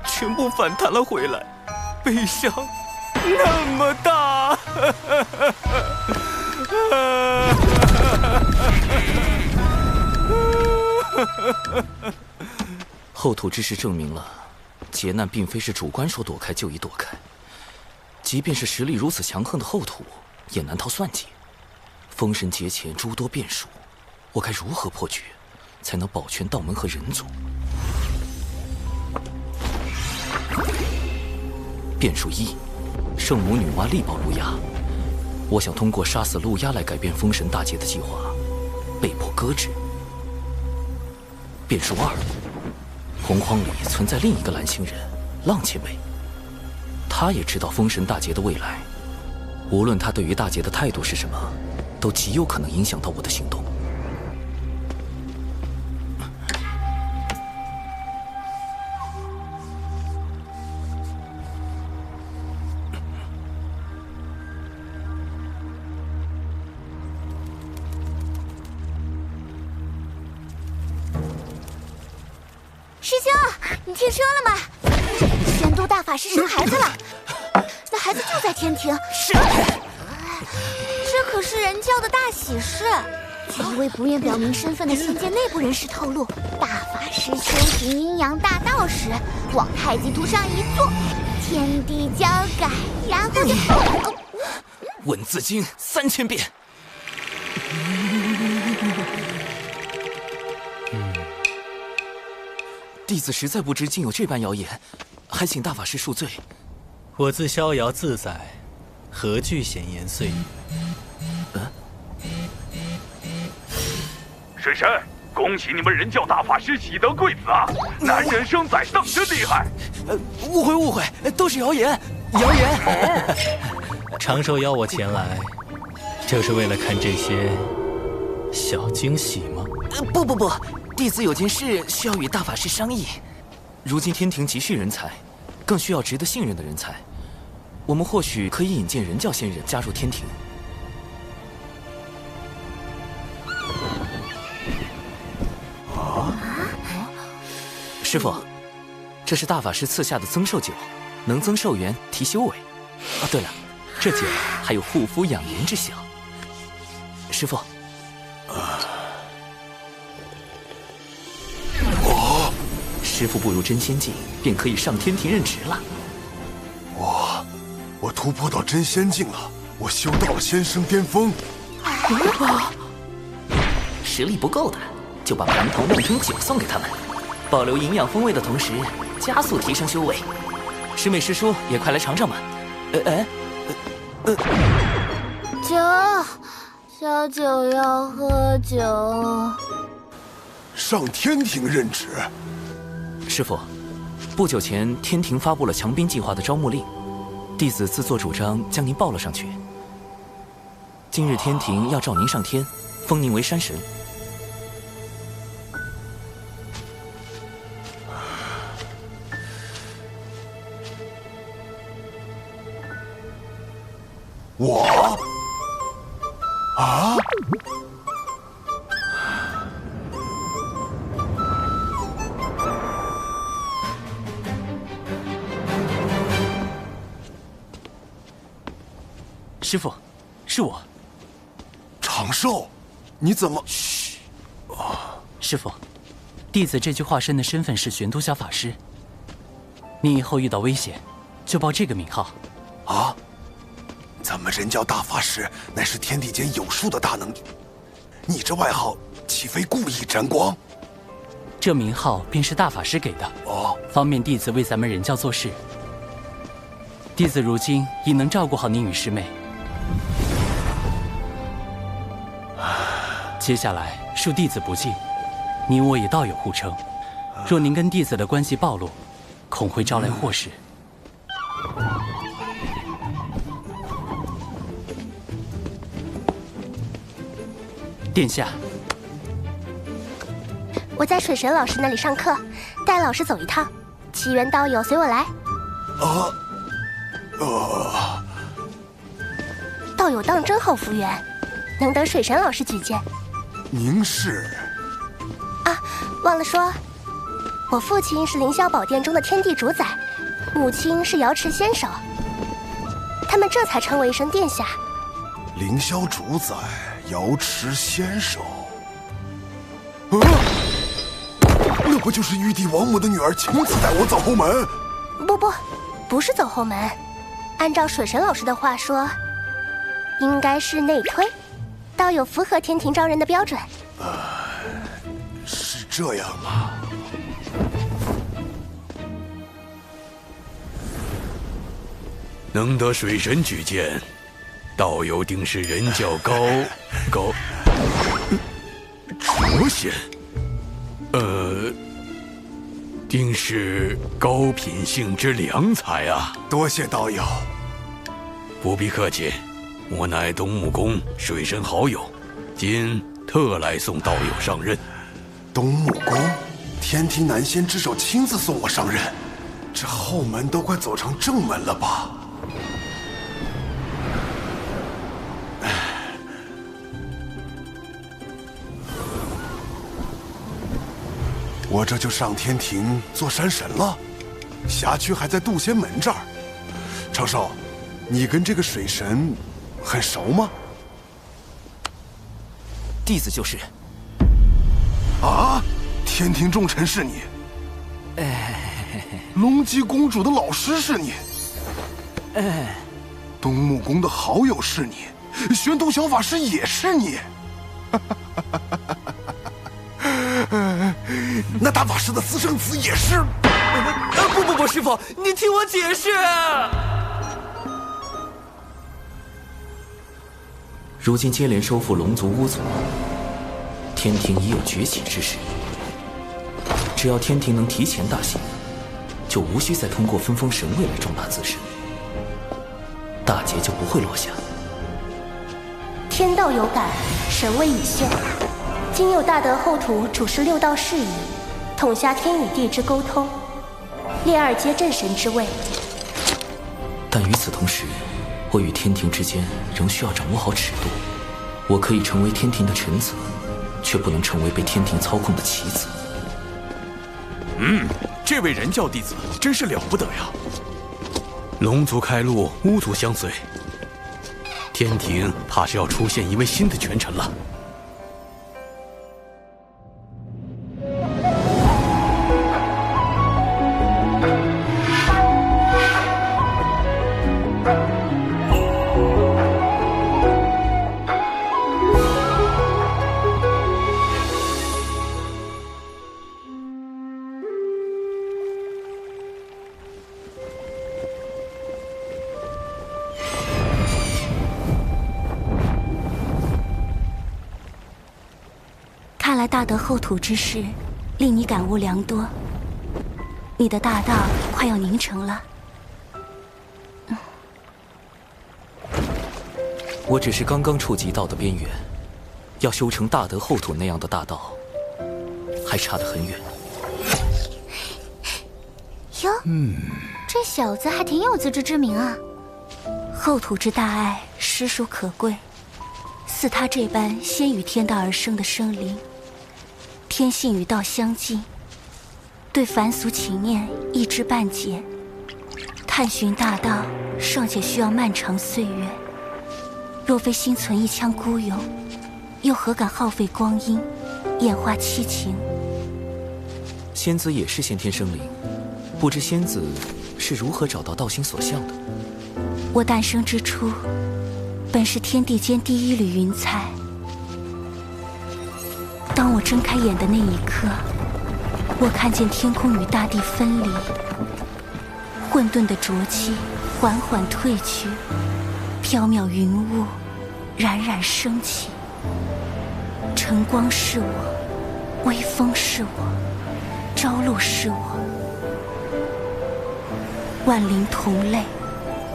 全部反弹了回来，悲伤那么大。后土之事证明了，劫难并非是主观说躲开就已躲开，即便是实力如此强横的后土，也难逃算计。封神劫前诸多变数，我该如何破局，才能保全道门和人族？变数一，圣母女娲力保路亚，我想通过杀死路亚来改变封神大劫的计划，被迫搁置。变数二，洪荒里存在另一个蓝星人浪前辈，他也知道封神大劫的未来，无论他对于大劫的态度是什么，都极有可能影响到我的行动。师兄，你听说了吗？玄都大法师生孩子了，那孩子就在天庭。是。这可是人教的大喜事。据一位不愿表明身份的仙界内部人士透露，大法师修行阴阳大道时，往太极图上一坐，天地交改，然后就……问字经3000遍。弟子实在不知竟有这般谣言，还请大法师恕罪。我自逍遥自在，何惧闲言碎语？水神，恭喜你们人教大法师喜得贵子啊！男人生崽当真厉害。误会，都是谣言。谣言。长寿邀我前来，就是为了看这些小惊喜吗？不，弟子有件事需要与大法师商议。如今天庭急需人才，更需要值得信任的人才。我们或许可以引荐人教仙人加入天庭。师父，这是大法师赐下的增寿酒，能增寿元，提修为。对了，这酒还有护肤养颜之效。师父。师父步入真仙境，便可以上天庭任职了。我突破到真仙境了，我修到了仙生巅峰。实力不够的，就把蟠桃弄成酒送给他们，保留营养风味的同时，加速提升修为。师妹师叔也快来尝尝吧。酒，小九要喝酒。上天庭任职。师父，不久前天庭发布了强兵计划的招募令，弟子自作主张将您报了上去。今日天庭要召您上天，封您为山神。我？啊？师父，是我。长寿，你怎么？嘘。师父，弟子这具化身的身份是玄都小法师。您以后遇到危险，就报这个名号。啊？咱们人教大法师乃是天地间有数的大能，你这外号岂非故意沾光？这名号便是大法师给的，方便弟子为咱们人教做事。弟子如今已能照顾好您与师妹。接下来恕弟子不敬，你我也道友互称，若您跟弟子的关系暴露，恐会招来祸事。殿下，我在水神老师那里上课，带老师走一趟。奇缘道友随我来。道友当真好福缘，能得水神老师举荐。您是？啊，忘了说，我父亲是凌霄宝殿中的天地主宰，母亲是瑶池仙手，他们这才称为一声殿下。凌霄主宰，瑶池仙手。那不就是玉帝王母的女儿亲自带我走后门？不是走后门。按照水神老师的话说，应该是内推，道友符合天庭招人的标准。是这样吗？能得水神举荐，道友定是人教高卓贤，定是高品性之良才啊！多谢道友。不必客气，我乃东木宫水神好友，今特来送道友上任。东木宫，天庭南仙之首亲自送我上任，这后门都快走成正门了吧？我这就上天庭做山神了，辖区还在渡仙门这儿。长寿，你跟这个水神很熟吗？弟子就是。啊，天庭重臣是你？龙姬公主的老师是你？东木宫的好友是你？玄都小法师也是你？那大法师的私生子也是？不，师傅，你听我解释。如今接连收复龙族、巫族，天庭已有崛起之势。只要天庭能提前大兴，就无需再通过分封神位来壮大自身，大劫就不会落下。天道有感，神位已现。今有大德后土主持六道事宜，统辖天与地之沟通，列二阶镇神之位。但与此同时，我与天庭之间仍需要掌握好尺度。我可以成为天庭的臣子，却不能成为被天庭操控的棋子。这位人教弟子真是了不得呀！龙族开路，巫族相随，天庭怕是要出现一位新的权臣了。看来大德后土之事，令你感悟良多。你的大道快要凝成了。我只是刚刚触及道的边缘，要修成大德后土那样的大道，还差得很远。哟，这小子还挺有自知之明啊。后土之大爱，实属可贵。似他这般先与天道而生的生灵，天性与道相近，对凡俗情念一知半解，探寻大道尚且需要漫长岁月。若非心存一腔孤勇，又何敢耗费光阴，演化七情？仙子也是先天生灵，不知仙子是如何找到道心所向的？我诞生之初，本是天地间第一缕云彩。当我睁开眼的那一刻，我看见天空与大地分离，混沌的浊气缓缓退去，缥缈云雾冉冉升起。晨光是我，微风是我，朝露是我，万灵同类，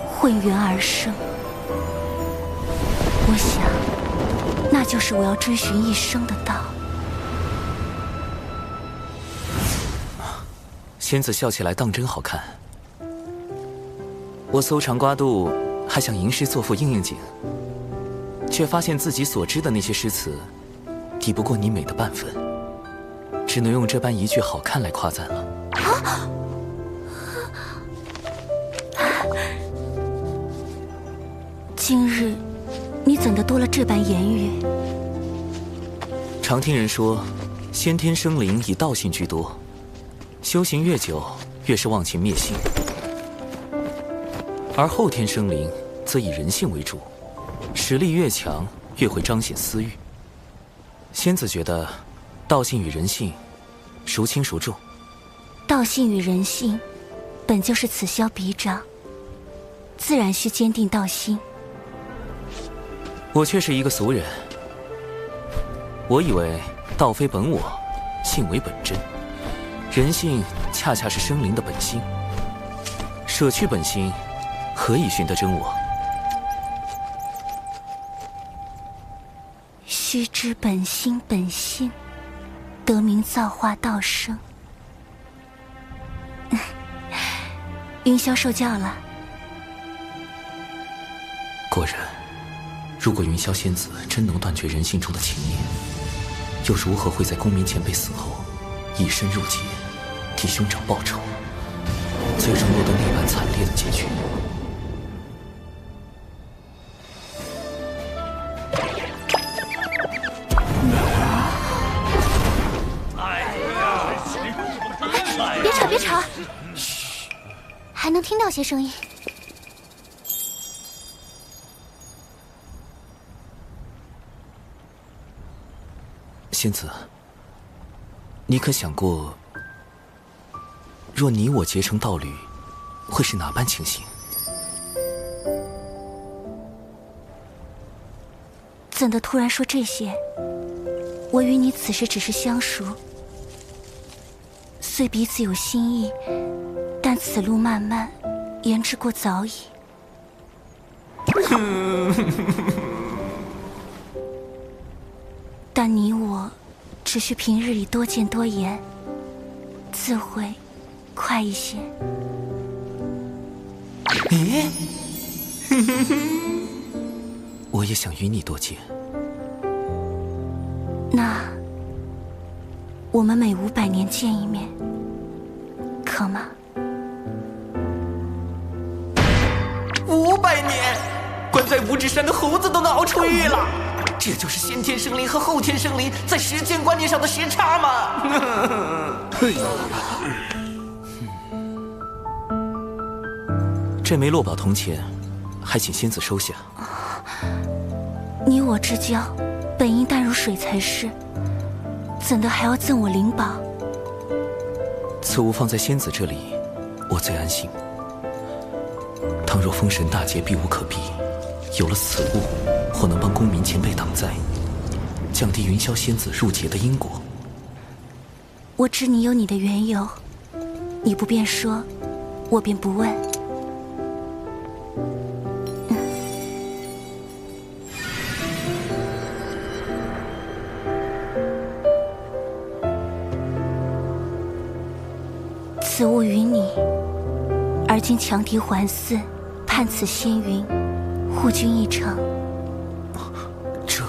混元而生。我想，那就是我要追寻一生的道。仙子笑起来当真好看。我搜肠刮肚，还想吟诗作赋应应景，却发现自己所知的那些诗词，抵不过你美的半分，只能用这般一句好看来夸赞了。今日你怎的多了这般言语？常听人说，先天生灵以道性居多，修行越久，越是忘情灭性；而后天生灵则以人性为主，实力越强，越会彰显私欲。仙子觉得，道性与人性，孰轻孰重？道性与人性，本就是此消彼长，自然需坚定道心。我却是一个俗人，我以为道非本我，性为本真，人性恰恰是生灵的本性。舍去本心，何以寻得真我？须知本心本性，得名造化道生。云霄受教了。果然，如果云霄仙子真能断绝人性中的情念，又如何会在公明前辈死后，以身入劫，替兄长报仇，最终落得那般惨烈的结局？别吵，别吵，嘘，还能听到些声音。仙子，你可想过，若你我结成道侣，会是哪般情形？怎的突然说这些？我与你此时只是相熟，虽彼此有心意，但此路漫漫，言之过早矣。但你我只需平日里多见多言，自会快一些。咦？我也想与你多见。那我们每500年见一面，可吗？500年，关在五指山的猴子都能熬出狱了。这就是先天生灵和后天生灵在时间观念上的时差吗？这枚落宝铜钱，还请仙子收下。你我之交，本应淡如水才是，怎的还要赠我灵宝？此物放在仙子这里，我最安心。倘若封神大劫避无可避，有了此物，或能帮公明前辈挡灾，降低云霄仙子入劫的因果。我知你有你的缘由，你不便说，我便不问。此物于你，而今强敌环伺，盼此仙云，护君一程。这……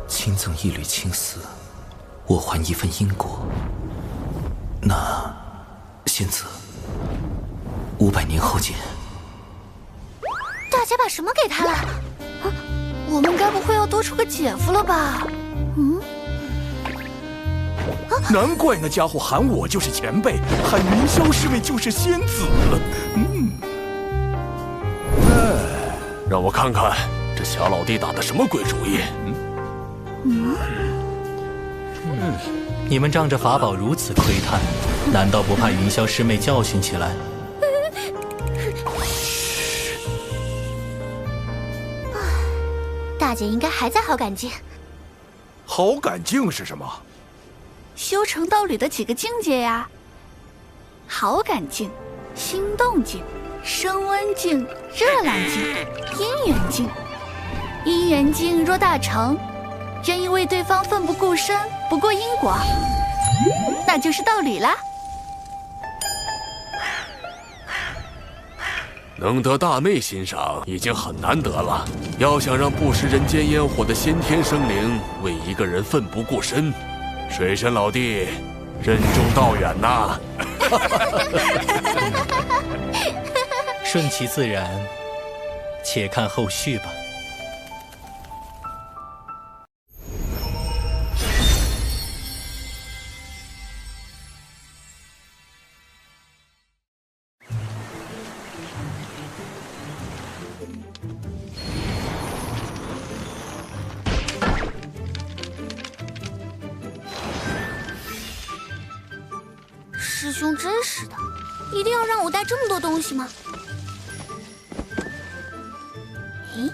亲赠一缕青丝，我还一份因果。那仙子，500年后见。大家把什么给他了？啊，我们该不会要多出个姐夫了吧？嗯。难怪那家伙喊我就是前辈，喊云霄师妹就是仙子。让我看看这小老弟打的什么鬼主意。你们仗着法宝如此窥探，难道不怕云霄师妹教训起来？大姐应该还在好感境。好感境是什么？修成道侣的几个境界呀？好感境、心动境、升温境、热浪境、姻缘境。姻缘境若大成，愿意为对方奋不顾身，不顾因果，那就是道理啦。能得大妹欣赏已经很难得了，要想让不食人间烟火的先天生灵为一个人奋不顾身，水神老弟任重道远呐。顺其自然，且看后续吧。师兄真是的，一定要让我带这么多东西吗？咦，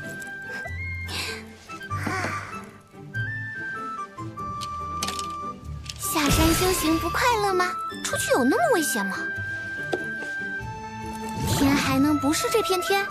下山修行不快乐吗？出去有那么危险吗？天还能不是这片天？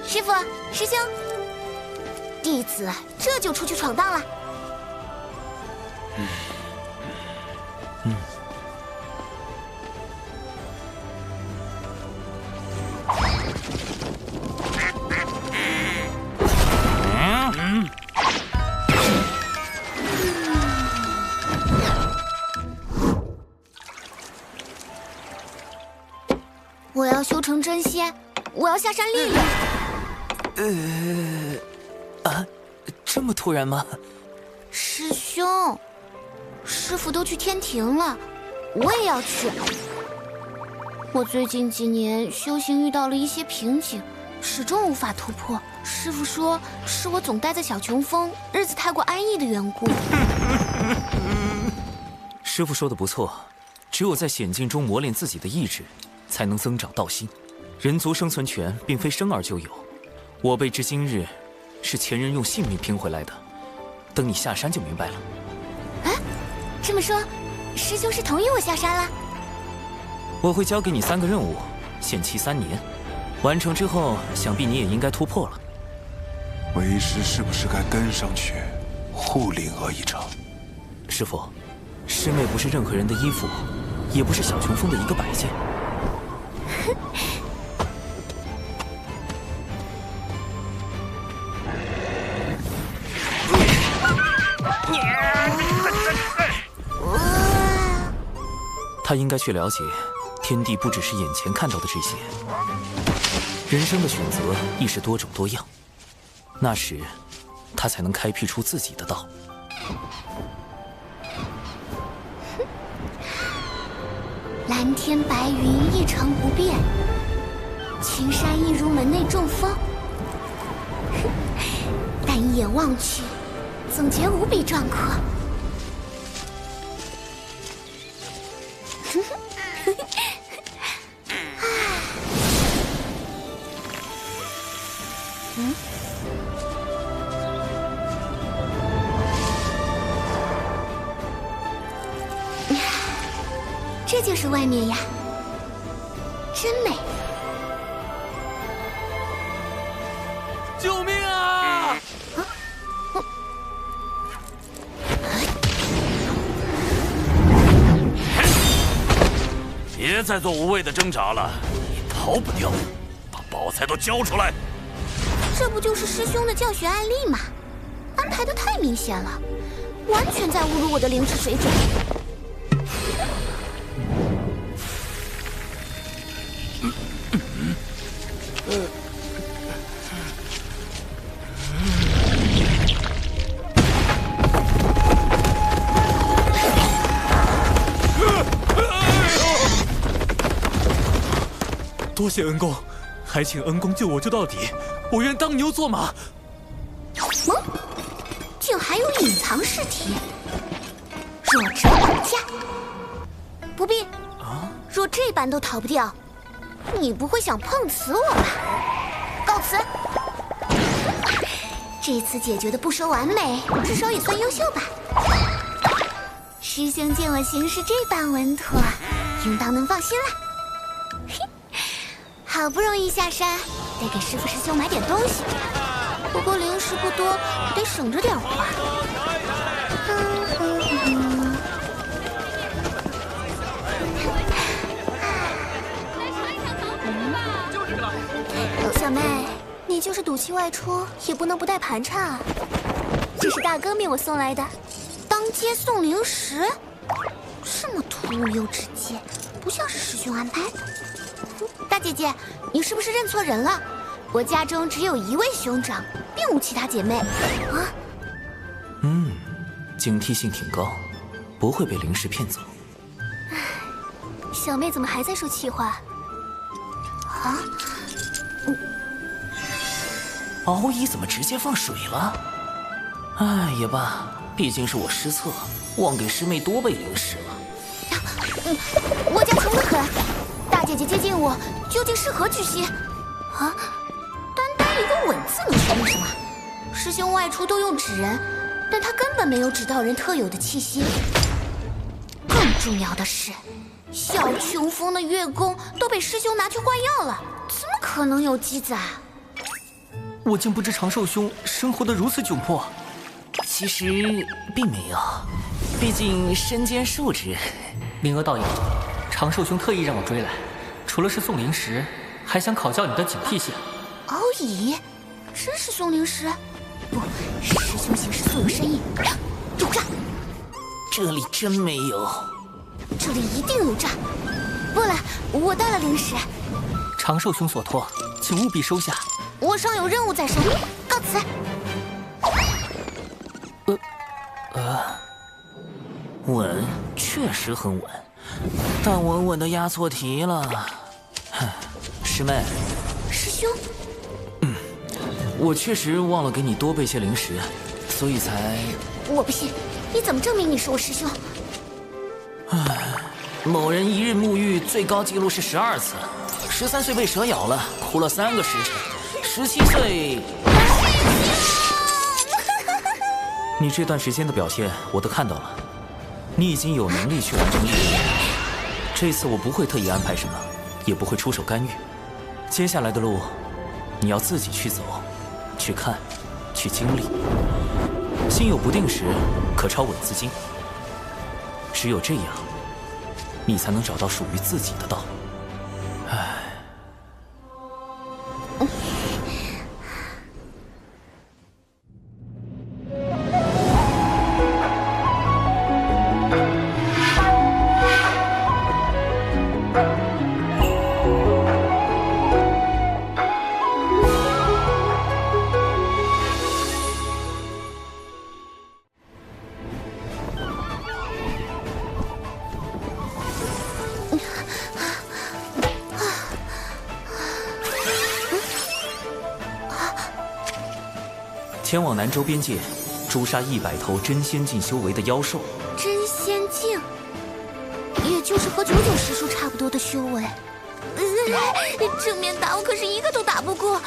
师傅，师兄，弟子这就出去闯荡了。我要修成真仙，我要下山历练。这么突然吗？师兄，师傅都去天庭了，我也要去。我最近几年修行遇到了一些瓶颈，始终无法突破。师傅说是我总待在小琼峰，日子太过安逸的缘故。师傅说的不错，只有在险境中磨练自己的意志，才能增长道心。人族生存权并非生而就有，我辈至今日是前人用性命拼回来的。等你下山就明白了。啊，这么说，师兄是同意我下山了？我会交给你3个任务，限期3年，完成之后，想必你也应该突破了。为师是不是该跟上去护灵儿一场？师父，师妹不是任何人的依附，也不是小琼峰的一个摆件。他应该去了解，天地不只是眼前看到的这些，人生的选择亦是多种多样。那时，他才能开辟出自己的道。蓝天白云一成不变，青山一如门内中风。但一眼望去，总觉无比壮阔。这就是外面呀，真美！救命啊！别再做无谓的挣扎了，你逃不掉，把宝材都交出来！这不就是师兄的教学案例吗？安排的太明显了，完全在侮辱我的灵智水准。多谢恩公，还请恩公救我救到底，我愿当牛做马。竟还有隐藏尸体，弱者绑架。不必啊，若这般都逃不掉，你不会想碰瓷我吧？告辞。这次解决的不说完美，至少也算优秀吧。师兄见我行事这般稳妥，应当能放心了。嘿，好不容易下山，得给师父师兄买点东西。不过零食不多，得省着点花。小妹，你就是赌气外出，也不能不带盘缠啊。这是大哥命我送来的，当街送零食，这么突兀又直接，不像是师兄安排的。大姐姐，你是不是认错人了？我家中只有一位兄长，并无其他姐妹。啊？警惕性挺高，不会被零食骗走。小妹怎么还在说气话？啊？敖乙怎么直接放水了？哎，也罢，毕竟是我失策，忘给师妹多备零食了。我家疼得很，大姐姐接近我，究竟是何居心？啊？单单一个吻字能确定什么？师兄外出都用纸人，但他根本没有纸道人特有的气息。更重要的是，小琼峰的月宫都被师兄拿去换药了，怎么可能有鸡仔？我竟不知长寿兄生活得如此窘迫。其实并没有，毕竟身兼数职。灵娥道友，长寿兄特意让我追来，除了是送零食，还想考教你的警惕性。敖乙，真是送零食？不，师兄行事素有深意。有诈！这里真没有。这里一定有诈。不了，我带了零食。长寿兄所托，请务必收下。我尚有任务在身，告辞。稳，确实很稳，但稳稳的押错题了。师妹，师兄，我确实忘了给你多备些零食，所以才……我不信，你怎么证明你是我师兄？某人一日沐浴最高纪录是12次，13岁被蛇咬了，哭了3个时辰，17岁。你这段时间的表现我都看到了，你已经有能力去完成任务。这次我不会特意安排什么，也不会出手干预。接下来的路，你要自己去走，去看，去经历。心有不定时，可抄稳字经。只有这样，你才能找到属于自己的道。唉。前往南州边界，诛杀100头真仙境修为的妖兽。真仙境，也就是和99师叔差不多的修为。正面打我可是一个都打不过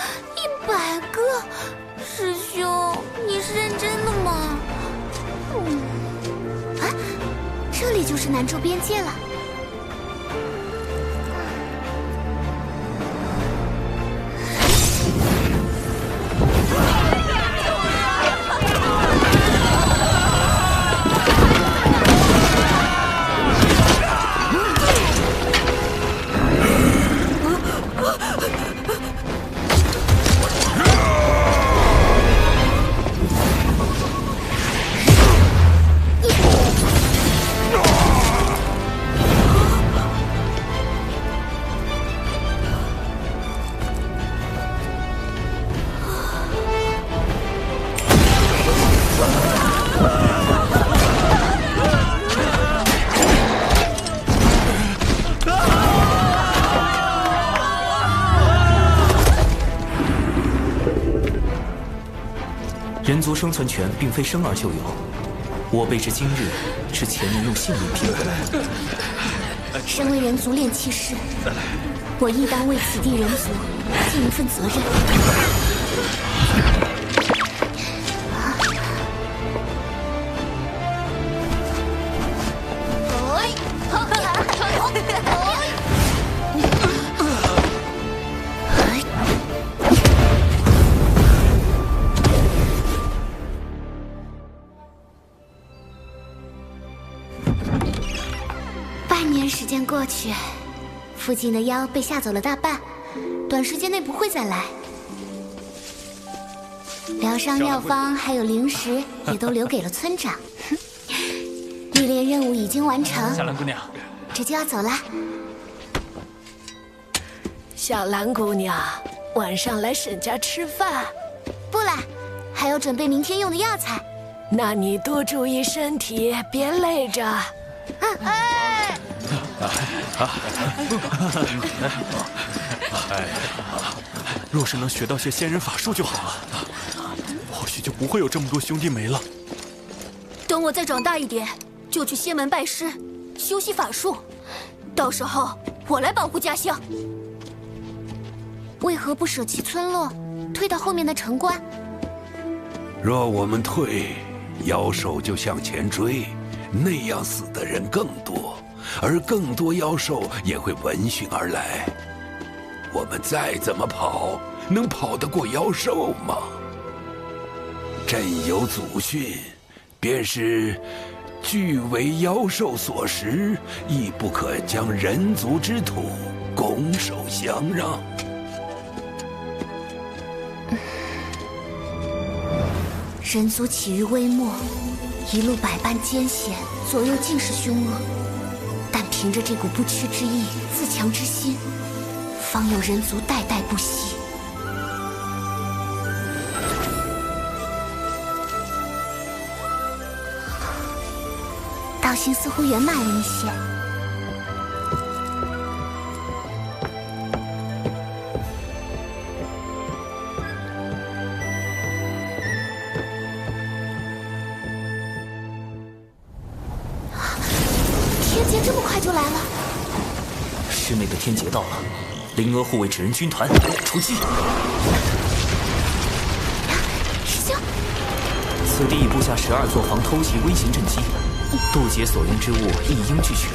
，100个。师兄，你是认真的吗？啊，这里就是南州边界了。人族生存权并非生而就有，我辈至今日是前人用性命拼回来的。身为人族炼器师，我亦当为此地人族尽一份责任。半年时间过去，附近的妖被吓走了大半，短时间内不会再来。疗伤药方还有灵石也都留给了村长。历练任务已经完成，小兰姑娘，这就要走了。小兰姑娘，晚上来沈家吃饭？不了，还要准备明天用的药材。那你多注意身体，别累着。哎！若是能学到些仙人法术就好了，或许就不会有这么多兄弟没了。等我再长大一点，就去仙门拜师，修习法术。到时候我来保护家乡。为何不舍弃村落，退到后面的城关？若我们退，妖兽就向前追，那样死的人更多，而更多妖兽也会闻讯而来。我们再怎么跑，能跑得过妖兽吗？朕有祖训，便是俱为妖兽所食，亦不可将人族之土拱手相让。人族起于微末，一路百般艰险，左右尽是凶恶，但凭着这股不屈之意、自强之心，方有人族代代不息。道心似乎圆满了一些。天劫这么快就来了！师妹的天劫到了，灵娥护卫纸人军团出击！师兄，此地已布下12座防偷袭微型阵基，渡劫所用之物一应俱全。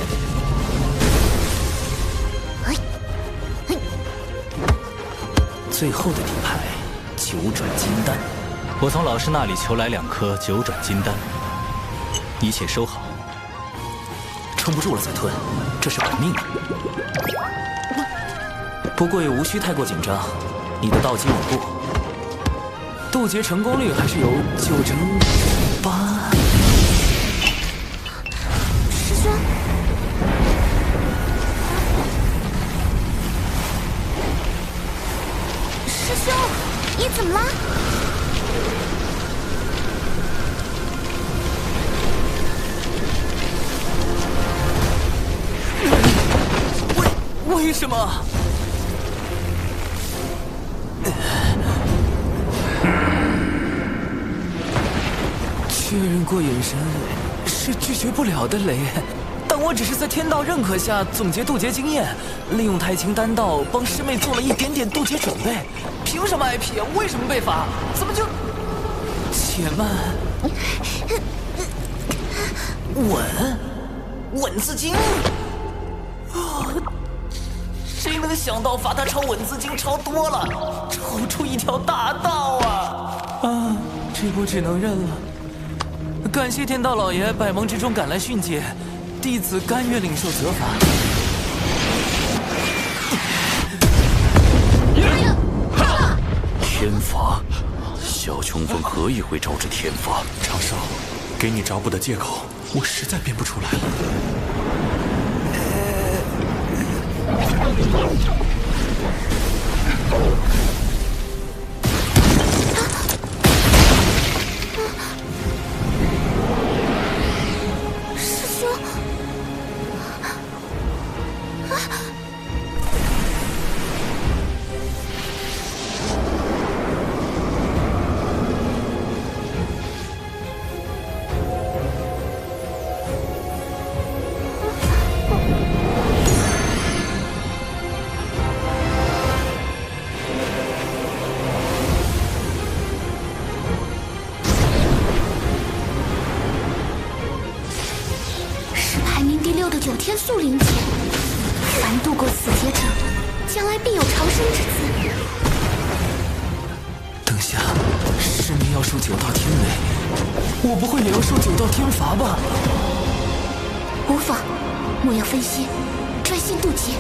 最后的底牌9转金丹，我从老师那里求来2颗9转金丹，一切收好。撑不住了再吞，这是本命啊！不过也无需太过紧张，你的道基稳固，渡劫成功率还是有98%。师兄，师兄，你怎么了？为什么？确认过眼神是拒绝不了的雷，但我只是在天道认可下总结渡劫经验，利用太清丹道帮师妹做了一点点渡劫准备。凭什么 IP 啊？为什么被罚？怎么就……且慢，稳字经。谁能想到罚他抄稳字经抄多了，抄出一条大道啊！这波只能认了。感谢天道老爷百忙之中赶来训诫，弟子甘愿领受责罚。天罚，小琼峰何以会招致天罚？长少，给你找补的借口，我实在编不出来了。师兄，必有长生之姿。等下师妹要受9道天雷，我不会也要受9道天罚吧？无妨，莫要分心，专心渡劫。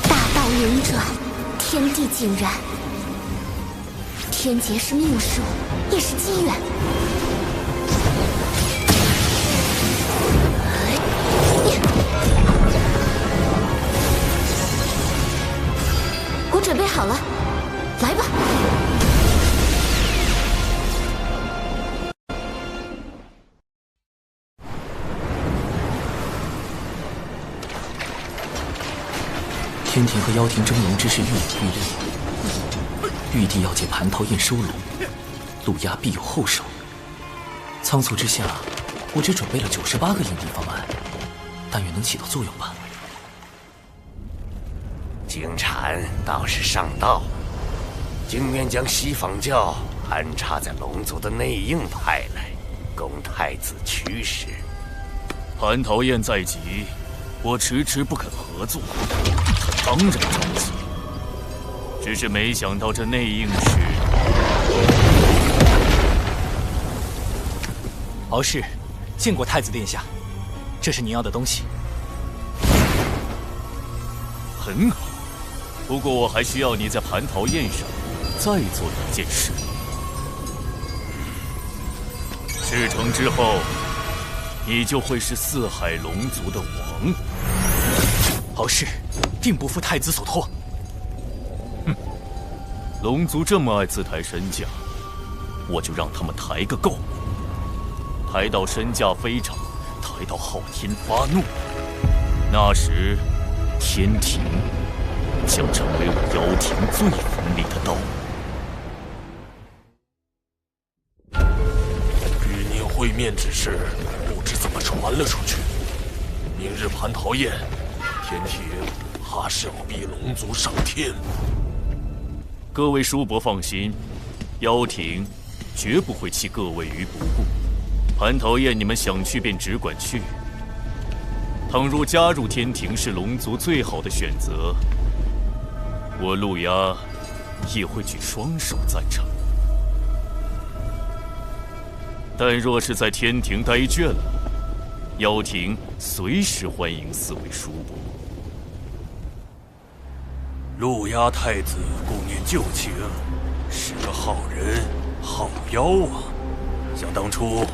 大道轮转，天地井然。天劫是命数，也是机缘。我准备好了，来吧！天庭和妖庭争龙之事愈演愈烈，玉帝要借蟠桃宴收龙，陆压必有后手。仓促之下，我只准备了98个应敌方案，但愿能起到作用吧。金蝉倒是上道，竟愿将西方教安插在龙族的内应派来，供太子驱使。蟠桃宴在即，我迟迟不肯合作，他当然着急。只是没想到这内应是敖氏，见过太子殿下，这是您要的东西。很好，不过我还需要你在蟠桃宴上再做一件事。事成之后，你就会是四海龙族的王。敖氏，定不负太子所托。哼，龙族这么爱自抬身价，我就让他们抬个够。抬到身价飞涨，抬到昊天发怒，那时天庭将成为我妖庭最锋利的刀。与您会面之事，不知怎么传了出去。明日蟠桃宴，天庭怕是要逼龙族上天。各位叔伯放心，妖庭绝不会弃各位于不顾。蟠桃宴你们想去便只管去。倘若加入天庭是龙族最好的选择，我陆压也会举双手赞成。但若是在天庭待倦了，妖庭随时欢迎四位叔伯。陆压太子顾念旧情，是个好人好妖啊！想当初，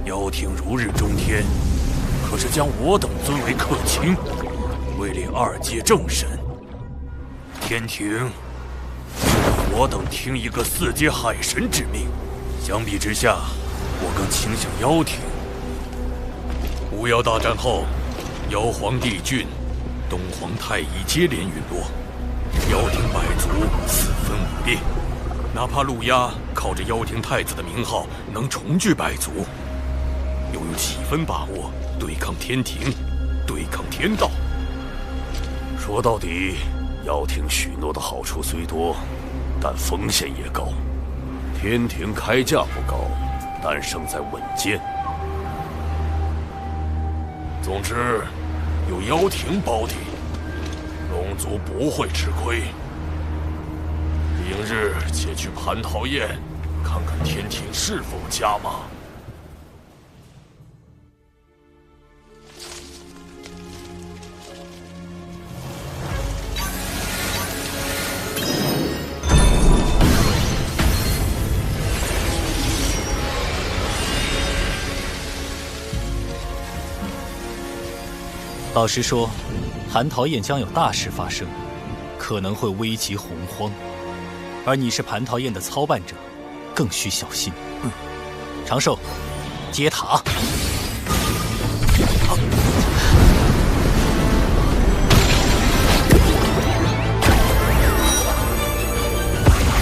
妖庭如日中天，可是将我等尊为客卿，位列2阶正神。天庭我等听一个4阶海神之命，相比之下，我更倾向妖庭。巫妖大战后，妖皇帝俊、东皇太乙接连陨落，妖庭百族四分五裂。哪怕陆压靠着妖庭太子的名号能重聚百族，又有几分把握对抗天庭，对抗天道？说到底，妖庭许诺的好处虽多，但风险也高。天庭开价不高，但胜在稳健。总之，有妖庭保底，龙族不会吃亏。明日且去蟠桃宴，看看天庭是否加码。老实说，蟠桃宴将有大事发生，可能会危及洪荒。而你是蟠桃宴的操办者，更需小心。长寿，接塔。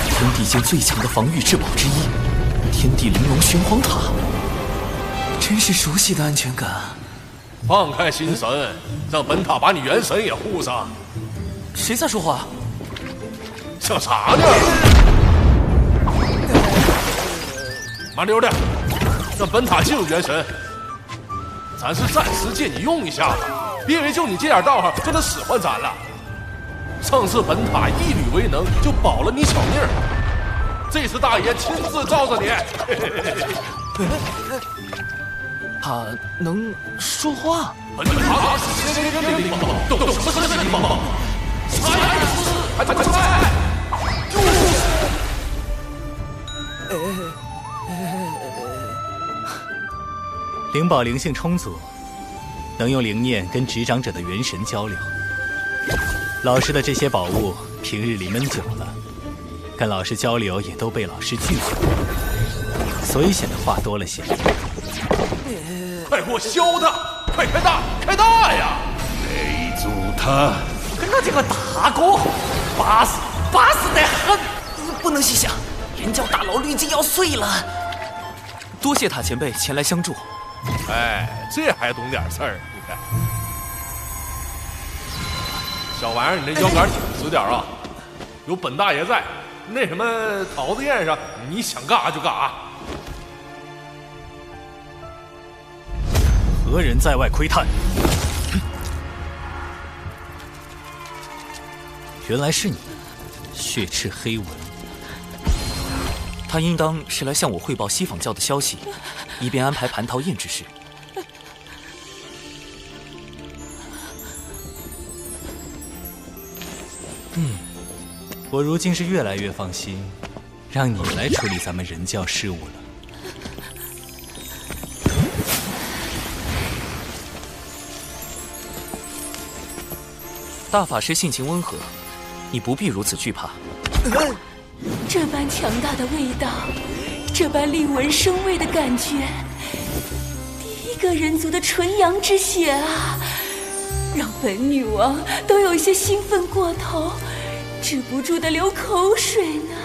天地间最强的防御至宝之一，天地玲珑玄黄塔，真是熟悉的安全感。放开心神，让本塔把你元神也护上。谁在说话？想啥呢？麻溜的，让本塔进入元神。咱是暂时借你用一下子，别以为就你这点道行就能使唤咱了。上次本塔一履为能，就保了你小命儿。这次大爷亲自罩着你。他能说话？本塔是仙人灵宝，都什么是灵宝？啥呀？还快出来！灵宝灵性充足，能用灵念跟执掌者的元神交流。老师的这些宝物平日里闷久了，跟老师交流也都被老师拒绝，所以显得话多了些。快给我削他！快开大，开大呀！没阻他！跟他这个大哥，巴适得很！不能细想，燕郊大楼滤镜要碎了。多谢塔前辈前来相助。哎，这还懂点事儿？你看，小玩意儿，你那腰杆挺直点啊！有本大爷在，那什么桃子宴上，你想干啥就干啥。何人在外窥探？原来是你，血赤黑纹。他应当是来向我汇报西坊教的消息，以便安排蟠桃宴之事。我如今是越来越放心，让你来处理咱们人教事务了。大法师性情温和，你不必如此惧怕。这般强大的味道，这般令闻生畏的感觉，第一个人族的纯阳之血啊，让本女王都有些兴奋过头，止不住的流口水呢。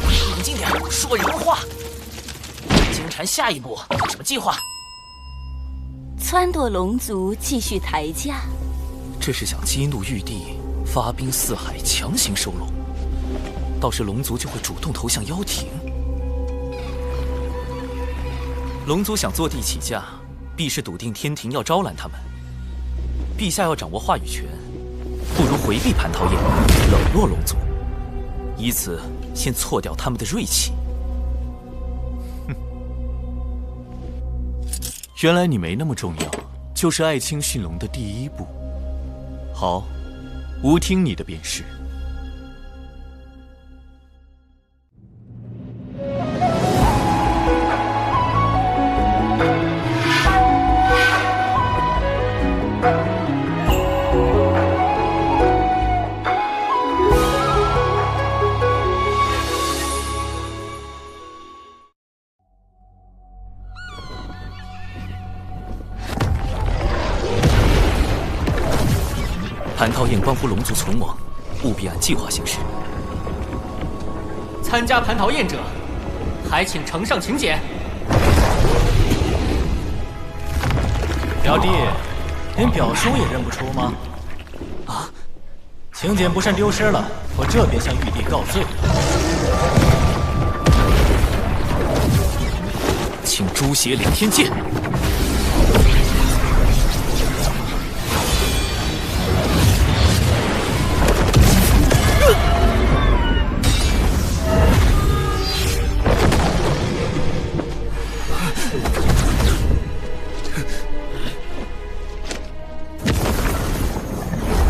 冷静点，说人话。金蝉下一步有什么计划？撺掇龙族继续抬价。这是想激怒玉帝，发兵四海，强行收拢。到时龙族就会主动投向妖庭。龙族想坐地起价，必是笃定天庭要招揽他们。陛下要掌握话语权，不如回避蟠桃宴，冷落龙族，以此先挫掉他们的锐气。原来你没那么重要，就是爱卿驯龙的第一步。好，吾听你的便是。蟠桃宴关乎龙族存亡，务必按计划行事。参加蟠桃宴者，还请呈上请柬。表弟，连表叔也认不出吗？啊，请柬不慎丢失了，我这便向玉帝告罪。请诛邪领天剑。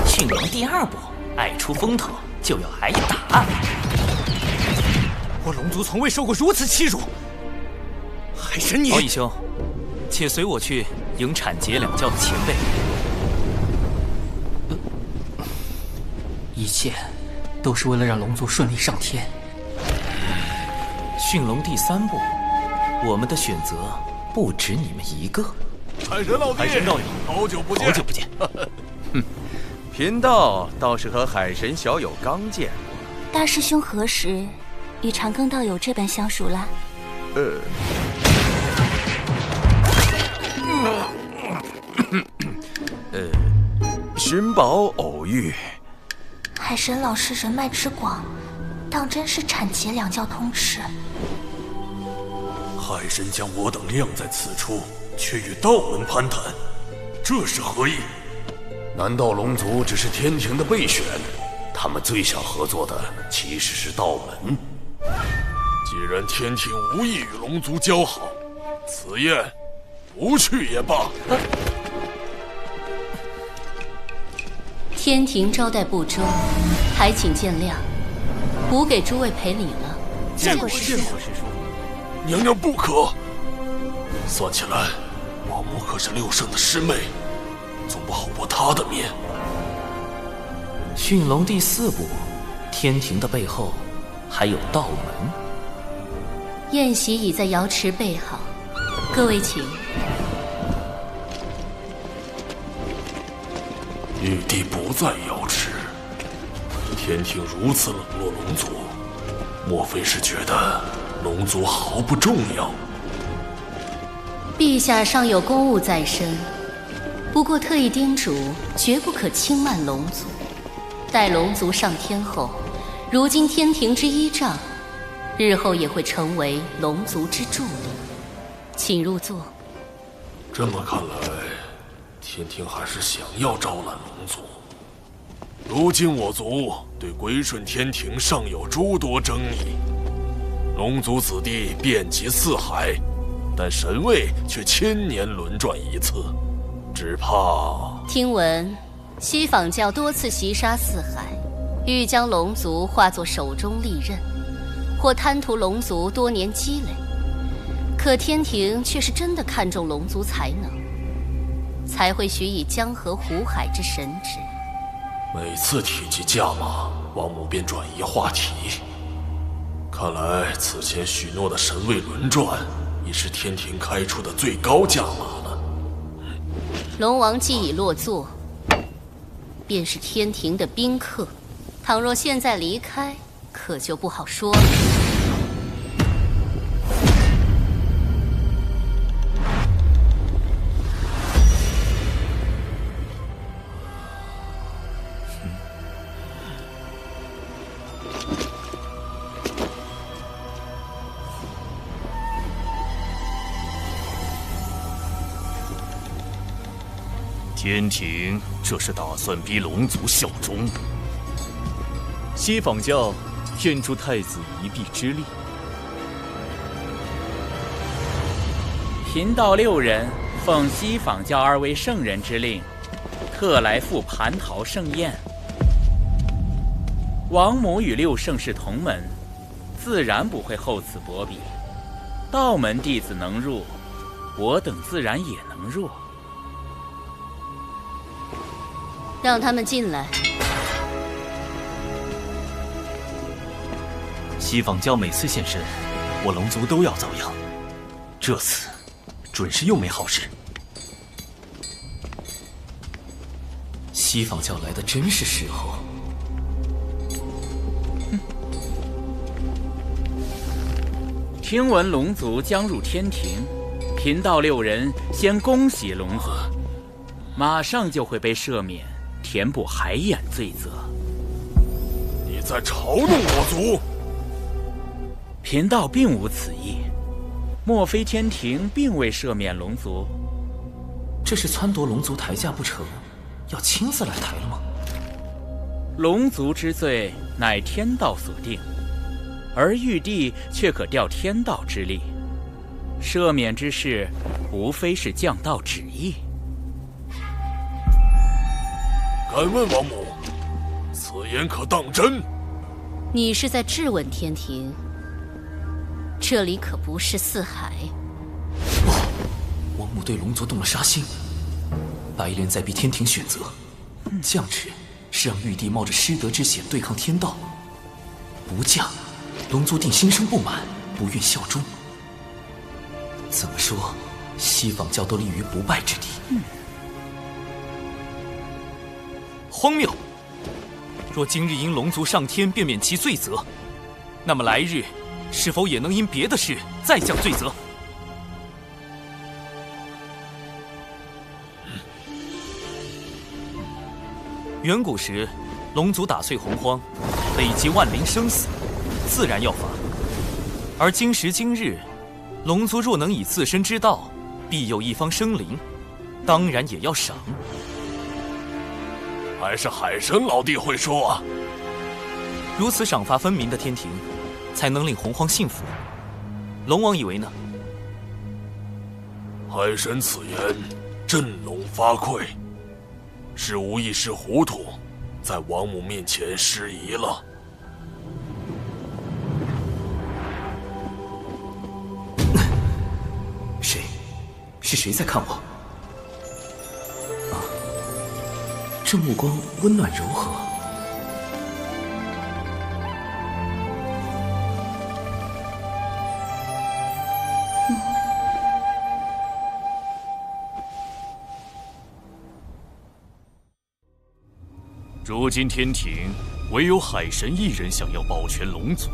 驯龙第二步，爱出风头就要挨打。我龙族从未受过如此欺辱。海神你，敖义兄，且随我去迎产劫两教的前辈。一切都是为了让龙族顺利上天。驯龙第三步，我们的选择不止你们一个。海神老弟，海神道友，好久不见，好久不见。贫道倒是和海神小友刚见。大师兄何时与长庚道友这般相熟了？寻宝偶遇。海神老师人脉之广，当真是产劫两教通吃。海神将我等晾在此处，却与道门攀谈，这是何意？难道龙族只是天庭的备选？他们最想合作的其实是道门。既然天庭无意与龙族交好，此宴不去也罢。天庭招待不周，还请见谅。吾给诸位赔礼了。见过师叔。娘娘不可。算起来，王母可是六圣的师妹，总不好驳她的面。驯龙第4部，天庭的背后还有道门。宴席已在瑶池备好，各位请。玉帝不在瑶池，天庭如此冷落龙族，莫非是觉得龙族毫不重要？陛下尚有公务在身，不过特意叮嘱，绝不可轻慢龙族。待龙族上天后，如今天庭之依仗，日后也会成为龙族之助力。请入座。这么看来，天庭还是想要招揽龙族。如今我族对归顺天庭尚有诸多争议，龙族子弟遍及四海，但神位却千年轮转一次，只怕……听闻西坊教多次袭杀四海，欲将龙族化作手中利刃，或贪图龙族多年积累。可天庭却是真的看重龙族才能，才会许以江河湖海之神旨。每次提及价码，王母便转移话题。看来此前许诺的神位轮转，已是天庭开出的最高价码了。龙王既已落座，便是天庭的宾客。倘若现在离开，可就不好说了。天庭这是打算逼龙族效忠。西坊教愿助太子一臂之力。贫道6人奉西坊教2位圣人之令，特来赴蟠桃盛宴。王母与6圣是同门，自然不会厚此薄彼。道门弟子能入，我等自然也能入。让他们进来。西坊教每次现身，我龙族都要遭殃。这次准是又没好事。西坊教来的真是时候。听闻龙族将入天庭，贫道6人先恭喜龙族，马上就会被赦免，填补海眼罪责。你在嘲弄我族？贫道并无此意，莫非天庭并未赦免龙族？这是撺掇龙族抬价不成，要亲自来抬了吗？龙族之罪乃天道所定，而玉帝却可调天道之力，赦免之事无非是降道旨意。敢问王母，此言可当真？你是在质问天庭？这里可不是四海。王母对龙族动了杀心，白莲在逼天庭选择，降旨是让玉帝冒着失德之险对抗天道，不降，龙族定心生不满，不愿效忠。怎么说，西坊教都立于不败之地。荒谬！若今日因龙族上天便免其罪责，那么来日是否也能因别的事再降罪责？远古时，龙族打碎洪荒，累积万灵生死，自然要罚。而今时今日，龙族若能以自身之道庇佑一方生灵，当然也要赏。还是海神老弟会说啊。如此赏罚分明的天庭，才能令洪荒信服。龙王以为呢？海神此言，振聋发聩。是无一时糊涂，在王母面前失仪了。谁？是谁在看我？啊，这目光温暖柔和。如今天庭唯有海神一人想要保全龙族，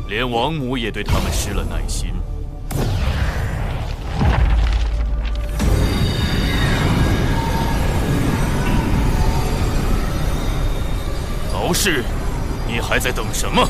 连王母也对他们失了耐心。早逝，你还在等什么？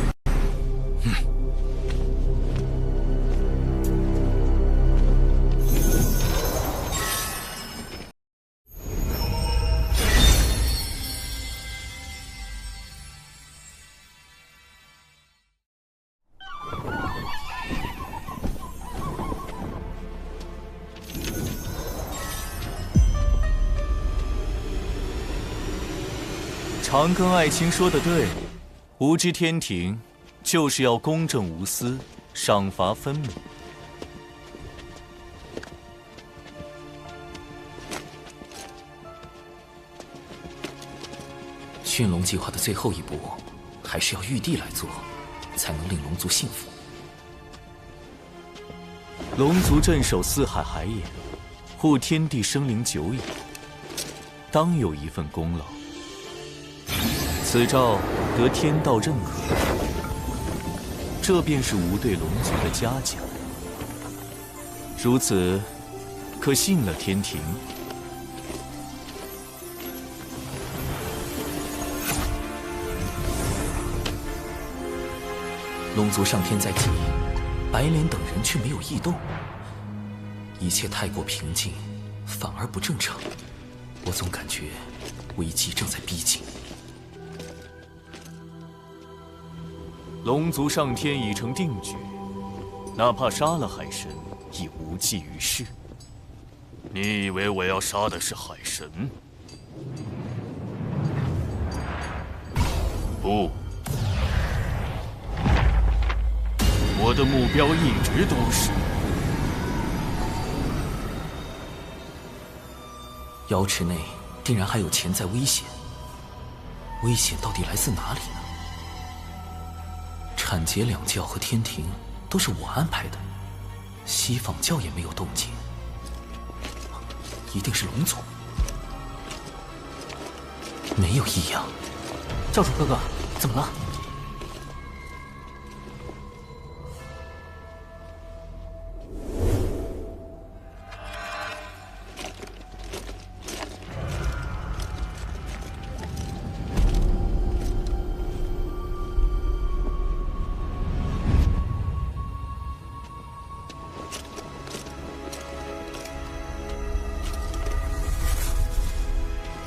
长庚爱卿说的对，无知天庭就是要公正无私，赏罚分明。驯龙计划的最后一步，还是要玉帝来做，才能令龙族信服。龙族镇守四海海眼，护天地生灵久矣，当有一份功劳。此诏得天道认可，这便是吾对龙族的嘉奖。如此，可信了天庭。龙族上天在即，白莲等人却没有异动，一切太过平静，反而不正常。我总感觉危机正在逼近。龙族上天已成定局，哪怕杀了海神，亦无济于事。你以为我要杀的是海神？不，我的目标一直都是瑶池内定然还有潜在危险，危险到底来自哪里呢？产劫两教和天庭都是我安排的，西坊教也没有动静，一定是龙族。没有异样。教主哥哥，怎么了？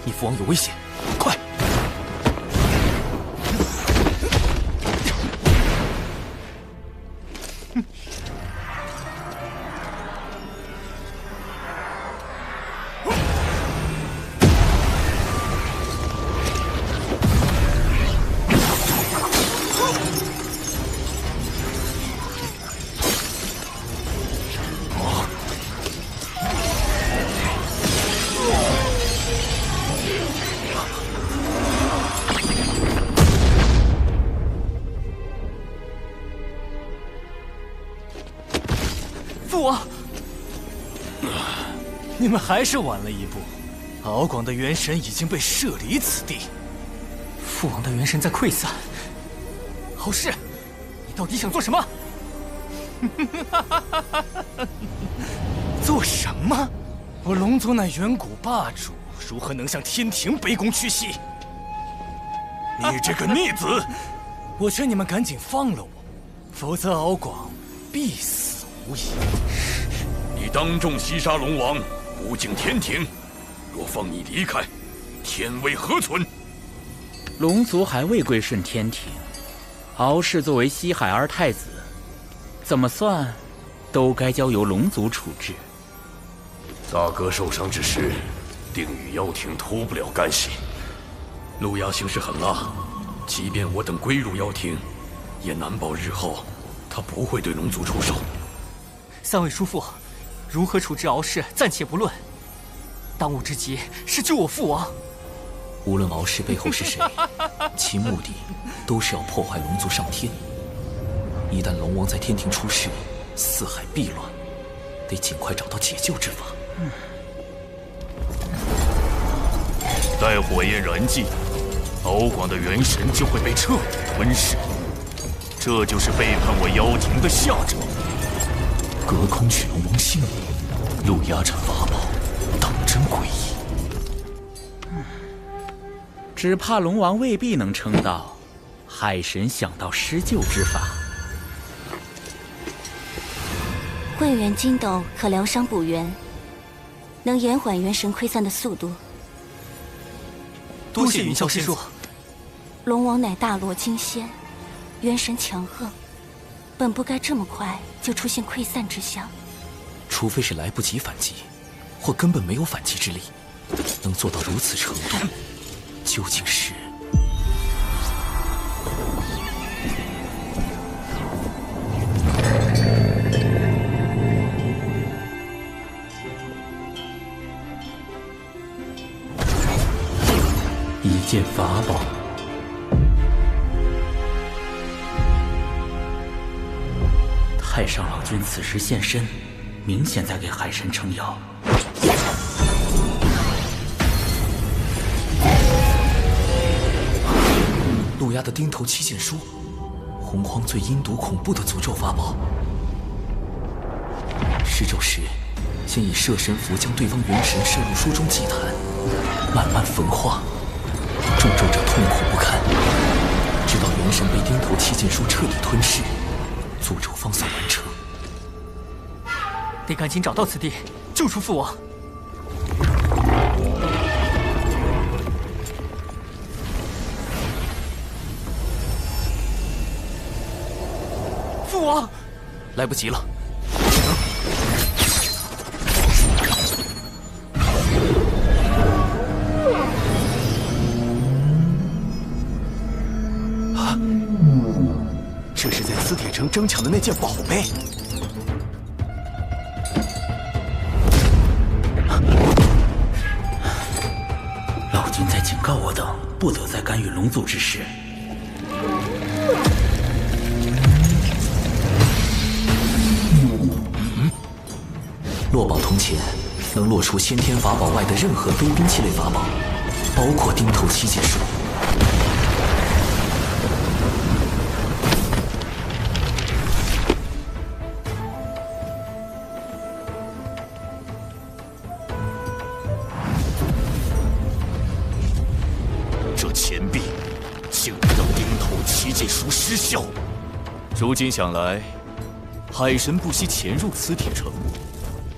你父王有危险，快！父王，你们还是晚了一步。敖广的元神已经被射离此地，父王的元神在溃散。好事，你到底想做什么？做什么？我龙族乃远古霸主，如何能向天庭卑躬屈膝？你这个逆子！我劝你们赶紧放了我，否则敖广必死无疑。你当众袭杀龙王，不敬天庭，若放你离开，天威何存？龙族还未归顺天庭，敖氏作为西海二太子，怎么算都该交由龙族处置。大哥受伤之时，定与妖庭脱不了干系。陆牙行事狠辣，即便我等归入妖庭，也难保日后他不会对龙族出手。三位叔父，如何处置敖氏暂且不论，当务之急是救我父王。无论敖氏背后是谁，其目的都是要破坏龙族上天。一旦龙王在天庭出事，四海必乱，得尽快找到解救之法。待火焰燃尽，敖广的元神就会被彻底吞噬，这就是背叛我妖庭的下场。隔空取龙王性命，陆压斩法宝，当真诡异。只怕龙王未必能撑到海神想到施救之法。混元金斗可疗伤补元，能延缓元神溃散的速度。多谢云霄仙子。龙王乃大罗金仙，元神强横，本不该这么快就出现溃散之象。除非是来不及反击，或根本没有反击之力，能做到如此程度，究竟是……一件法宝。太上老君此时现身，明显在给海神撑腰。陆压的钉头七剑书，洪荒最阴毒恐怖的诅咒法宝。施咒时，先以摄神符将对方元神摄入书中祭坛，慢慢焚化，中咒者痛苦不堪，直到元神被钉头七剑书彻底吞噬，诅咒方算完成。得赶紧找到此地，救出父王。父王，来不及了。啊！这是在磁铁城争抢的那件宝贝。老君在警告我等，不得再干预龙族之事。落宝铜钱能落出先天法宝外的任何非兵器类法宝，包括钉头七剑书。这钱币竟然让钉头七剑书失效。如今想来，海神不惜潜入磁铁城，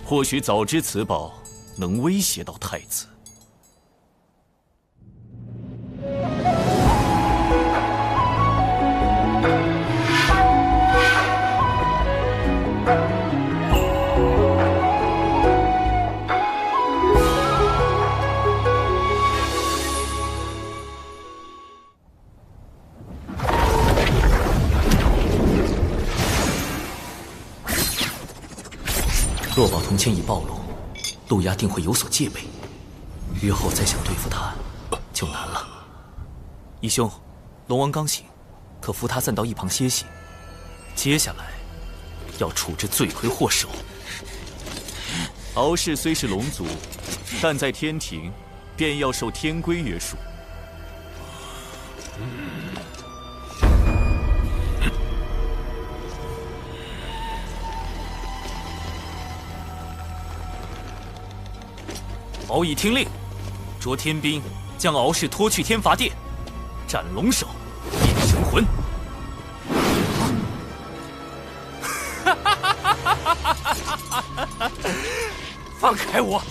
或许早知此宝能威胁到太子。落宝铜钱已暴露，陆压定会有所戒备，日后再想对付他就难了。义兄，龙王刚醒，可扶他暂到一旁歇息。接下来要处置罪魁祸首。敖氏虽是龙族，但在天庭便要受天规约束。敖乙听令，着天兵将敖氏拖去天罚殿，斩龙首，变神魂。放开我！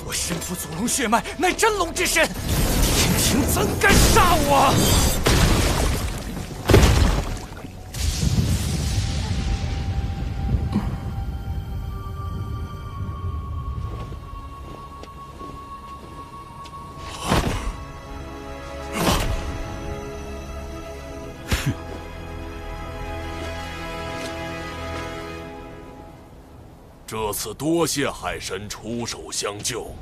我身负祖龙血脉，乃真龙之身，天庭怎敢杀我？这次多谢海神出手相救，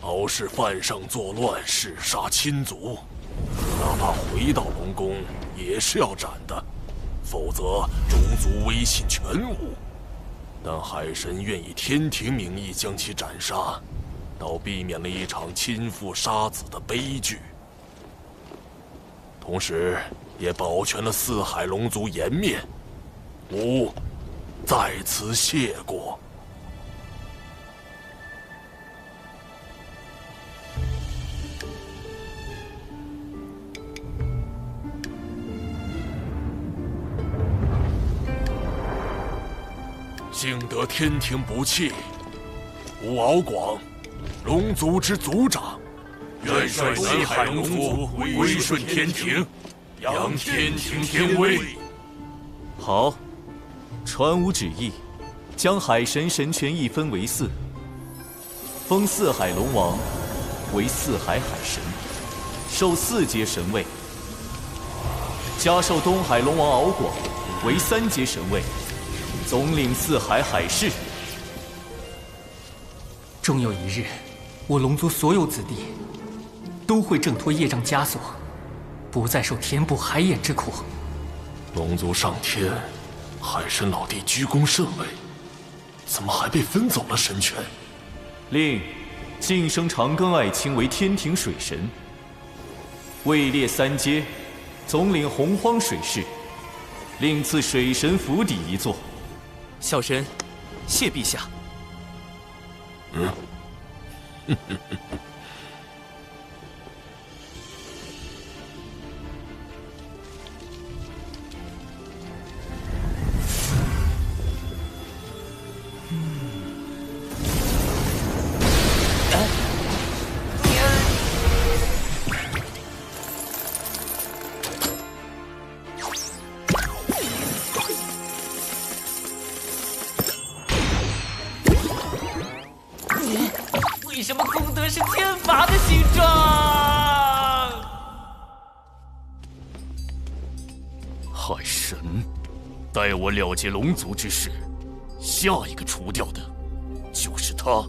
敖氏犯上作乱，弑杀亲族，哪怕回到龙宫也是要斩的，否则种族威信全无。但海神愿以天庭名义将其斩杀，倒避免了一场亲父杀子的悲剧，同时也保全了四海龙族颜面。吾在此谢过。幸得天庭不弃，吾敖广，龙族之族长，愿率西海龙族归顺天庭，扬天庭天威。好，传吾旨意，将海神神权一分为4，封四海龙王为四海海神，授4阶神位，加授东海龙王敖广为3阶神位，总领四海海事。终有一日，我龙族所有子弟都会挣脱业障枷锁，不再受天不海眼之苦。龙族上天，海神老弟居功甚伟，怎么还被分走了神权？令晋升长庚爱卿为天庭水神，位列3阶，总领洪荒水势，另赐水神府邸1座。小神，谢陛下。为什么功德是天罚的形状？海神，待我了结龙族之事，下一个除掉的就是他。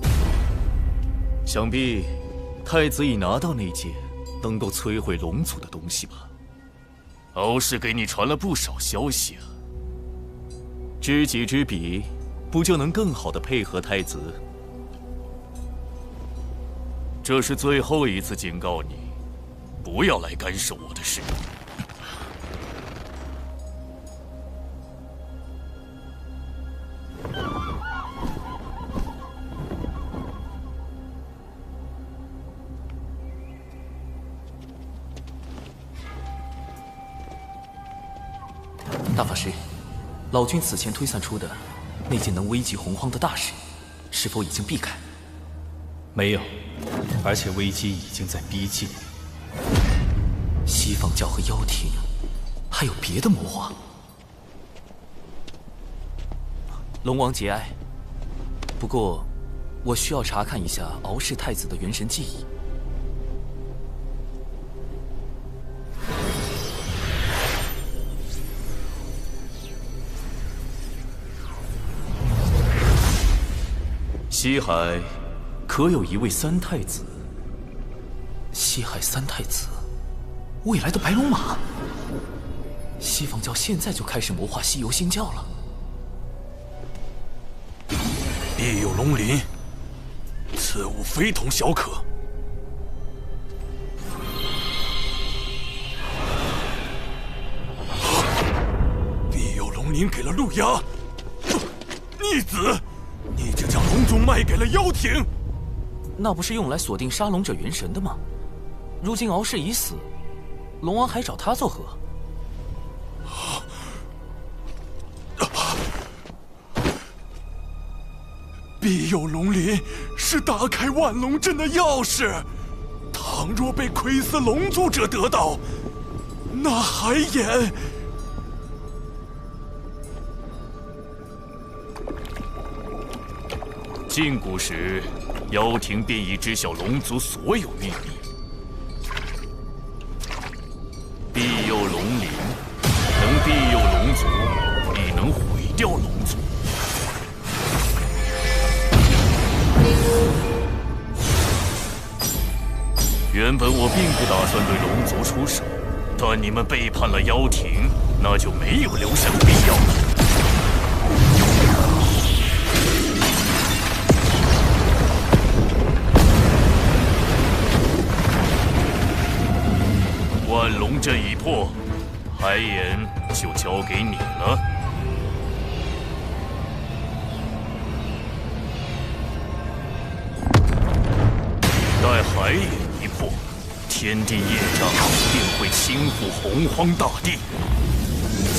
想必太子已拿到那件能够摧毁龙族的东西吧？敖氏给你传了不少消息啊。知己知彼，不就能更好地配合太子？这是最后一次警告你，不要来干涉我的事。大法师，老君此前推算出的那件能危及洪荒的大事，是否已经避开？没有，而且危机已经在逼近。西方教和妖庭还有别的谋划？龙王节哀，不过我需要查看一下敖氏太子的元神记忆。西海可有一位3太子？西海3太子，未来的白龙马。西方教现在就开始谋划西游新教了。必有龙鳞，此物非同小可。必有龙鳞给了陆压，逆子！你这将龙种卖给了妖庭，那不是用来锁定杀龙者元神的吗？如今敖氏已死，龙王还找他作何？庇佑龙鳞是打开万龙阵的钥匙，倘若被窥伺龙族者得到，那海眼……禁锢时，妖庭便已知晓龙族所有秘密。庇佑龙鳞，能庇佑龙族，亦能毁掉龙族。原本我并不打算对龙族出手，但你们背叛了妖庭，那就没有留下的必要了。万龙阵已破，海眼就交给你了。待海眼一破，天地业障便会倾覆洪荒大地，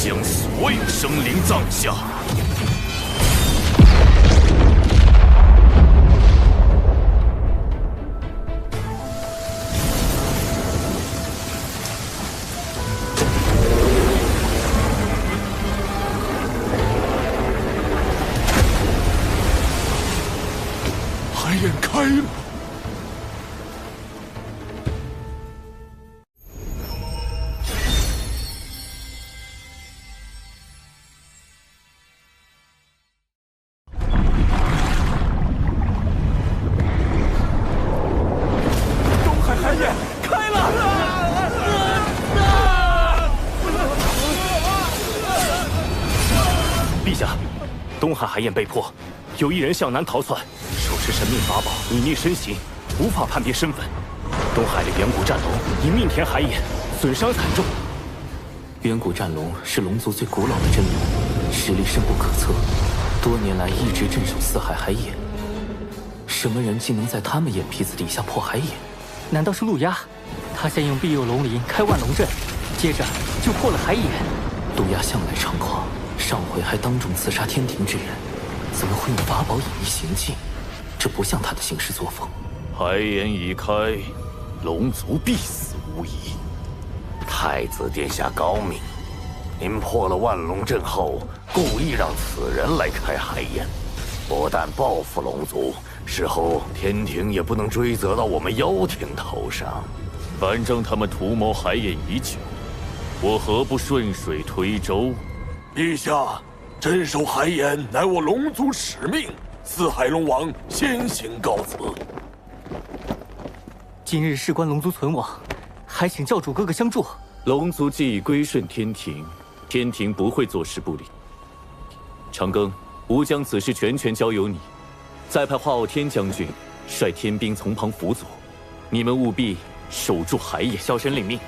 将所有生灵葬下。海眼开了。东海海眼被破，有一人向南逃窜，手持神秘法宝，隐匿身形，无法判别身份。东海的远古战龙已命填海眼，损伤惨重。远古战龙是龙族最古老的真龙，实力深不可测，多年来一直镇守四海海眼。什么人竟能在他们眼皮子底下破海眼？难道是陆压？他先用庇佑龙鳞开万龙阵，接着就破了海眼。陆压向来猖狂。上回还当众刺杀天庭之人，怎么会用法宝隐匿行迹？这不像他的行事作风。海眼已开，龙族必死无疑。太子殿下高明，您破了万龙阵后，故意让此人来开海眼，不但报复龙族，事后天庭也不能追责到我们妖庭头上。反正他们图谋海眼已久，我何不顺水推舟？陛下，镇守海眼乃我龙族使命，四海龙王先行告辞。今日事关龙族存亡，还请教主哥哥相助。龙族既已归顺天庭，天庭不会坐视不理。长庚，吾将此事全权交由你，再派华傲天将军率天兵从旁辅佐，你们务必守住海眼。小神领命。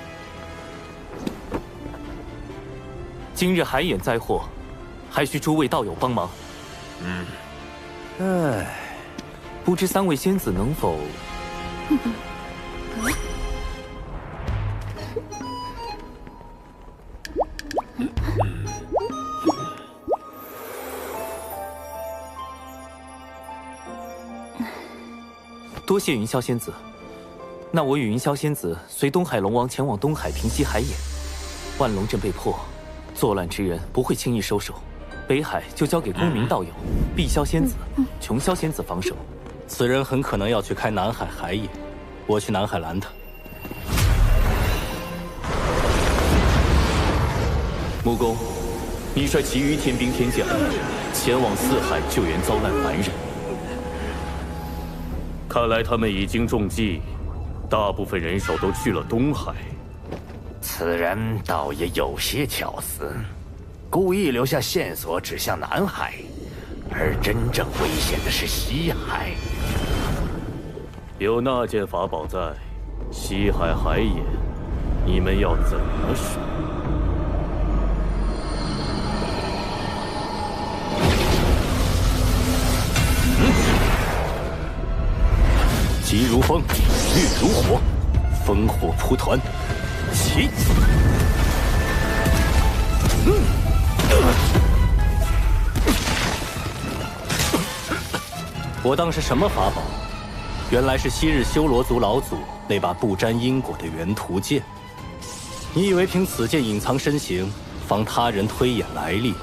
今日海眼灾祸，还需诸位道友帮忙。不知三位仙子能否……多谢云霄仙子。那我与云霄仙子随东海龙王前往东海平息海眼。万龙阵被破。作乱之人不会轻易收手，北海就交给公明道友、碧霄仙子、琼霄仙子防守。此人很可能要去开南海海眼，我去南海拦他。木工，你率其余天兵天将前往四海救援遭难凡人。看来他们已经中计，大部分人手都去了东海。此人倒也有些巧思，故意留下线索指向南海，而真正危险的是西海。有那件法宝在，西海海眼，你们要怎么守？急如风，月如火，烽火蒲团，起！我当是什么法宝？原来是昔日修罗族老祖那把不沾因果的原图剑。你以为凭此剑隐藏身形，防他人推演来历，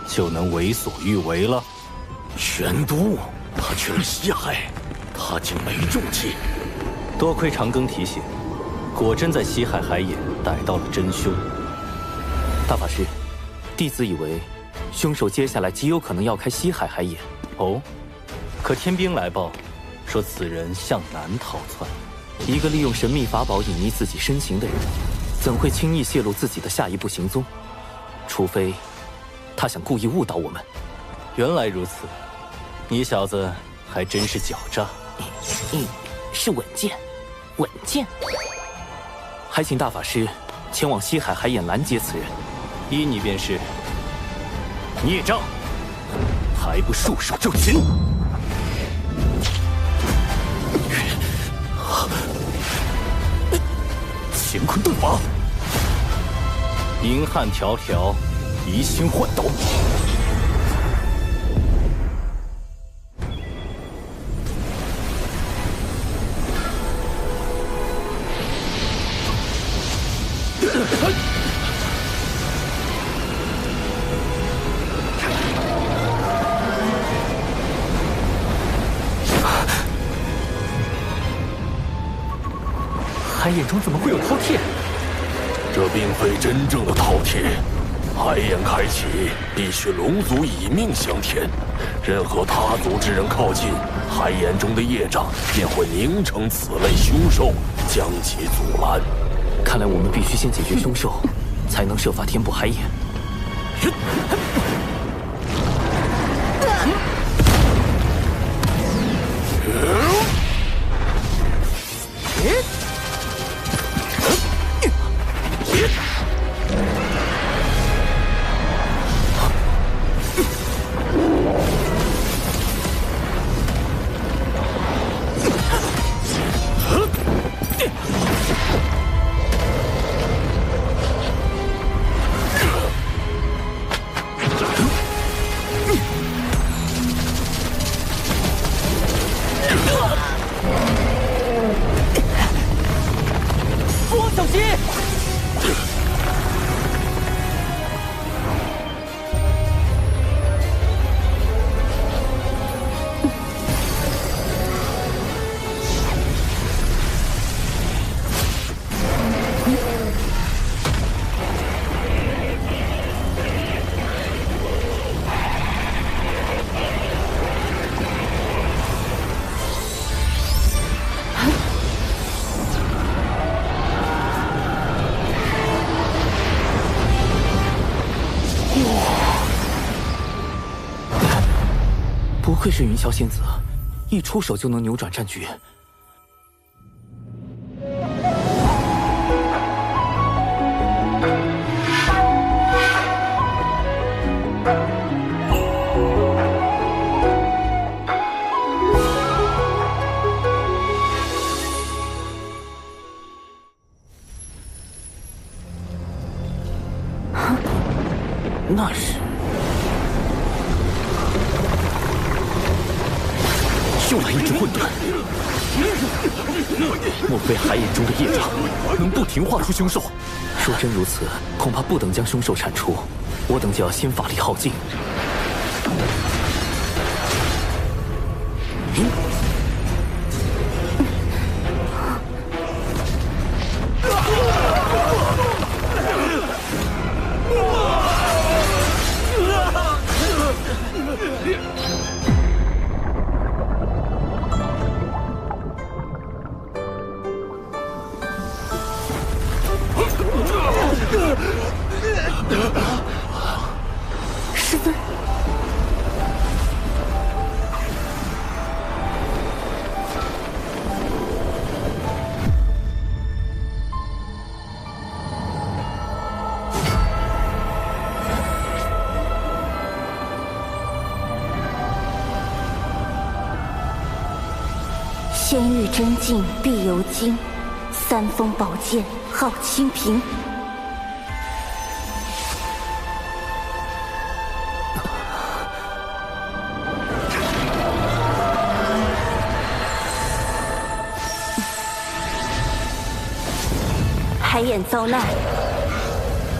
就能为所欲为了？玄都，他去了西海，他竟没中计。多亏长庚提醒，果真在西海海眼逮到了真凶。大法师，弟子以为凶手接下来极有可能要开西海海眼。哦，可天兵来报，说此人向南逃窜。一个利用神秘法宝隐匿自己身形的人，怎会轻易泄露自己的下一步行踪？除非他想故意误导我们。原来如此，你小子还真是狡诈。是稳健，稳健。还请大法师前往西海海眼拦截此人。依你便是。孽障，还不束手就擒！乾坤遁法，银汉迢迢，移星换斗。海眼中怎么会有饕餮？这并非真正的饕餮。海眼开启，必须龙族以命相填。任何他族之人靠近，海眼中的业障便会凝成此类凶兽，将其阻拦。看来我们必须先解决凶兽，才能设法填补海眼。不愧是云霄仙子，一出手就能扭转战局。那是又来一只混沌，莫非海眼中的业障能不停化出凶兽？若真如此，恐怕不等将凶兽铲除，我等就要先法力耗尽。师尊。仙玉真境必由精，三锋宝剑号清平。海眼遭难，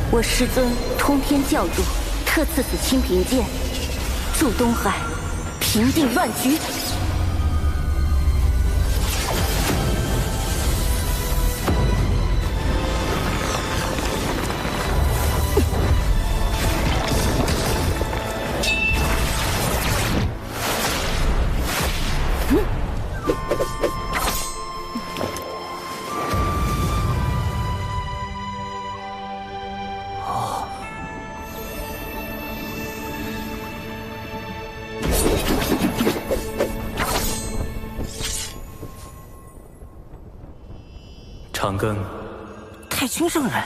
我师尊通天教主特赐此清平剑，助东海平定乱局。长庚，太清圣人，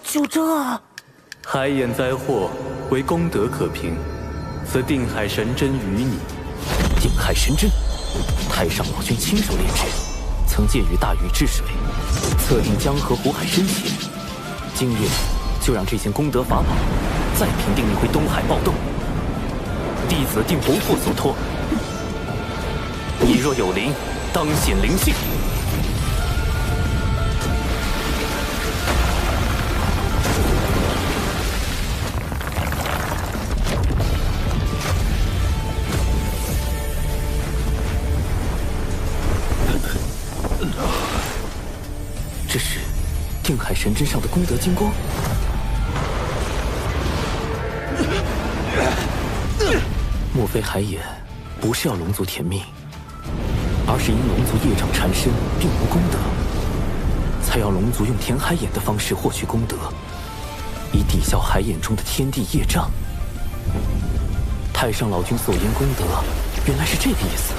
就这？海眼灾祸为功德可平，此定海神针于你。定海神针，太上老君亲手炼制，曾借于大禹治水，测定江河湖海深浅。今夜就让这件功德法宝再平定一回东海暴动，弟子定不负所托。你若有灵，当显灵性。这是定海神针上的功德金光。莫非海眼不是要龙族填命，而是因龙族业障缠身，并无功德，才要龙族用填海眼的方式获取功德，以抵消海眼中的天地业障。太上老君所言功德，原来是这个意思。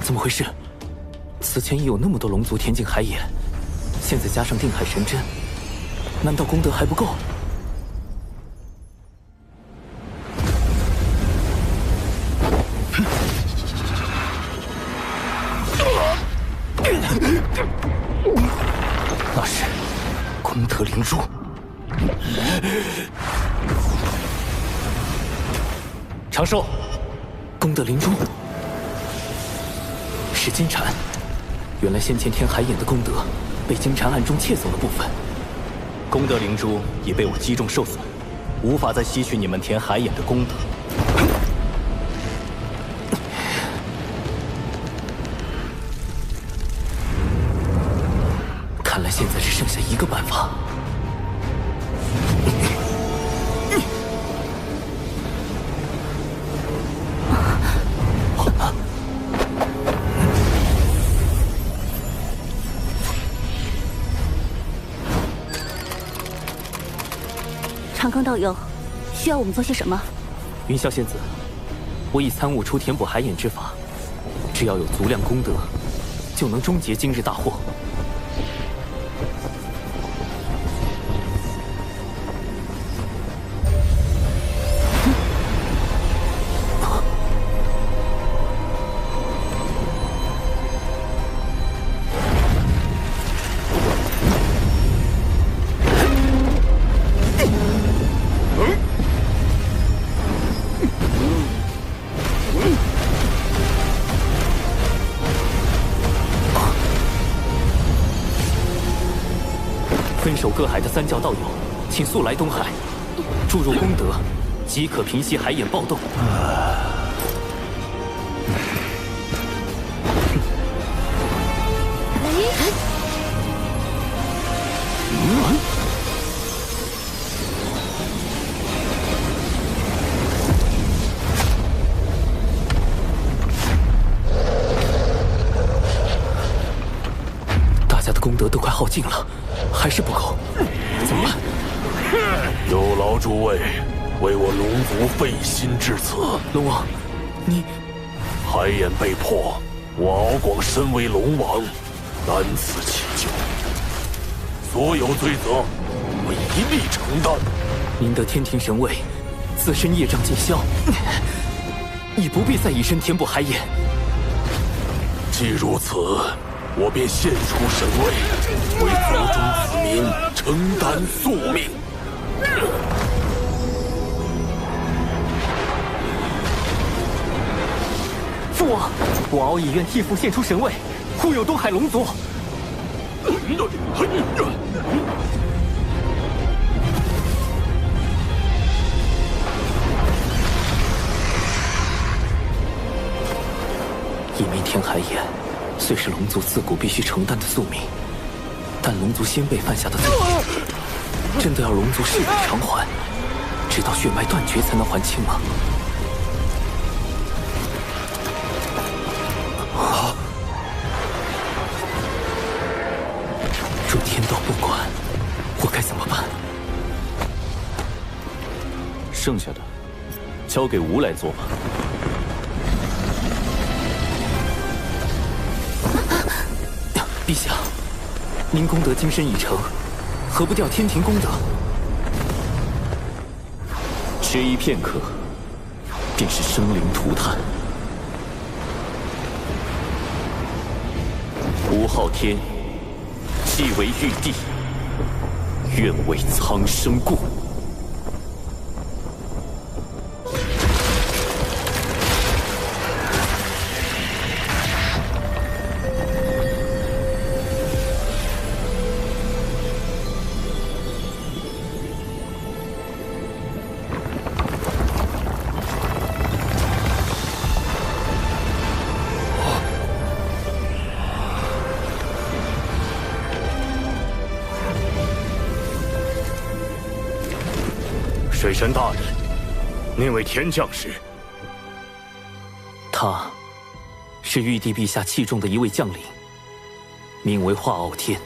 怎么回事？此前已有那么多龙族填进海眼，现在加上定海神针，难道功德还不够？那是功德灵珠。长寿，功德灵珠是金蝉。原来先前填海眼的功德被金蝉暗中窃走了部分，功德灵珠已被我击中受损，无法再吸取你们填海眼的功德。看来现在只剩下一个办法。长庚道友，需要我们做些什么？云霄仙子，我已参悟出填补海眼之法，只要有足量功德，就能终结今日大祸。分守各海的三教道友，请速来东海，注入功德，即可平息海眼暴动。大家的功德都快耗尽了，还是不够，怎么办？有劳诸位为我龙族费心至此。龙王，你海眼被破，我敖广身为龙王，难辞其咎。所有罪责会一力承担。您得天庭神位，自身业障尽消，已不必再以身填补海眼。既如此，我便献出神位，为族中子民承担宿命。父王，我敖乙愿替父献出神位，护佑东海龙族。一枚天海眼，虽是龙族自古必须承担的宿命，但龙族先辈犯下的罪，真的要龙族誓死偿还，直到血脉断绝才能还清吗？若天道不管，我该怎么办？剩下的，交给吾来做吧。陛下，您功德今生已成，何不调天庭功德？迟疑片刻，便是生灵涂炭。吴昊天既为玉帝，愿为苍生故。水神大人，那位天将是？他是玉帝陛下器重的一位将领，名为华傲天。